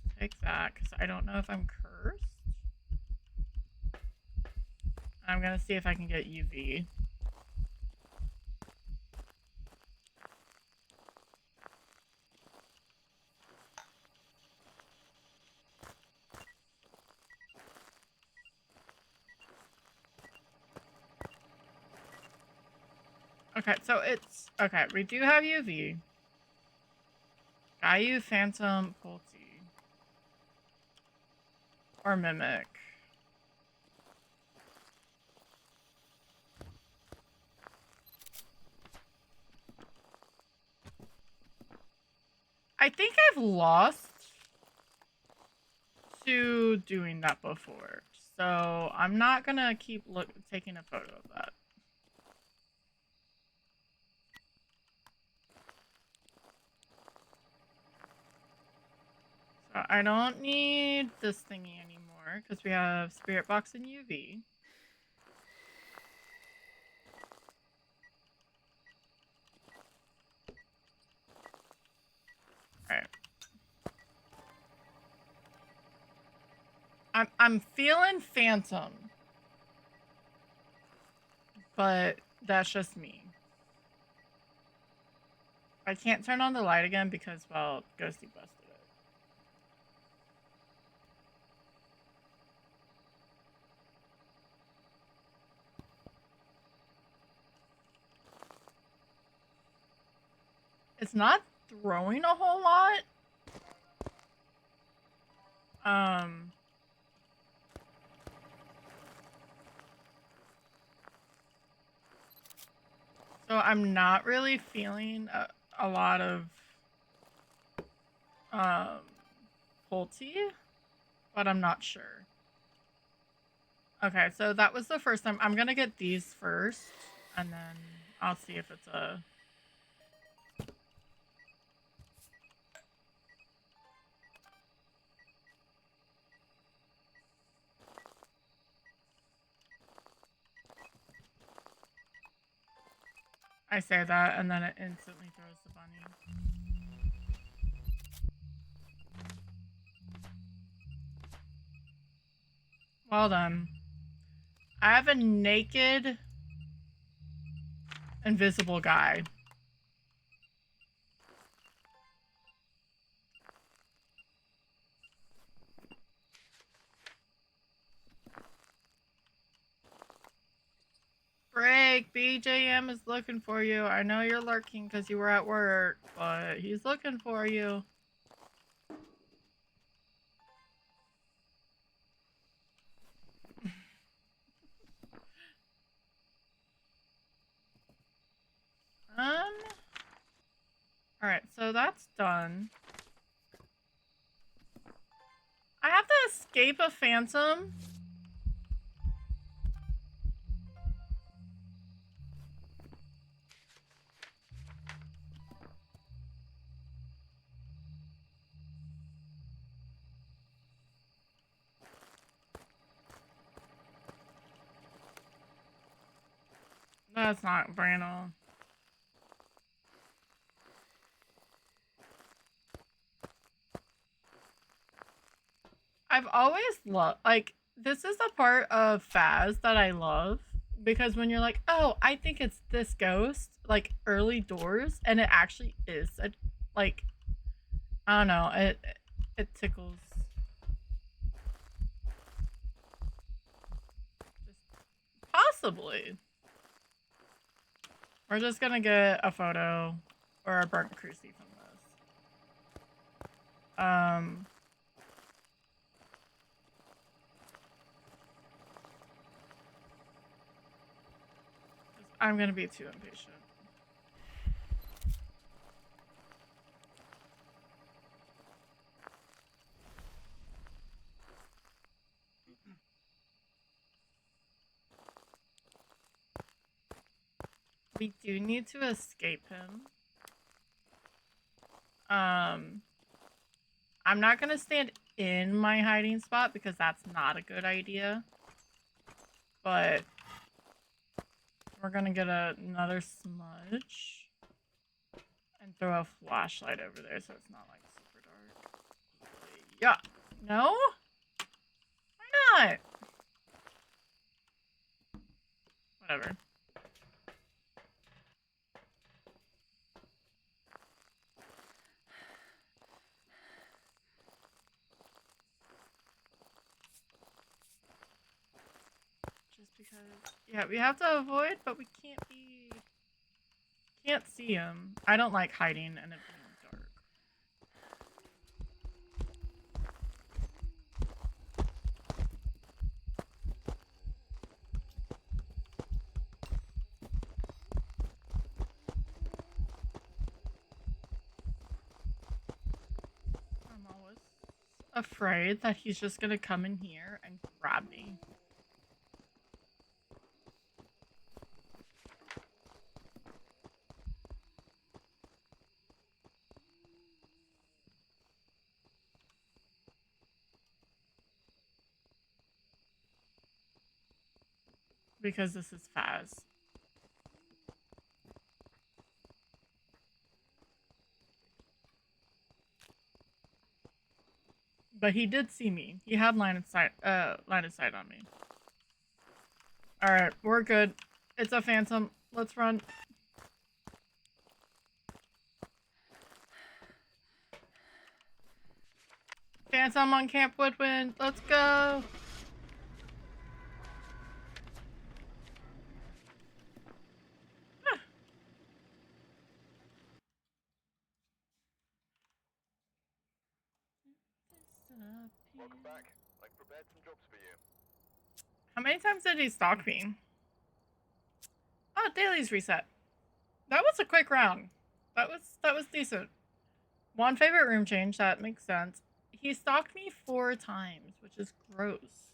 A: Let's take that because I don't know if I'm cursed. I'm gonna see if I can get UV. Okay, so it's okay. We do have UV. Gayu, Phantom, Pulte, or Mimic. I think I've lost to doing that before, so I'm not gonna keep taking a photo of that. So I don't need this thingy anymore because we have Spirit Box and UV. Alright. I'm feeling Phantom. But that's just me. I can't turn on the light again because, well, Ghosty busted it. It's not throwing a whole lot. So I'm not really feeling a lot of Pulte, but I'm not sure. Okay, so that was the first time. I'm gonna get these first, and then I'll see if it's a... I say that, and then it instantly throws the bunny. Well done. I have a naked, invisible guy. Break, BJM is looking for you. I know you're lurking because you were at work, but he's looking for you. Alright, so that's done. I have to escape a Phantom. That's not Brano. I've always loved, like, this is the part of Phas that I love. Because when you're like, oh, I think it's this ghost, like, early doors, and it actually is, like, I don't know, it tickles. Possibly. We're just gonna get a photo or a burnt cruci from this. I'm gonna be too impatient. We do need to escape him. I'm not gonna stand in my hiding spot because that's not a good idea. But we're gonna get another smudge and throw a flashlight over there so it's not like super dark. Yeah. No? Why not? Whatever. Just because, yeah, we have to avoid, but we can't see him. I don't like hiding and it being dark. I'm always afraid that he's just gonna come in here and grab me. Because this is Phas. But he did see me. He had line of sight on me. Alright, we're good. It's a phantom. Let's run. Phantom on Camp Woodwind. Let's go.
B: Welcome back. I've prepared some jobs for you.
A: How many times did he stalk me? Oh, daily's reset. That was a quick round. That was decent. One favorite room change, that makes sense. He stalked me 4 times, which is gross.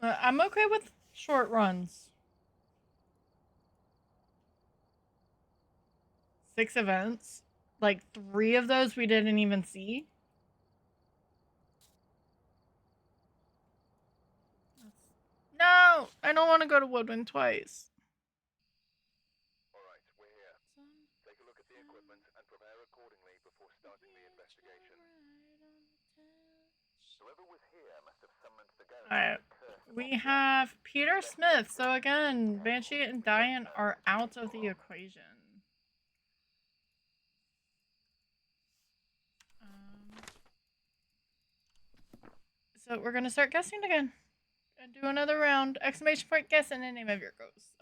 A: Perfect. I'm okay with short runs. 6 events. Like 3 of those we didn't even see. No, I don't want to go to Woodwind twice.
B: Alright, we're here. Take a look at the equipment and prepare accordingly before starting the investigation. Whoever was here must have summoned the ghost.
A: Alright. We have Peter Smith. So again, Banshee and Diane are out of the equation. So we're gonna start guessing again. And do another round. Exclamation point guess and the name of your ghost.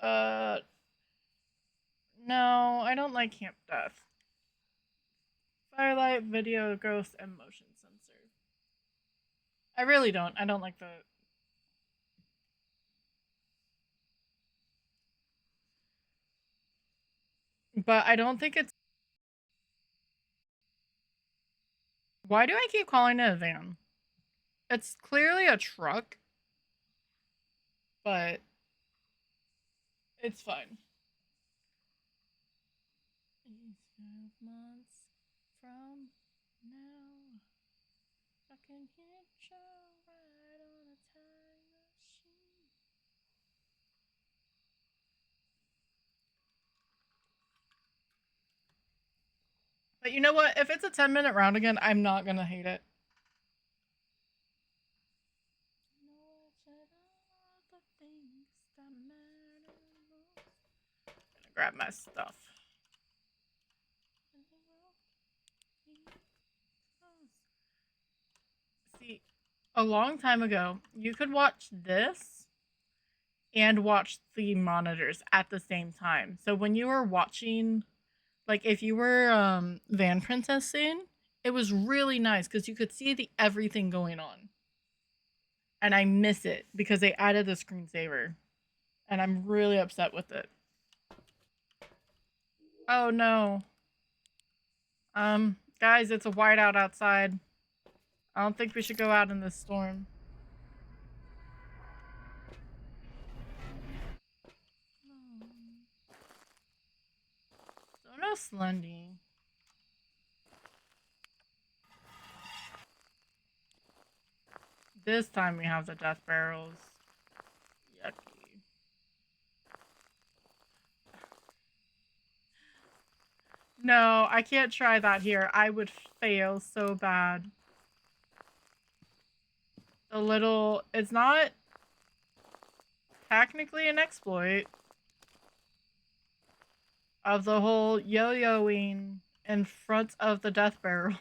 A: No, I don't like Camp Death. Firelight, video, ghost, and motion sensor. I really don't. I don't like the... But I don't think it's... Why do I keep calling it a van? It's clearly a truck. But... it's fine. 5 months from now, I can hit you right on a time machine. But you know what? If it's a 10-minute round again, I'm not gonna hate it. Gonna grab my stuff. See, a long time ago, you could watch this and watch the monitors at the same time. So when you were watching, like if you were Van Princessing, it was really nice because you could see the everything going on. And I miss it because they added the screensaver. And I'm really upset with it. Oh no. Guys, it's a whiteout outside. I don't think we should go out in this storm. So no Slendy. This time we have the death barrels. Yucky. No, I can't try that here. I would fail so bad. The little... It's not technically an exploit of the whole yo-yoing in front of the death barrels.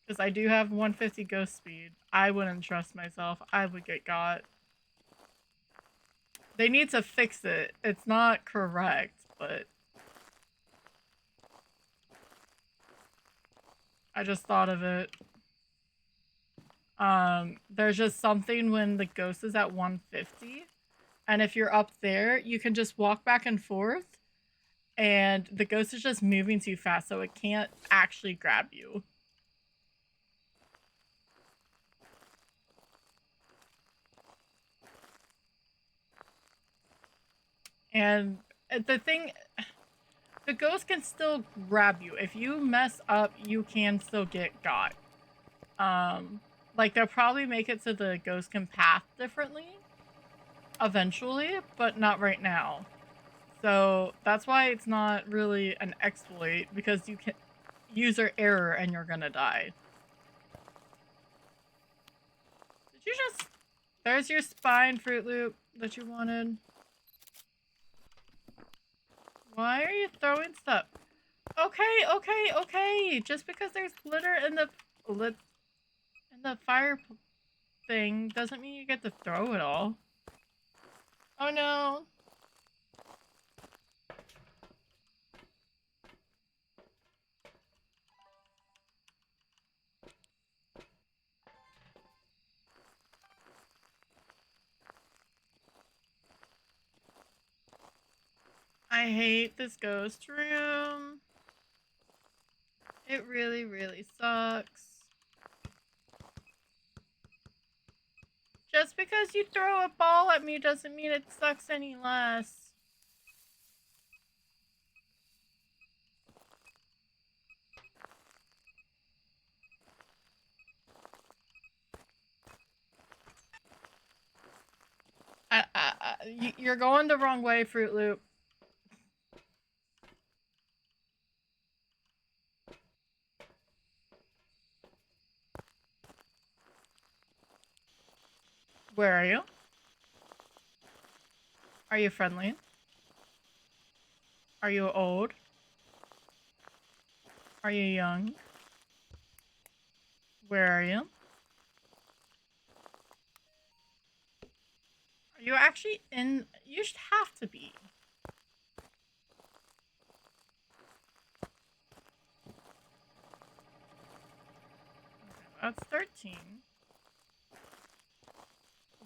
A: Because I do have 150 ghost speed. I wouldn't trust myself. I would get got. They need to fix it. It's not correct, but... I just thought of it. There's just something when the ghost is at 150, and if you're up there, you can just walk back and forth, and the ghost is just moving too fast, so it can't actually grab you. And the thing, the ghost can still grab you. If you mess up, you can still get got. Like, they'll probably make it so the ghost can path differently eventually, but not right now. So that's why it's not really an exploit, because you can user error and you're gonna die. Did you just... There's your spine, Fruit Loop, that you wanted. Why are you throwing stuff? Okay, okay, okay. Just because there's glitter in the fire thing doesn't mean you get to throw it all. Oh no. I hate this ghost room. It really, really sucks. Just because you throw a ball at me doesn't mean it sucks any less. You're going the wrong way, Fruit Loop. Where are you? Are you friendly? Are you old? Are you young? Where are you? Are you actually in? You should have to be. Okay, that's 13.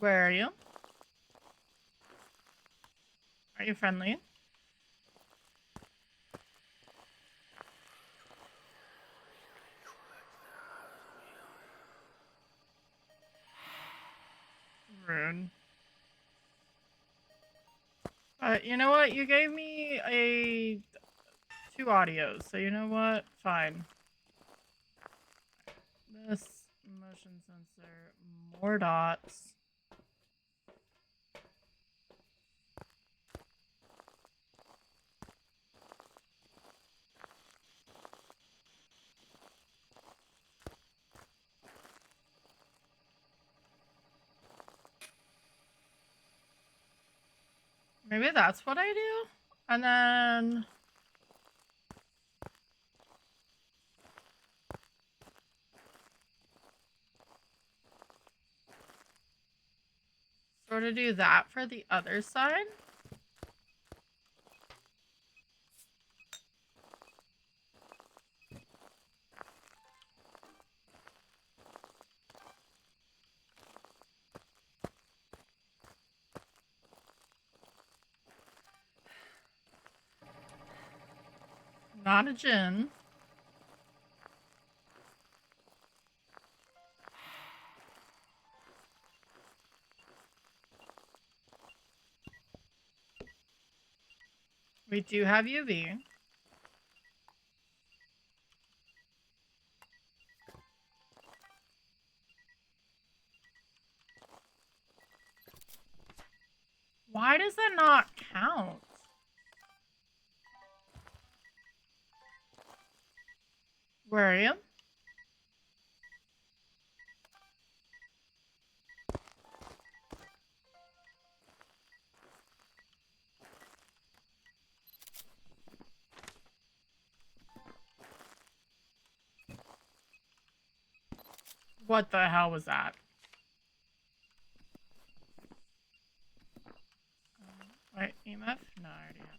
A: Where are you? Are you friendly? Rude. But you know what? You gave me a 2 audios, so you know what? Fine. This motion sensor, more dots. Maybe that's what I do? And then... sort of do that for the other side. Not a gin. We do have UV. Why does that not count? Where are you? What the hell was that? Wait, EMF? No, I already have that.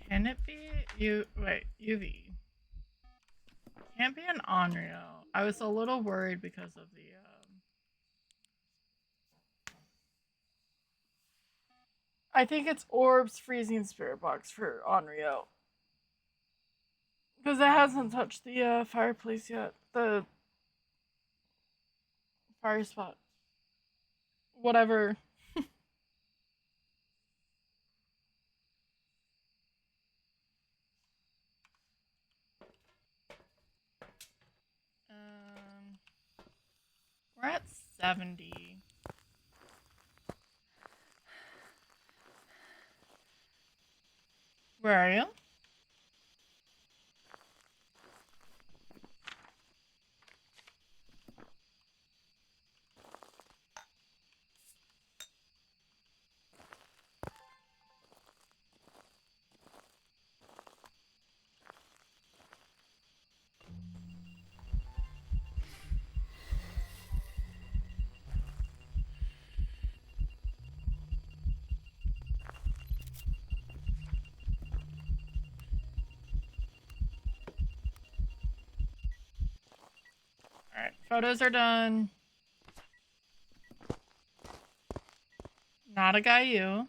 A: Can it be UV? Can't be an Onryo. I was a little worried because of the I think it's Orb's freezing spirit box for Onryo. Because it hasn't touched the fireplace yet. The fire spot. Whatever. We're at 70. Where are you? Alright, photos are done. Not a guy you.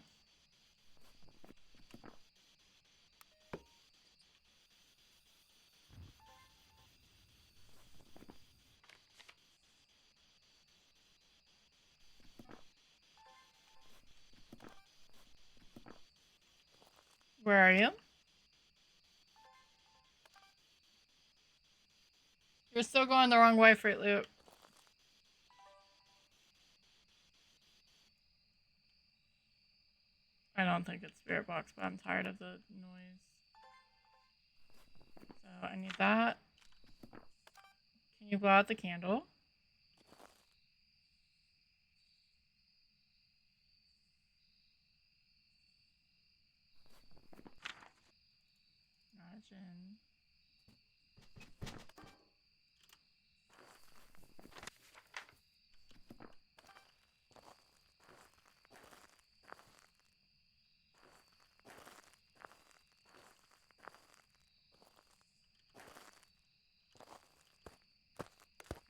A: Where are you? You're still going the wrong way, Fruit Loop. I don't think it's Spirit Box, but I'm tired of the noise. So I need that. Can you blow out the candle? Not a gin.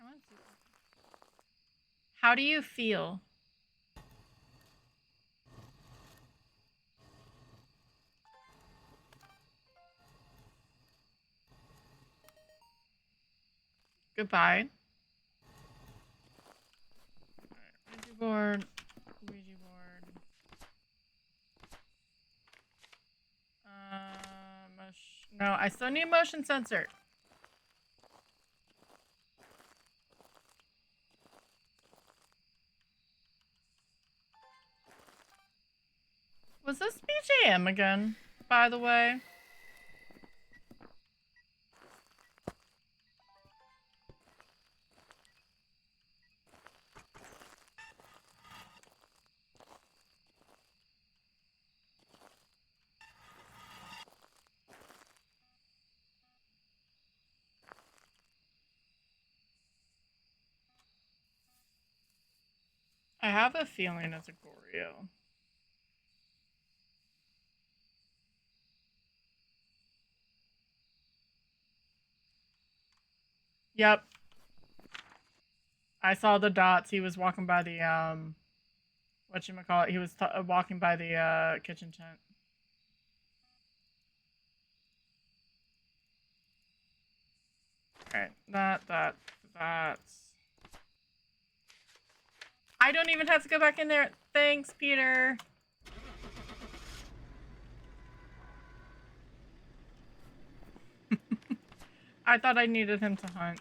A: I want to see something. How do you feel? Goodbye. Alright, Ouija board. Ouija board. No, I still need motion sensor. Was this BJM again, by the way? I have a feeling it's a Goryo. Yep. I saw the dots. He was walking by the, whatchamacallit? He was walking by the, kitchen tent. Alright, that's... I don't even have to go back in there. Thanks, Peter. I thought I needed him to hunt.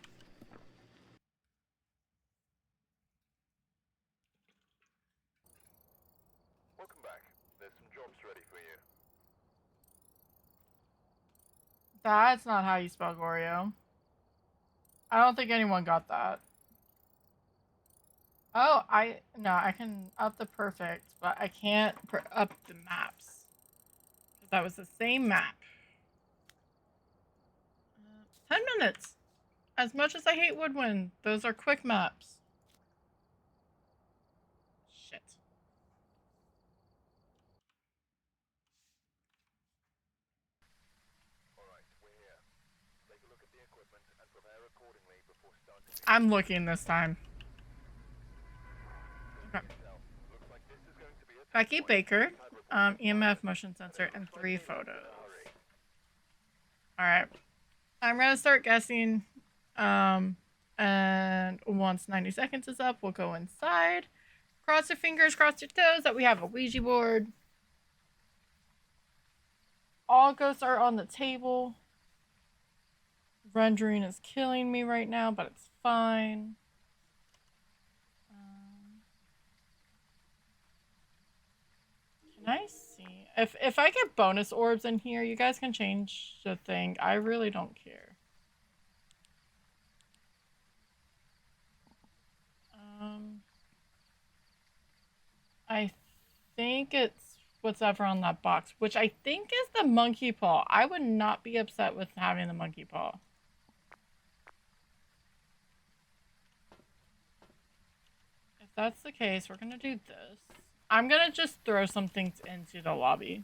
B: Welcome back. There's some jobs ready for you.
A: That's not how you spell Goryo. I don't think anyone got that. Oh, no, I can up the perfect, but I can't up the maps. That was the same map. 10 minutes. As much as I hate Woodwind, those are quick maps. Shit.
B: Alright, we're here. Take a look at the equipment and prepare accordingly before starting the
A: I'm looking this time. Okay.
B: Looks like this is going to be a
A: Becky Baker, EMF motion sensor, and 3 photos. Alright. I'm gonna start guessing. And once 90 seconds is up, we'll go inside. Cross your fingers, cross your toes that we have a Ouija board. All ghosts are on the table. Rendering is killing me right now, but it's fine. Can I see? If I get bonus orbs in here, you guys can change the thing. I really don't care. I think it's whatever on that box, which I think is the monkey paw. I would not be upset with having the monkey paw. If that's the case, we're gonna do this. I'm gonna just throw some things into the lobby.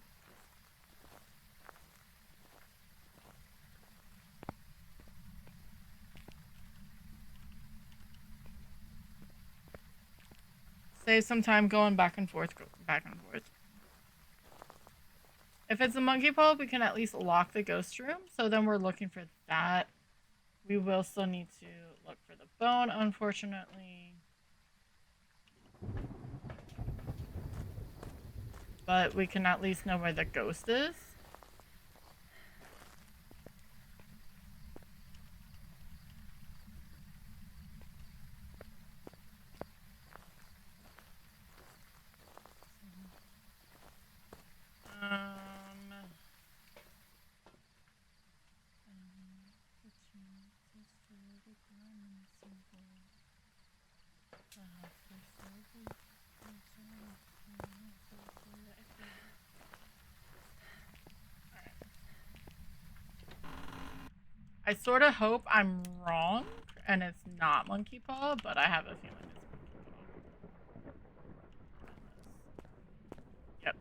A: Save some time going back and forth, back and forth. If it's a monkey paw, we can at least lock the ghost room. So then we're looking for that. We will still need to look for the bone, unfortunately. But we can at least know where the ghost is. I sort of hope I'm wrong and it's not monkey paw, but I have a feeling it's monkey paw. Yep.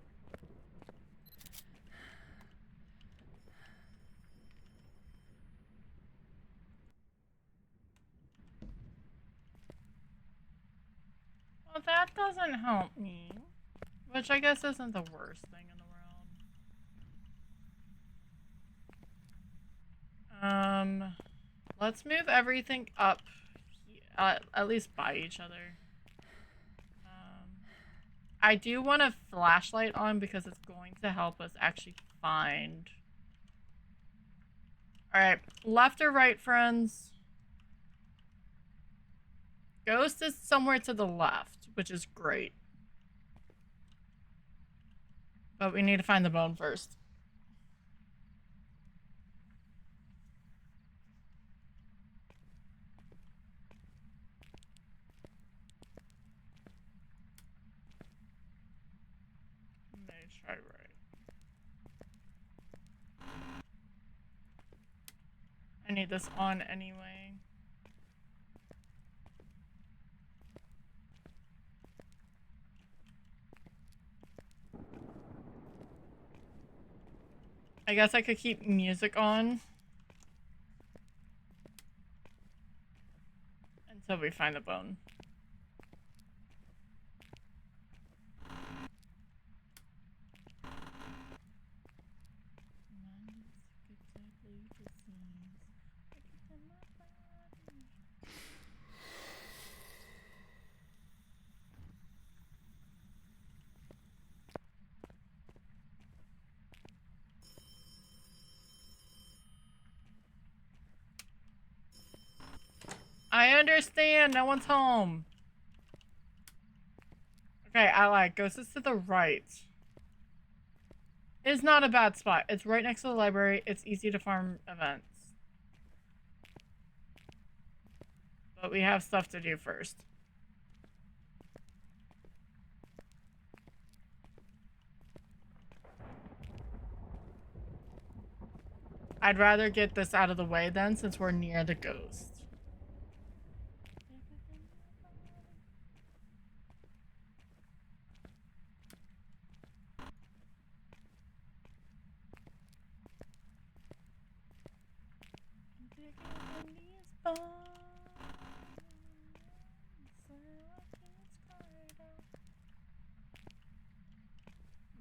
A: Well, that doesn't help me, which I guess isn't the worst thing in the world. Let's move everything up, at least by each other. I do want a flashlight on because it's going to help us actually find. Alright, left or right, friends? Ghost is somewhere to the left, which is great. But we need to find the bone first. Let me try right. I need this on anyway. I guess I could keep music on until we find the bone. I understand. No one's home. Okay, I lied. Ghost is to the right. It's not a bad spot. It's right next to the library. It's easy to farm events. But we have stuff to do first. I'd rather get this out of the way then, since we're near the ghost.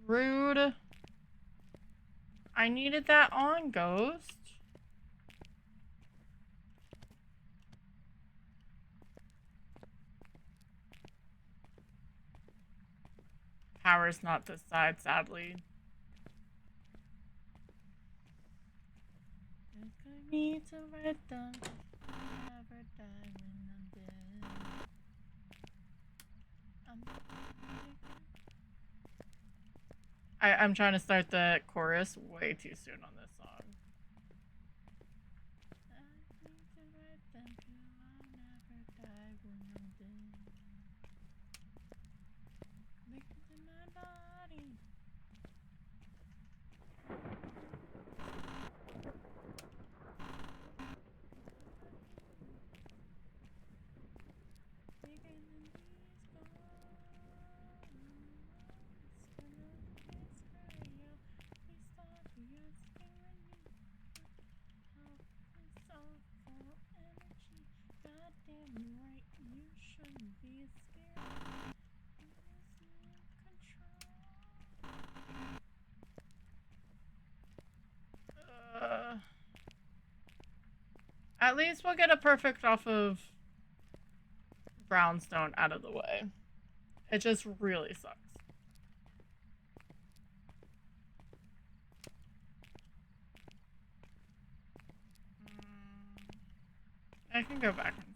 A: Rude. I needed that on, Ghost. Power's not this side, sadly. I need to write them. Never die when I'm dead. I'm trying to start the chorus way too soon on this song. I need to write them till I never die when I'm dead. Make it in my body. At least we'll get a perfect off of brownstone out of the way. It just really sucks. I can go back and forth.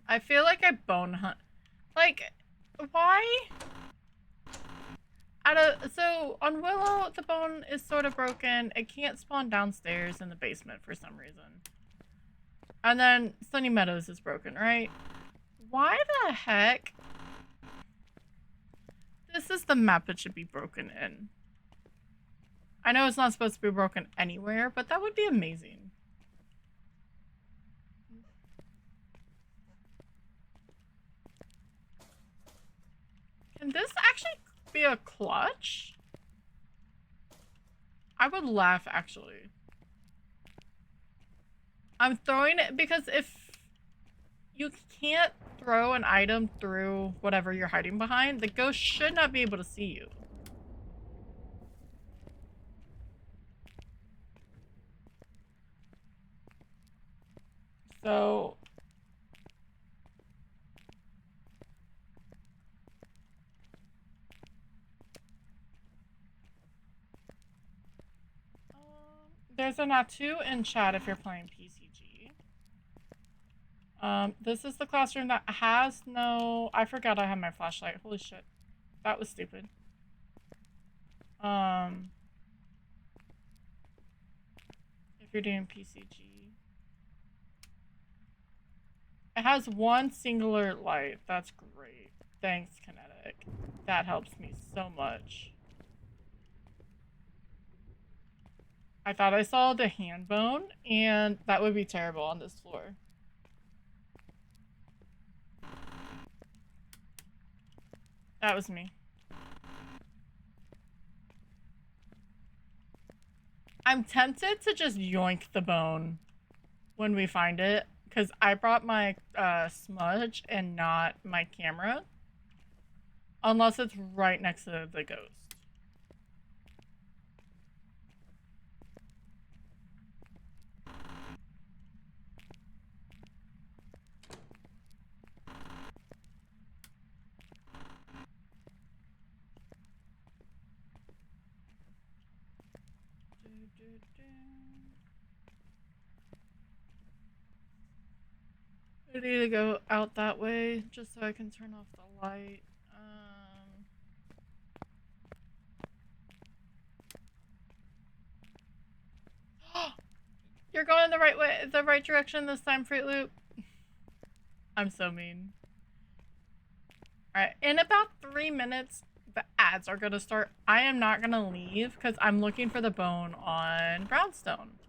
A: I feel like I bone hunt. Like, why? So on Willow, the bone is sort of broken. It can't spawn downstairs in the basement for some reason. And then Sunny Meadows is broken, right? Why the heck? This is the map it should be broken in. I know it's not supposed to be broken anywhere, but that would be amazing. Can this actually be a clutch? I would laugh, actually. I'm throwing it because if you can't throw an item through whatever you're hiding behind, the ghost should not be able to see you. So... there's a Natu in chat if you're playing PCG. This is the classroom that has no... I forgot I had my flashlight. Holy shit. That was stupid. If you're doing PCG. It has one singular light. That's great. Thanks, Kinetic. That helps me so much. I thought I saw the hand bone, and that would be terrible on this floor. That was me. I'm tempted to just yoink the bone when we find it, because I brought my smudge and not my camera. Unless it's right next to the ghost. I need to go out that way just so I can turn off the light. You're going the right way, the right direction this time, Fruit Loop. I'm so mean. Alright, in about 3 minutes, the ads are gonna start. I am not gonna leave because I'm looking for the bone on Brownstone.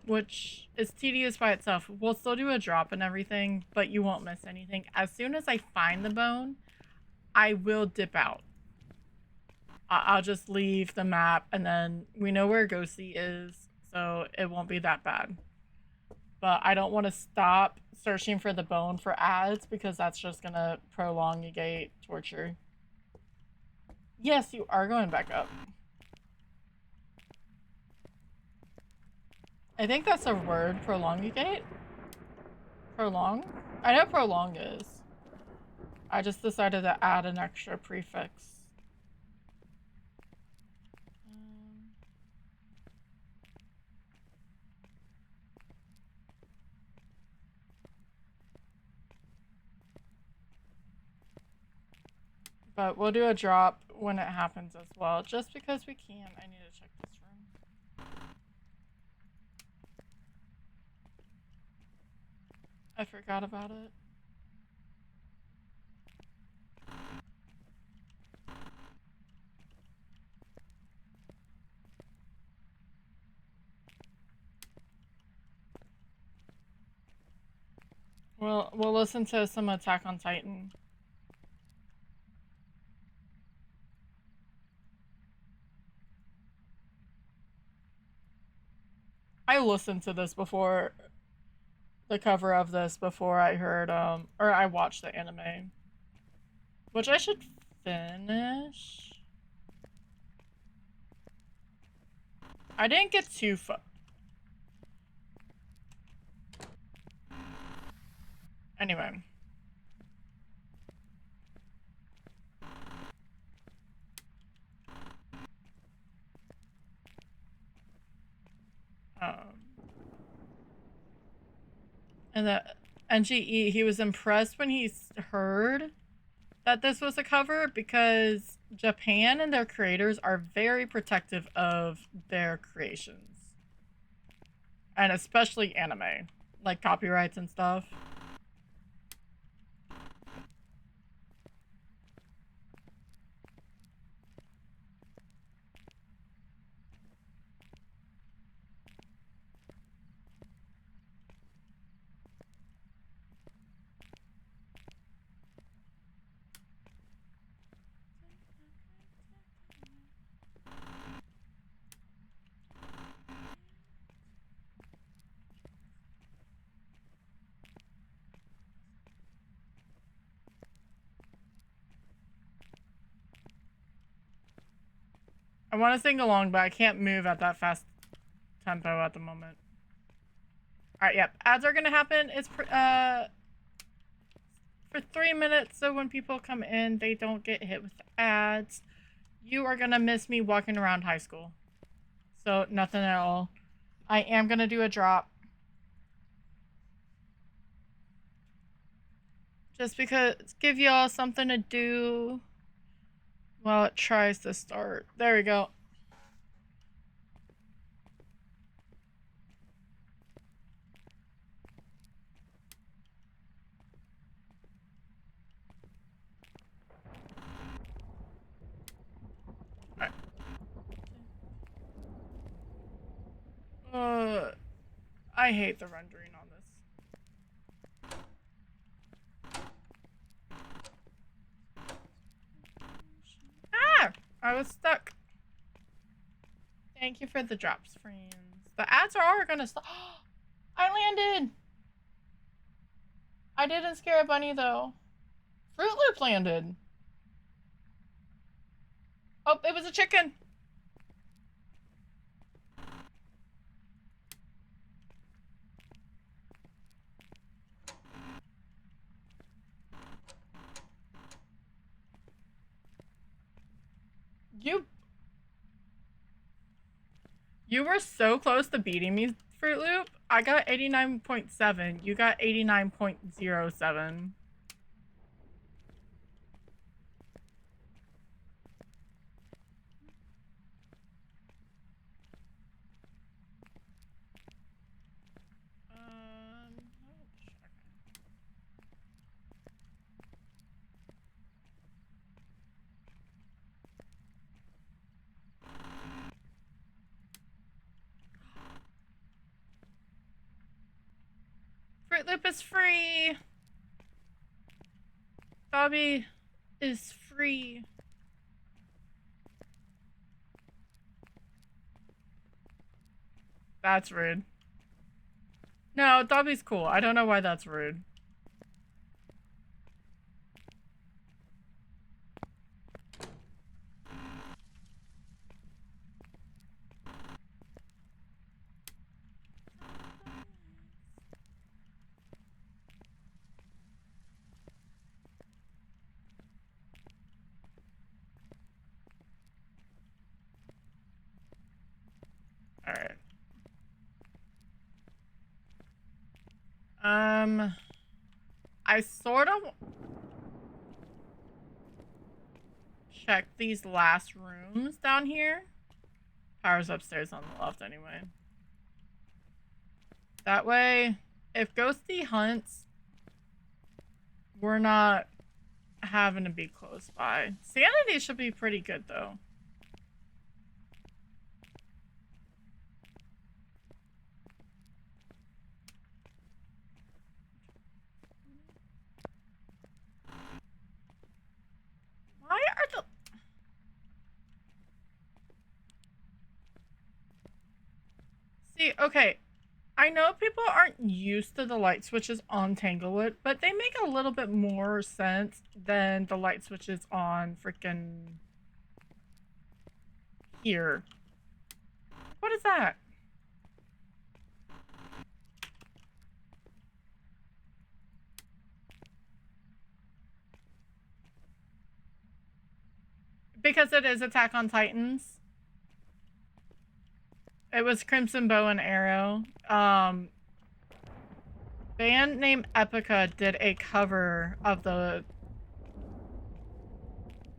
A: Which is tedious by itself. We'll still do a drop and everything, but you won't miss anything. As soon as I find the bone, I will dip out. I'll just leave the map, and then we know where Ghosty is, so it won't be that bad. But I don't want to stop searching for the bone for ads, because that's just gonna prolongate torture. Yes, you are going back up. I think that's a word, prolongate? Prolong? I know prolong is. I just decided to add an extra prefix. But we'll do a drop when it happens as well, just because we can. I need to check this room. I forgot about it. We'll listen to some Attack on Titan. I listened to this before, the cover of this, before I heard, or I watched the anime. Which I should finish. I didn't get too far. Anyway. And the NGE, he was impressed when he heard that this was a cover, because Japan and their creators are very protective of their creations. And especially anime. Like copyrights and stuff. I want to sing along, but I can't move at that fast tempo at the moment. Alright, yep. Ads are gonna happen. It's for 3 minutes, so when people come in, they don't get hit with ads. You are gonna miss me walking around high school. So, nothing at all. I am gonna do a drop. Just because, give y'all something to do while it tries to start. There we go. I hate the rendering on this. Ah! I was stuck. Thank you for the drops, friends. The ads are all gonna stop. I landed! I didn't scare a bunny, though. Fruit Loop landed. Oh, it was a chicken. You were so close to beating me, Fruit Loop. I got 89.7. You got 89.07. Fruit Loop is free. Dobby is free. That's rude. No, Dobby's cool. I don't know why that's rude. Alright. I sort of checked these last rooms down here. Power's upstairs on the left anyway. That way, if Ghosty hunts, we're not having to be close by. Sanity should be pretty good though. Why are the... See, okay. I know people aren't used to the light switches on Tanglewood, but they make a little bit more sense than the light switches on freaking here. What is that? Because it is Attack on Titans. It was Crimson Bow and Arrow. Band named Epica did a cover of the...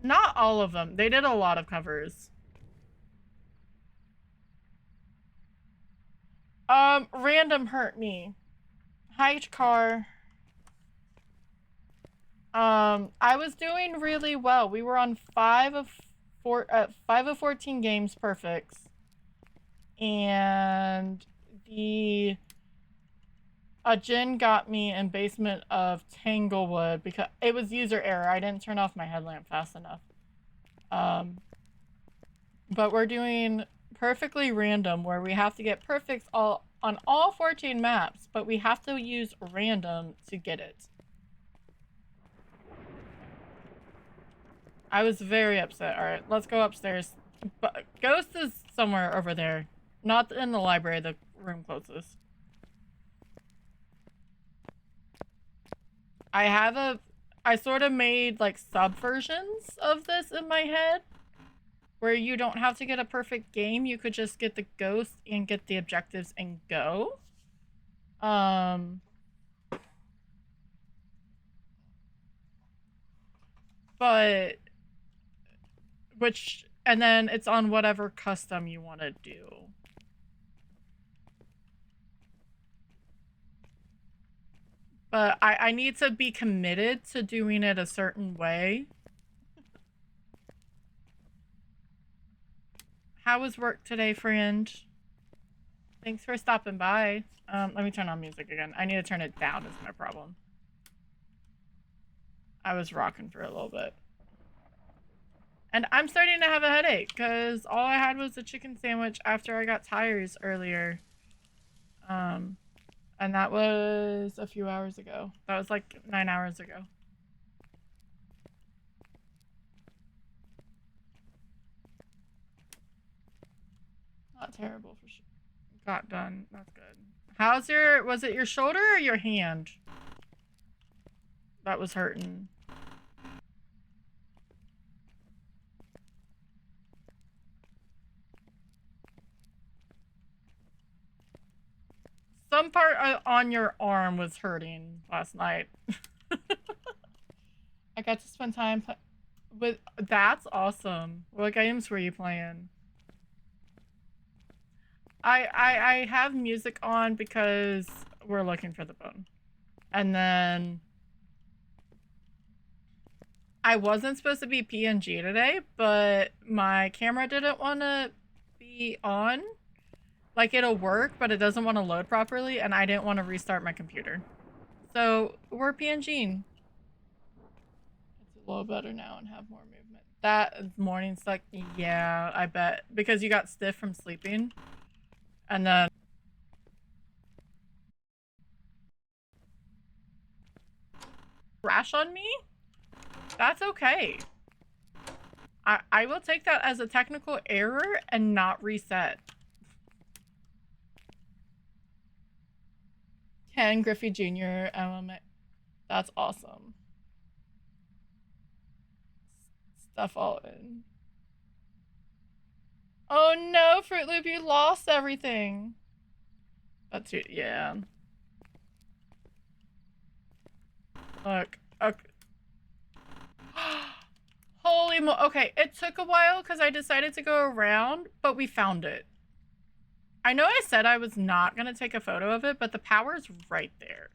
A: Not all of them. They did a lot of covers. Random hurt me. Hi, car. I was doing really well. We were on 5 of 14 games perfects. And the Jin got me in basement of Tanglewood because it was user error. I didn't turn off my headlamp fast enough. But we're doing perfectly random where we have to get perfects on all 14 maps, but we have to use random to get it. I was very upset. All right, let's go upstairs. But Ghost is somewhere over there. Not in the library, the room closest. I sort of made like subversions of this in my head where you don't have to get a perfect game. You could just get the ghost and get the objectives and go. But and then it's on whatever custom you want to do. But I need to be committed to doing it a certain way. How was work today, friend? Thanks for stopping by. Let me turn on music again. I need to turn it down is my problem. I was rocking for a little bit. And I'm starting to have a headache because all I had was a chicken sandwich after I got tires earlier. And that was a few hours ago. That was like 9 hours ago. Not terrible for sure. Got done. That's good. How's your, was it your shoulder or your hand that was hurting? Some part on your arm was hurting last night. I got to spend time with, that's awesome. What games were you playing? I have music on because we're looking for the bone. And then I wasn't supposed to be PNG today, but my camera didn't want to be on. Like, it'll work, but it doesn't want to load properly, and I didn't want to restart my computer. So, we're PNGing. It's a little better now and have more movement. That morning suck, yeah, I bet. Because you got stiff from sleeping. And then... crash on me? That's okay. I will take that as a technical error and not reset. Ken Griffey Jr. That's awesome. Stuff all in. Oh no, Fruit Loop, you lost everything. That's it, yeah. Look, okay. Holy mo- okay, it took a while because I decided to go around, but we found it. I know I said I was not going to take a photo of it, but the power's right there.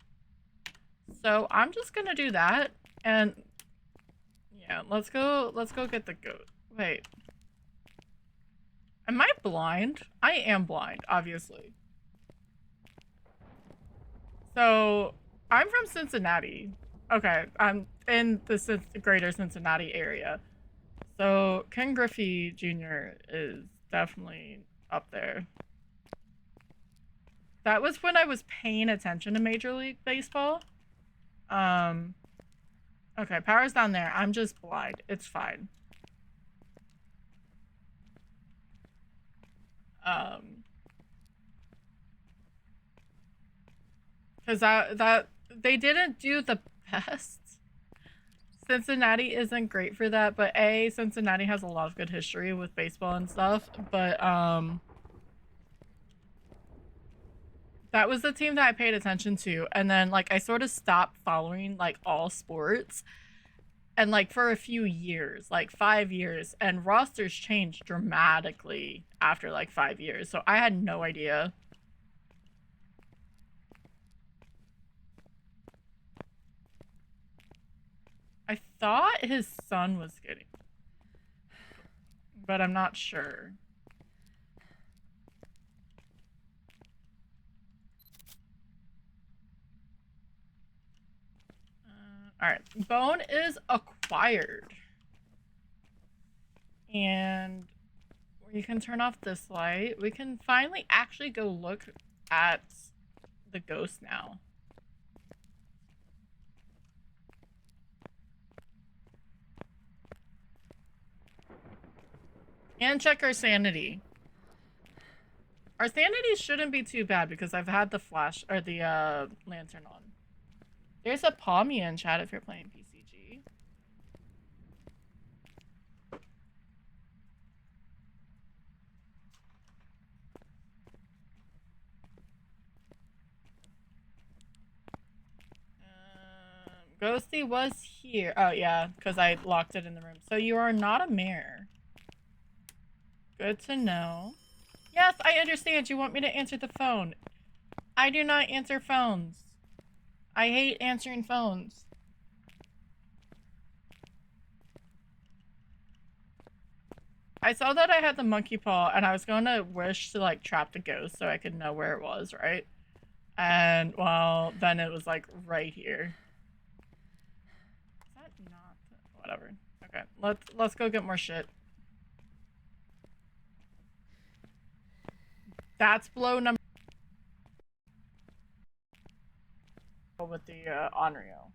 A: So I'm just going to do that. And yeah, let's go get the goat. Wait. Am I blind? I am blind, obviously. So I'm from Cincinnati. Okay, I'm in the greater Cincinnati area. So Ken Griffey Jr. is definitely up there. That was when I was paying attention to Major League Baseball. Okay, power's down there. I'm just blind. It's fine. Because that they didn't do the best. Cincinnati isn't great for that, but Cincinnati has a lot of good history with baseball and stuff, but that was the team that I paid attention to, and then like I sort of stopped following like all sports, and like for a few years, like 5 years, and rosters changed dramatically after like 5 years, so I had no idea. I thought his son was getting, but I'm not sure. Alright, bone is acquired. And we can turn off this light. We can finally actually go look at the ghost now. And check our sanity. Our sanity shouldn't be too bad because I've had the flash or the lantern on. There's a Palmy in chat if you're playing PCG. Ghosty was here. Oh yeah, because I locked it in the room. So you are not a mayor. Good to know. Yes, I understand. You want me to answer the phone. I do not answer phones. I hate answering phones. I saw that I had the monkey paw, and I was going to wish to, like, trap the ghost so I could know where it was, right? And, well, then it was, like, right here. Is that not... Whatever. Okay, let's go get more shit. That's blow number... with the, Onryo.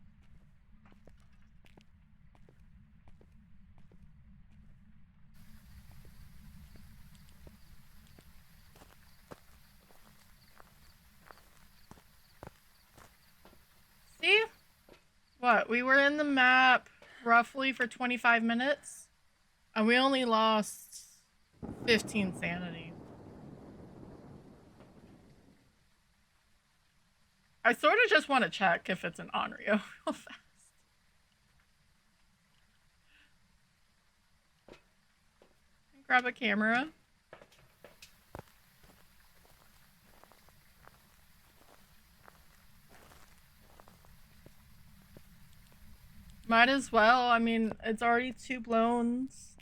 A: See? What? We were in the map roughly for 25 minutes, and we only lost 15 sanity. I sort of just want to check if it's an Onryo real fast. Grab a camera. Might as well. I mean, it's already 2 blowns.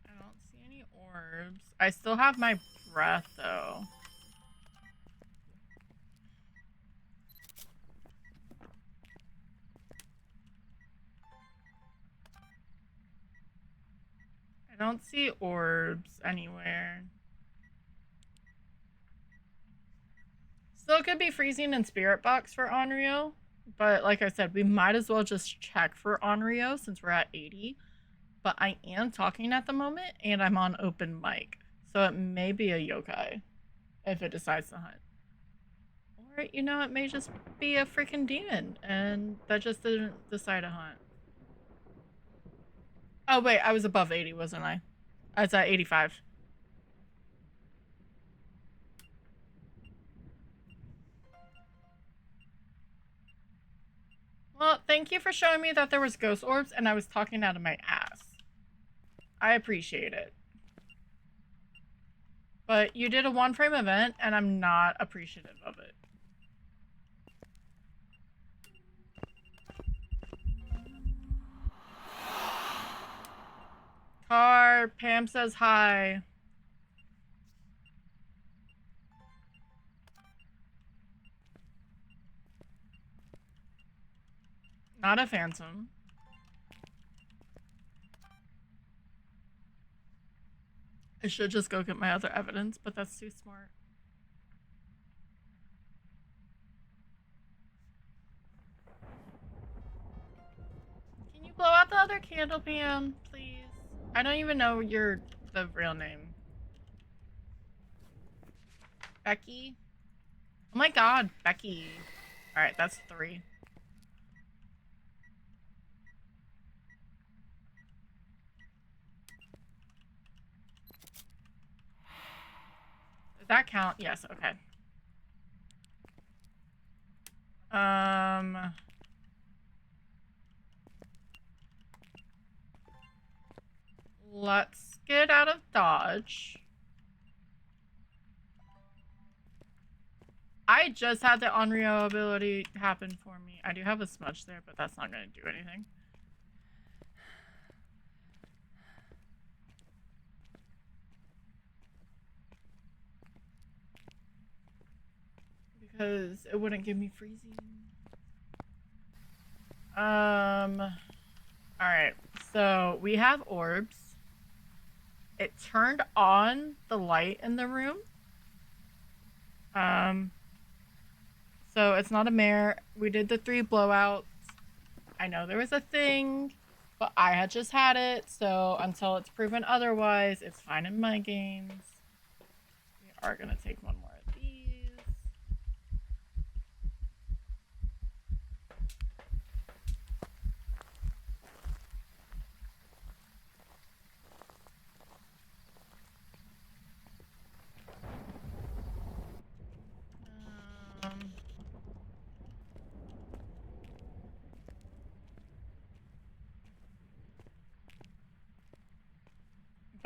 A: I don't see any orbs. I still have my breath, though. I don't see orbs anywhere. Still could be freezing in Spirit Box for Onryo, but like I said, we might as well just check for Onryo since we're at 80. But I am talking at the moment, and I'm on open mic, so it may be a yokai if it decides to hunt. Or, you know, it may just be a freaking demon, and that just didn't decide to hunt. Oh wait, I was above 80, wasn't I? I was at 85. Well, thank you for showing me that there was ghost orbs and I was talking out of my ass. I appreciate it. But you did a 1-frame event and I'm not appreciative of it. Car, Pam says hi. Not a phantom. I should just go get my other evidence, but that's too smart. Can you blow out the other candle, Pam, please? I don't even know the real name. Becky? Oh my god, Becky. Alright, that's 3. Does that count? Yes, okay. Let's get out of Dodge. I just had the Onryo ability happen for me. I do have a smudge there, but that's not going to do anything. Because it wouldn't give me freezing. Alright, so we have orbs. It turned on the light in the room. So it's not a mare. We did the 3 blowouts. I know there was a thing, but I had just had it, so until it's proven otherwise, it's fine in my games. We are gonna take one more of these.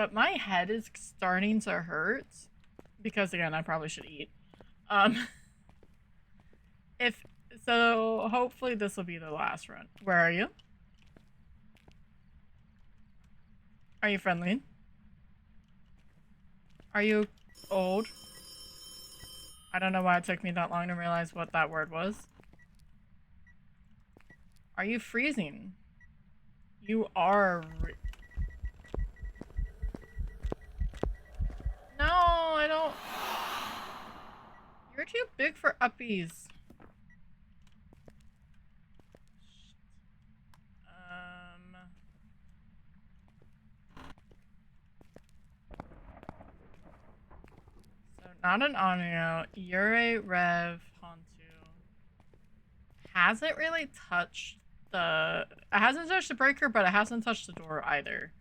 A: But my head is starting to hurt because, again, I probably should eat. Um, if so, hopefully this will be the last run. Where are you? Are you friendly? Are you old? I don't know why it took me that long to realize what that word was. Are you freezing? You are. No, I don't. You're too big for uppies. So not an Onio. You're a Rev Hantu. Hasn't really touched the. It hasn't touched the breaker, but it hasn't touched the door either.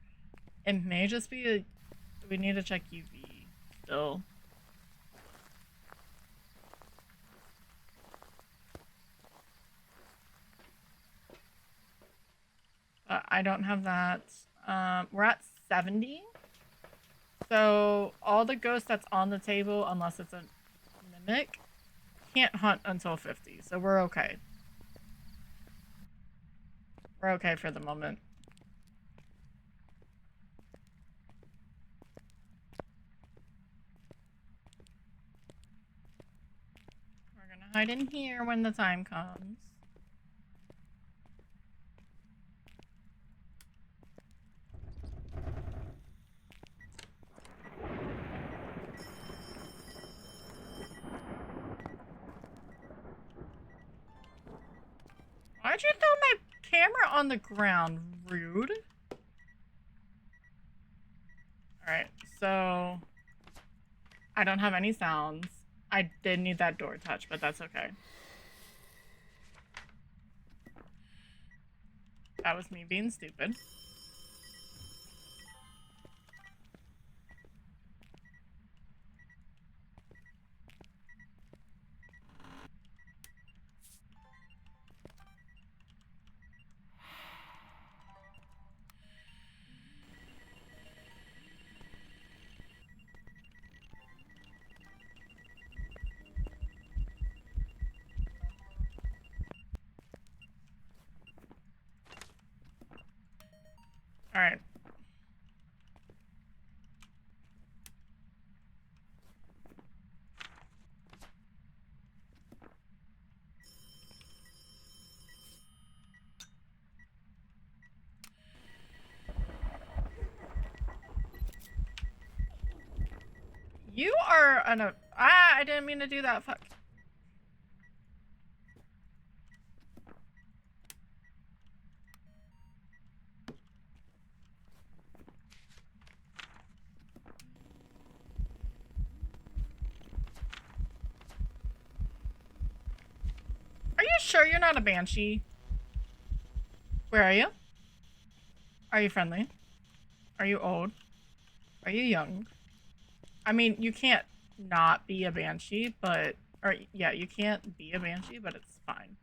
A: It may just be a. We need to check UV still. I don't have that. We're at 70. So all the ghosts that's on the table, unless it's a mimic, can't hunt until 50. So we're okay. We're okay for the moment. We're gonna hide in here when the time comes. Why'd you throw my camera on the ground? Rude. Alright, so I don't have any sounds. I did need that door touch, but that's okay. That was me being stupid. Alright. You are an I didn't mean to do that. Fuck. Are you sure you're not a banshee? Where are you? Are you friendly? Are you old? Are you young? I mean, you can't not be a banshee, but... Or, yeah, you can't be a banshee, but it's fine.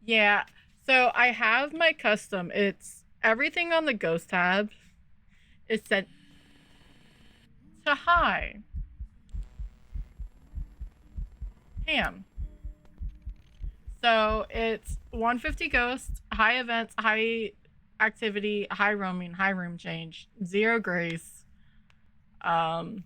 A: Yeah, so I have my custom. It's everything on the ghost tab is set to high. Ham. So it's 150 ghosts, high events, high activity, high roaming, high room change, 0 grace. Can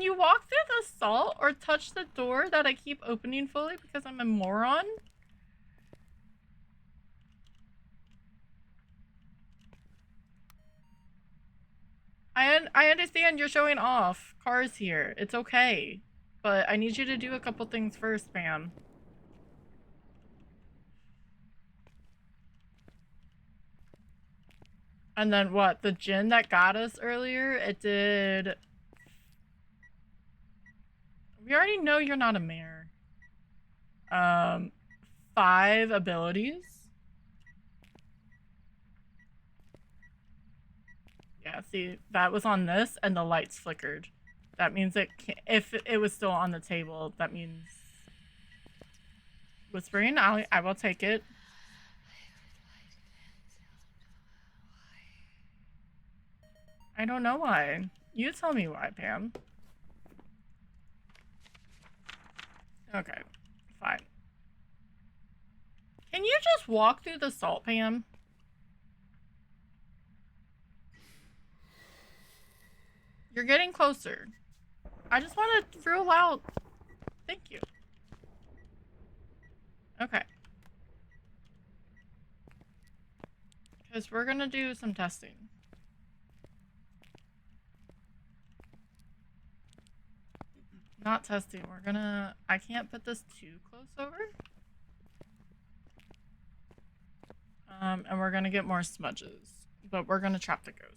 A: you walk through the salt or touch the door that I keep opening fully because I'm a moron? I understand you're showing off. Cars here. It's okay. But I need you to do a couple things first, ma'am. And then what? The gin that got us earlier, it did... We already know you're not a mare. 5 abilities. Yeah, see, that was on this, and the lights flickered. That means it can, if it was still on the table, that means whispering. I will take it. I don't know why. You tell me why, Pam. Okay, fine. Can you just walk through the salt, Pam? You're getting closer. I just want to rule out. Thank you. Okay. Because we're going to do some testing. Not testing. We're going to... I can't put this too close over. And we're going to get more smudges. But we're going to trap the ghost.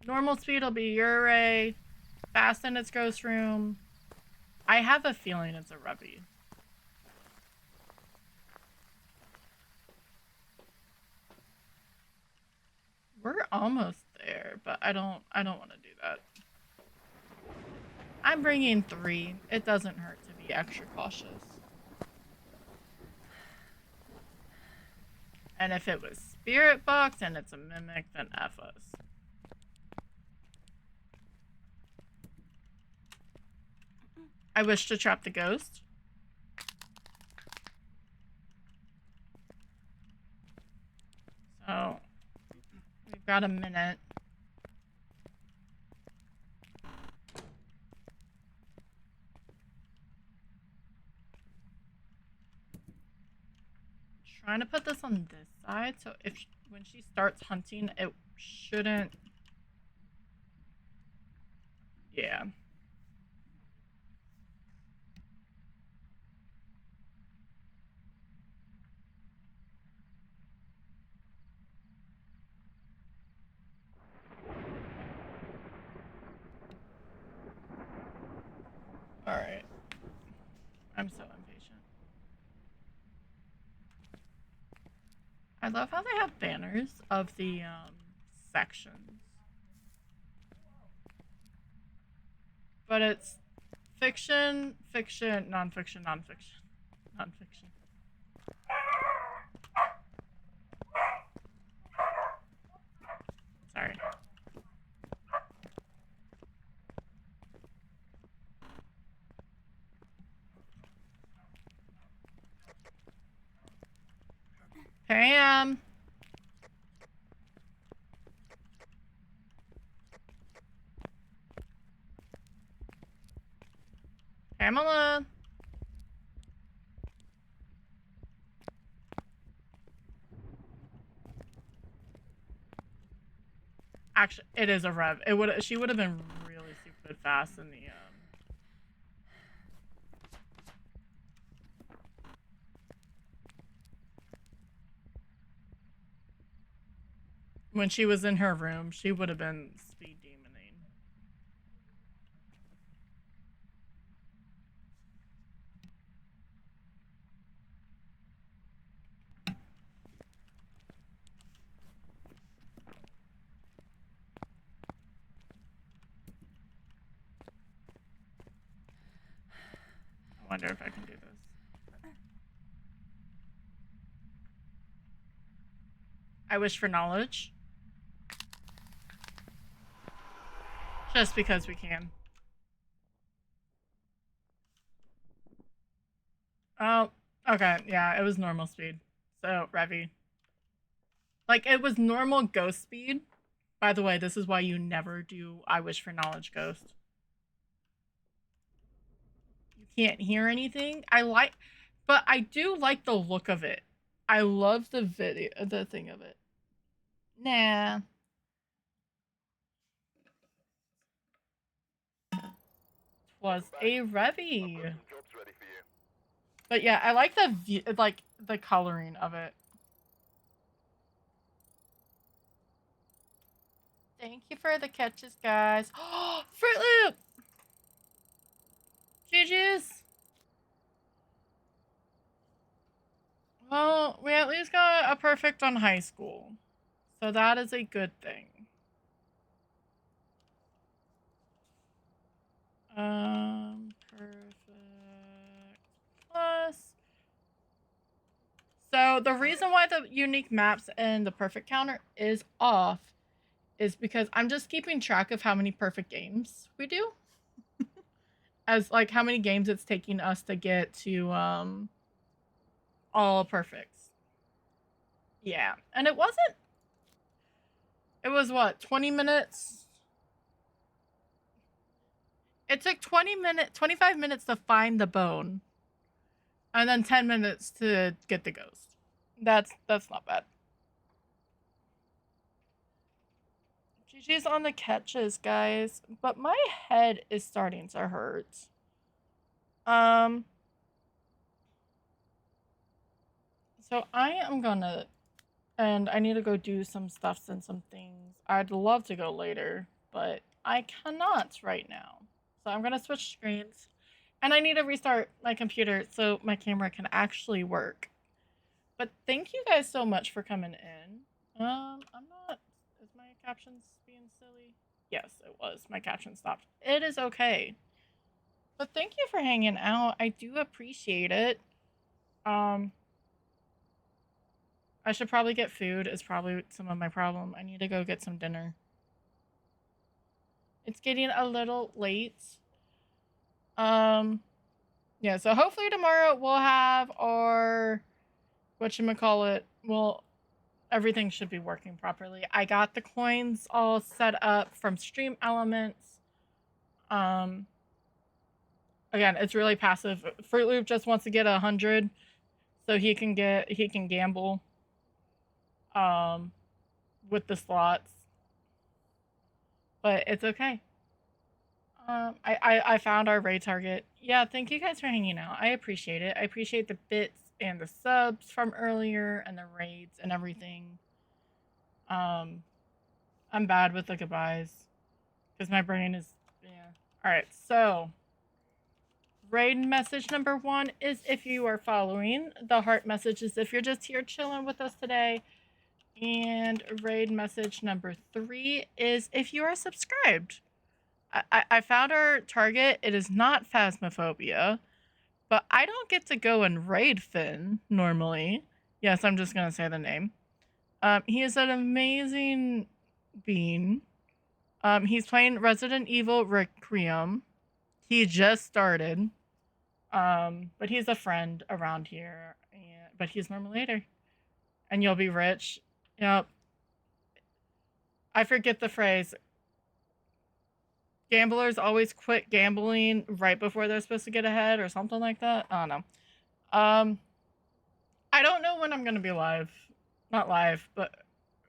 A: Normal speed will be your array. Fast in its ghost room. I have a feeling it's a Rubby. We're almost there, but I don't want to do that. I'm bringing 3. It doesn't hurt to be extra cautious. And if it was Spirit Box and it's a Mimic, then F us. I wish to trap the ghost. So, we've got a minute. Trying to put this on this side, so if when she starts hunting, it shouldn't. Yeah. All right. I'm so impatient. I love how they have banners of the sections. But it's fiction, fiction, nonfiction, nonfiction, nonfiction. Sorry. Pam. Pamela. Actually, it is a rev. She would have been really stupid fast in the when she was in her room, she would have been speed demoning. I wonder if I can do this. I wish for knowledge. Just because we can. Oh, okay. Yeah, it was normal speed. So, Revy. Like, it was normal ghost speed. By the way, this is why you never do I wish for knowledge ghost. You can't hear anything. But I do like the look of it. I love the thing of it. Nah. Was a Revy. But yeah, I like the coloring of it. Thank you for the catches, guys. Oh, Fruit Loop! GG's. Well, we at least got a perfect on high school. So that is a good thing. the reason why the unique maps and the perfect counter is off is because I'm just keeping track of how many perfect games we do. As like how many games it's taking us to get to all perfects. Yeah. And it was what, 20 minutes? It took 25 minutes to find the bone. And then 10 minutes to get the ghost. That's not bad. GG's on the catches, guys. But my head is starting to hurt. So I am gonna, and I need to go do some stuffs and some things. I'd love to go later, but I cannot right now. So I'm gonna switch screens, and I need to restart my computer so my camera can actually work. But thank you guys so much for coming in. I'm not. Is my captions being silly? Yes, it was. My caption stopped. It is okay. But thank you for hanging out. I do appreciate it. I should probably get food. Is probably some of my problem. I need to go get some dinner. It's getting a little late. Yeah, so hopefully tomorrow we'll have our whatchamacallit. Well, everything should be working properly. I got the coins all set up from Stream Elements. Again, it's really passive. Fruit Loop just wants to get 100 so he can gamble with the slots. But it's okay. I found our raid target. Yeah, thank you guys for hanging out. I appreciate it. I appreciate the bits and the subs from earlier and the raids and everything. I'm bad with the goodbyes because my brain is, yeah. All right, so raid message number 1 is if you are following. The heart message is if you're just here chilling with us today. And raid message number 3 is if you are subscribed. I found our target. It is not Phasmophobia, but I don't get to go and raid Finn normally. Yes, I'm just going to say the name. He is an amazing being. He's playing Resident Evil Requiem. He just started. But he's a friend around here. But he's Marmalader. And you'll be rich. Yep. I forget the phrase. Gamblers always quit gambling right before they're supposed to get ahead or something like that. I don't know. I don't know when I'm going to be live. Not live, but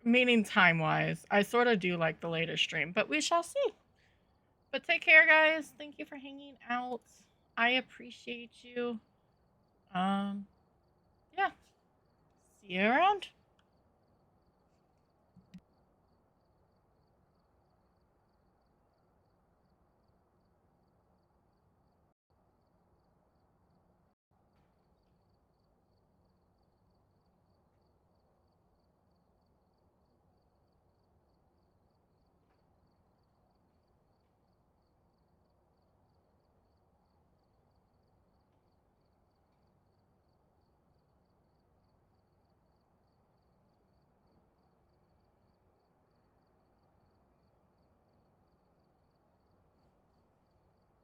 A: meaning time-wise. I sort of do like the later stream, but we shall see. But take care, guys. Thank you for hanging out. I appreciate you. Yeah. See you around.